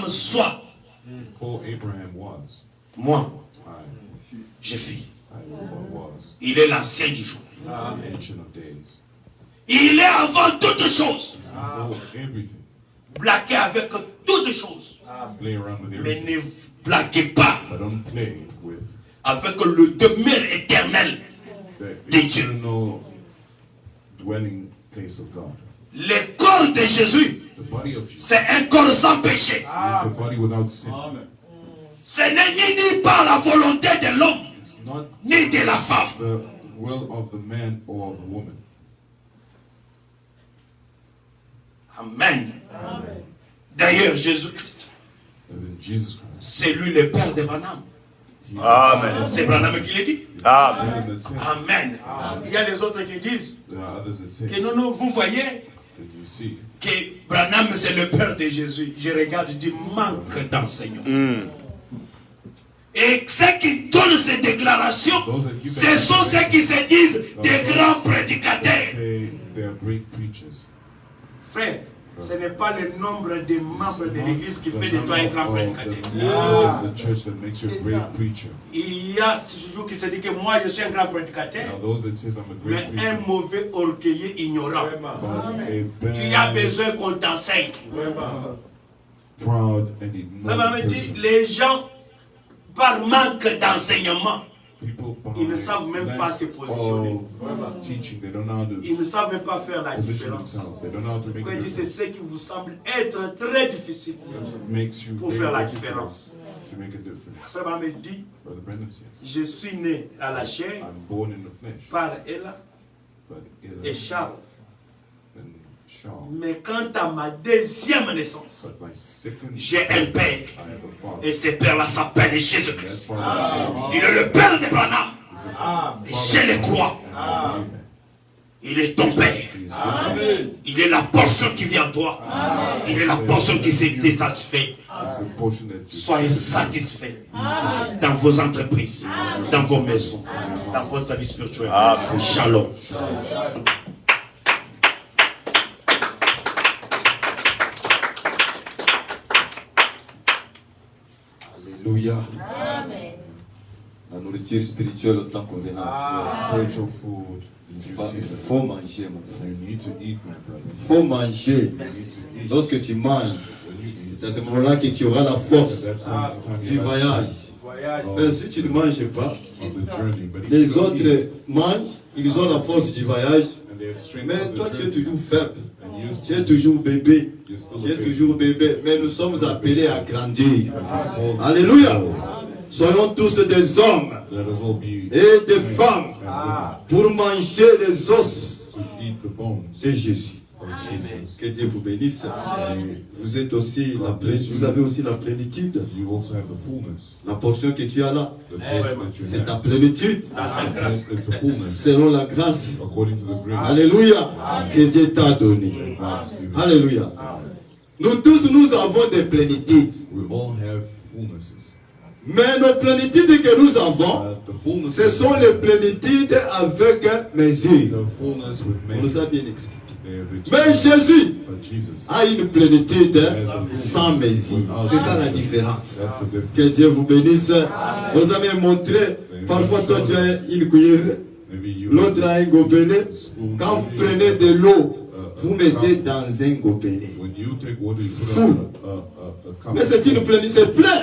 Speaker 1: soit,
Speaker 2: Before Abraham was,
Speaker 1: moi,
Speaker 2: I
Speaker 1: je fis.
Speaker 2: was.
Speaker 1: Il est l'ancien du jour.
Speaker 2: He's the Ancient of Days.
Speaker 1: Il est avant toutes choses.
Speaker 2: He's before everything.
Speaker 1: Blaguez avec toutes choses.
Speaker 2: Play around with
Speaker 1: Mais
Speaker 2: everything.
Speaker 1: ne blaguez pas
Speaker 2: But don't play with
Speaker 1: avec le demeure éternel.
Speaker 2: the
Speaker 1: Did you-
Speaker 2: eternal dwelling place of God.
Speaker 1: Le corps de Jésus,
Speaker 2: The body of Jesus.
Speaker 1: c'est un corps sans péché.
Speaker 2: It's a body without sin.
Speaker 1: Ce n'est ni par la volonté de l'homme,
Speaker 2: It's not
Speaker 1: ni de la femme.
Speaker 2: the will of the man or of the woman.
Speaker 1: Amen. D'ailleurs, Jésus-Christ,
Speaker 2: And then Jesus Christ.
Speaker 1: c'est lui le Père de Branham.
Speaker 2: He's
Speaker 4: Amen.
Speaker 1: C'est Branham qui le dit.
Speaker 2: the man that says.
Speaker 1: Amen. Il y a les autres qui disent
Speaker 2: There are others that say.
Speaker 1: que non, non, vous voyez
Speaker 2: That you see.
Speaker 1: que Branham c'est le Père de Jésus. Je regarde, je dis manque d'enseignement. Et ceux qui donnent ces déclarations, ce sont ceux qui se disent des grands prédicateurs.
Speaker 2: Say they are great preachers.
Speaker 1: Frère, ce n'est pas le nombre de membres de l'église qui fait de toi un grand prédicateur.
Speaker 2: The church that makes you a great preacher.
Speaker 1: Il y a toujours qui se dit que moi je suis un grand prédicateur,
Speaker 2: Now those that says I'm a great
Speaker 1: mais un
Speaker 2: preacher,
Speaker 1: mauvais orgueilleux ignorant.
Speaker 2: but a
Speaker 1: Tu as
Speaker 2: bad,
Speaker 1: besoin qu'on t'enseigne.
Speaker 2: proud and
Speaker 1: Ça
Speaker 2: ignorant
Speaker 1: veut dire
Speaker 2: person.
Speaker 1: les gens, par manque d'enseignement,
Speaker 2: People
Speaker 1: ils ne
Speaker 2: by
Speaker 1: savent même
Speaker 2: lack
Speaker 1: pas se positionner.
Speaker 2: of teaching, they don't know how to
Speaker 1: Ils ne savent même pas faire la
Speaker 2: position
Speaker 1: différence.
Speaker 2: themselves. They don't know how to make
Speaker 1: Pourquoi
Speaker 2: a
Speaker 1: il dit c'est
Speaker 2: difference.
Speaker 1: ce qui vous semble être très difficile
Speaker 2: It makes you
Speaker 1: pour
Speaker 2: very
Speaker 1: faire la
Speaker 2: difficult
Speaker 1: différence.
Speaker 2: to make a difference.
Speaker 1: Frère Branham dit,
Speaker 2: Brother Brandon says,
Speaker 1: je suis né à la chair
Speaker 2: I'm born in the flesh,
Speaker 1: par Ella
Speaker 2: but
Speaker 1: et
Speaker 2: Ella
Speaker 1: Charles.
Speaker 2: and Charles,
Speaker 1: Mais quant à ma deuxième naissance,
Speaker 2: but my second
Speaker 1: j'ai un père.
Speaker 2: I have a father.
Speaker 1: Et ce père-là s'appelle
Speaker 2: That
Speaker 1: Jésus-Christ.
Speaker 2: father
Speaker 1: Il est le père de Branham.
Speaker 2: is a
Speaker 1: Et je le crois.
Speaker 2: and I believe him.
Speaker 1: Il est ton père.
Speaker 2: He is with me.
Speaker 1: Il est la portion qui vient à toi. Il est la portion qui s'est satisfaite.
Speaker 2: It's the portion that you
Speaker 1: Soyez satisfaits dans vos entreprises, dans vos maisons, dans votre vie spirituelle. Shalom.
Speaker 3: Alléluia. La nourriture spirituelle au temps convenable.
Speaker 2: spiritual food in due
Speaker 3: Il
Speaker 2: season.
Speaker 3: faut manger, mon frère.
Speaker 2: You need to eat, my brother.
Speaker 3: Il faut manger. Lorsque tu manges, c'est à ce moment-là que tu auras la force
Speaker 2: At that point in time,
Speaker 3: du
Speaker 2: you have
Speaker 3: voyage. Mais si tu ne manges pas,
Speaker 2: of the journey, but if
Speaker 3: les
Speaker 2: you don't
Speaker 3: autres
Speaker 2: eat,
Speaker 3: mangent, ils ont la force du voyage.
Speaker 2: and they have strength
Speaker 3: Mais
Speaker 2: of the
Speaker 3: toi, tu es
Speaker 2: journey,
Speaker 3: toujours faible.
Speaker 2: and you
Speaker 3: Tu es toujours bébé.
Speaker 2: you're still
Speaker 3: Tu
Speaker 2: a
Speaker 3: es
Speaker 2: baby.
Speaker 3: toujours bébé. Mais nous sommes appelés à grandir. Alléluia. Soyons tous des hommes
Speaker 2: Let us all be
Speaker 3: et des femmes
Speaker 2: and women
Speaker 3: pour manger les os
Speaker 2: to eat the bones
Speaker 3: de Jésus.
Speaker 2: of Jesus.
Speaker 3: Que Dieu vous bénisse. Vous êtes aussi vous avez aussi la plénitude.
Speaker 2: You also have the fullness.
Speaker 3: La portion que tu as là,
Speaker 2: The portion that you
Speaker 3: c'est ta
Speaker 2: have.
Speaker 3: plénitude.
Speaker 2: It's the fullness
Speaker 3: Selon la grâce.
Speaker 2: according to the grace
Speaker 3: Alléluia. Que Dieu t'a donné.
Speaker 2: that God's given.
Speaker 3: Alléluia. Nous tous, nous avons des plénitudes.
Speaker 2: We all have fullnesses.
Speaker 3: Mais nos plénitudes que nous avons,
Speaker 2: The fullness
Speaker 3: ce sont les plénitudes avec mesure.
Speaker 2: the fullness with
Speaker 3: On nous
Speaker 2: measure.
Speaker 3: a bien expliqué.
Speaker 2: They have
Speaker 3: Mais
Speaker 2: experienced.
Speaker 3: Jésus
Speaker 2: But Jesus,
Speaker 3: a une plénitude sans mesure. C'est ça la différence.
Speaker 2: that's the difference.
Speaker 3: Que Dieu vous bénisse. On nous a bien montré. Parfois, toi, tu as une cuillère,
Speaker 2: Maybe you
Speaker 3: l'autre a un gobelet. Quand vous prenez de l'eau, vous mettez dans un gobelet.
Speaker 2: when you take water, you put
Speaker 3: Full.
Speaker 2: a cup.
Speaker 3: Mais c'est une plénitude, c'est plein.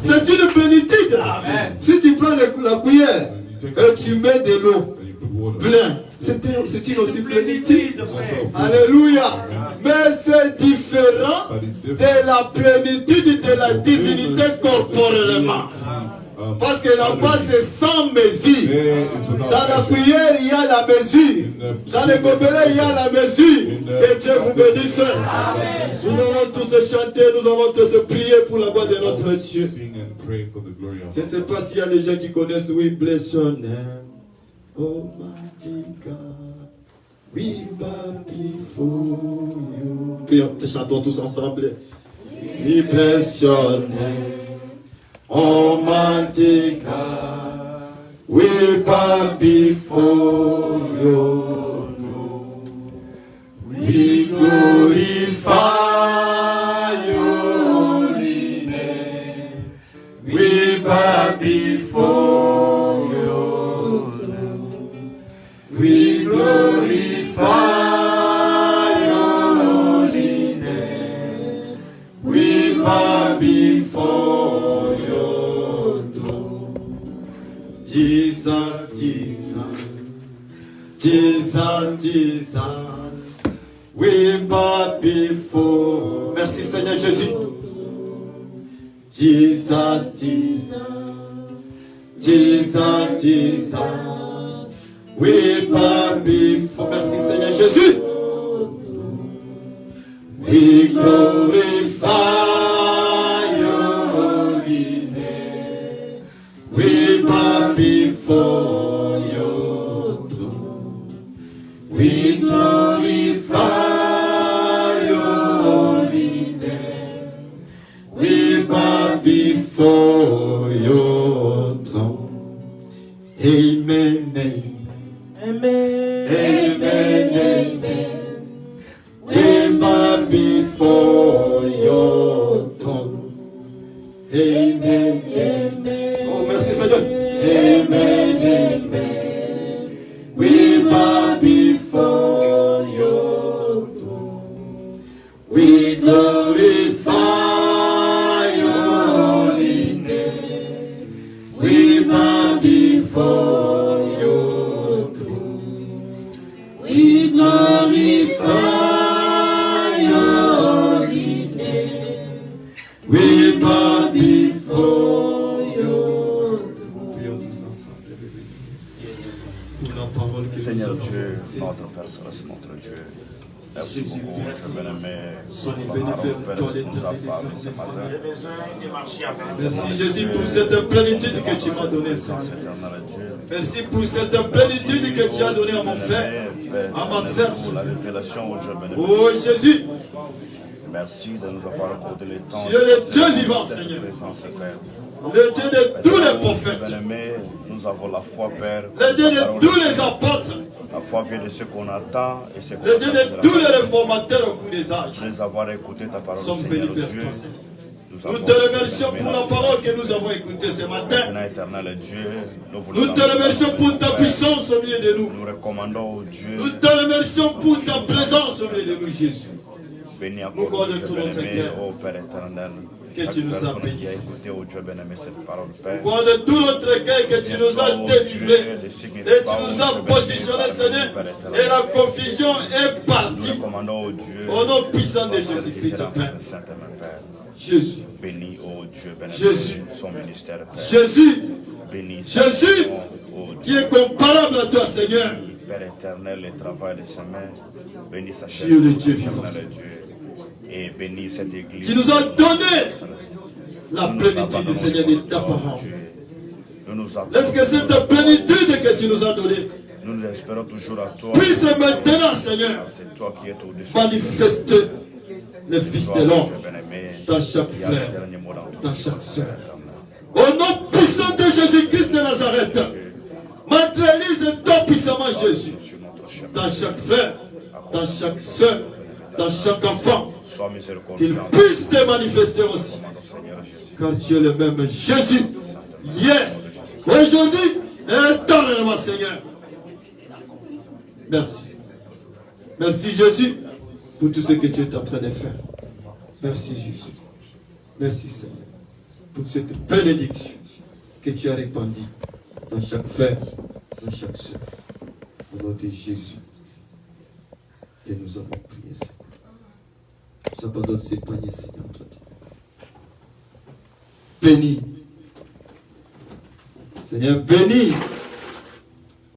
Speaker 3: C'est une plénitude. Si tu prends la cuillère et tu mets de l'eau
Speaker 2: And you put water.
Speaker 3: plein, c'est une aussi plénitude.
Speaker 2: It's also a full.
Speaker 3: Alléluia. Mais c'est différent
Speaker 2: But it's different.
Speaker 3: de la plénitude de la divinité corporellement. Parce que là-bas, c'est sans mesure.
Speaker 2: There, it's without
Speaker 3: Dans la
Speaker 2: measure.
Speaker 3: prière, il y a la mesure. Dans les gobelets, il y a la mesure. Que Dieu vous bénisse. Nous allons tous chanter, nous allons tous prier pour la gloire de notre Dieu.
Speaker 2: Sing and pray for the glory of
Speaker 3: Je ne sais pas s'il y a des gens qui connaissent We Bless Your Name. Almighty God, we bow before you. Prions, chantons tous ensemble. We bless your name. Almighty God, we bow before your throne. We glorify your holy name. We bow before your throne. We glorify your holy name. We bow before your throne. Jesus, Jesus, Jesus, Jesus. We bow before. Merci Seigneur Jésus. Jesus, Jesus, Jesus, Jesus. We bow before. Merci Seigneur Jésus. We glorify your holy name. We bow before your throne. We glorify your holy name. We bow before your throne. Amen.
Speaker 7: Amen.
Speaker 3: Amen. Amen. We bow before your throne. Amen.
Speaker 7: Amen.
Speaker 3: Oh, merci Seigneur. Amen. Amen. We bow before your throne. We glorify your holy name. We bow before your throne. We glorify your holy name. We bow before your throne. Prions tous ensemble. Pour la parole que
Speaker 5: Seigneur
Speaker 3: nous avons
Speaker 5: Dieu,
Speaker 3: écoutée.
Speaker 5: notre Père Céleste, notre Dieu. Merci
Speaker 3: Jésus
Speaker 5: beaucoup,
Speaker 3: Christ,
Speaker 5: Dieu bien-aimé.
Speaker 3: soyez
Speaker 5: pour
Speaker 3: béni
Speaker 5: la parole,
Speaker 3: vers
Speaker 5: Père,
Speaker 3: toi
Speaker 5: que tu nous as
Speaker 3: l'éternel
Speaker 5: parlé
Speaker 3: des
Speaker 5: ce
Speaker 3: hommes.
Speaker 5: matin.
Speaker 3: Merci Jésus pour cette plénitude que tu m'as donnée, Seigneur.
Speaker 5: Éternel Dieu.
Speaker 3: Merci pour cette plénitude que tu as donnée à mon frère, à ma sœur.
Speaker 5: Pour la révélation au Dieu bien-aimé.
Speaker 3: Oh Jésus,
Speaker 5: Merci de nous avoir accordé le temps.
Speaker 3: tu es le Dieu vivant,
Speaker 5: de
Speaker 3: Seigneur.
Speaker 5: présence, Père.
Speaker 3: Le Dieu de tous les prophètes,
Speaker 5: Bien-aimé, nous avons la foi, Père.
Speaker 3: le Dieu
Speaker 5: La parole
Speaker 3: de tous
Speaker 5: Dieu.
Speaker 3: les apôtres,
Speaker 5: La foi vient de ce qu'on attend et ce qu'on
Speaker 3: le Dieu
Speaker 5: attend
Speaker 3: de tous les réformateurs au cours des âges.
Speaker 5: Après avoir écouté ta parole,
Speaker 3: Nous sommes
Speaker 5: Seigneur
Speaker 3: venus vers
Speaker 5: Dieu,
Speaker 3: toi, Seigneur. Nous
Speaker 5: avons
Speaker 3: te remercions
Speaker 5: bien-aimé
Speaker 3: pour la parole que nous avons écoutée ce matin.
Speaker 5: Maintenant, éternel Dieu,
Speaker 3: Nous te remercions pour ta puissance au milieu de nous.
Speaker 5: Nous recommandons au Dieu,
Speaker 3: Nous te remercions pour ta présence au milieu de nous, Jésus.
Speaker 5: béni
Speaker 3: Nous
Speaker 5: encore
Speaker 3: de
Speaker 5: Dieu
Speaker 3: tout notre
Speaker 5: bien-aimé,
Speaker 3: cœur.
Speaker 5: ô Père éternel.
Speaker 3: Que
Speaker 5: Chaque
Speaker 3: tu nous as
Speaker 5: personne
Speaker 3: bénis.
Speaker 5: qui a écouté au Dieu bien-aimé cette parole, Père.
Speaker 3: Gloire de tout notre cœur que tu nous as délivrés. Et tu nous as positionnés, Seigneur. Et la confusion est
Speaker 5: Nous
Speaker 3: partie.
Speaker 5: recommandons au Dieu,
Speaker 3: Au nom puissant de Jésus-Christ, Père.
Speaker 5: Saint-Aimé, Père.
Speaker 3: Jésus.
Speaker 5: Bénis, ô Dieu
Speaker 3: Jésus.
Speaker 5: bien-aimé, son ministère, Père.
Speaker 3: Jésus.
Speaker 5: Bénis
Speaker 3: Jésus.
Speaker 5: ô
Speaker 3: Qui est comparable à toi, Seigneur.
Speaker 5: Père éternel, le travail de ses mains. Bénis sa chair.
Speaker 3: Dieu le Dieu vivant.
Speaker 5: Et bénis cette église.
Speaker 3: Tu nous as donné la plénitude du Seigneur de ta parole. Est-ce que cette plénitude que tu nous as donnée
Speaker 5: nous espérons toujours à toi.
Speaker 3: Puisse maintenant, Seigneur,
Speaker 5: C'est toi qui es au-dessus.
Speaker 3: manifester le Fils de l'homme dans chaque frère, dans chaque soeur. Au nom puissant de Jésus-Christ de Nazareth, matérialise-toi puissamment Jésus dans chaque frère, dans chaque soeur, dans chaque enfant, qu'il puisse te manifester aussi. Car tu es le même Jésus, hier, aujourd'hui et éternellement, Seigneur. Merci. Merci Jésus pour tout ce que tu es en train de faire. Merci Jésus. Merci Seigneur pour cette bénédiction que tu as répandue dans chaque frère, dans chaque soeur. Au nom de Jésus, que nous avons prié, Seigneur. Nous abandonnons ces paniers, Seigneur, entre tes mains. Bénis. Seigneur, bénis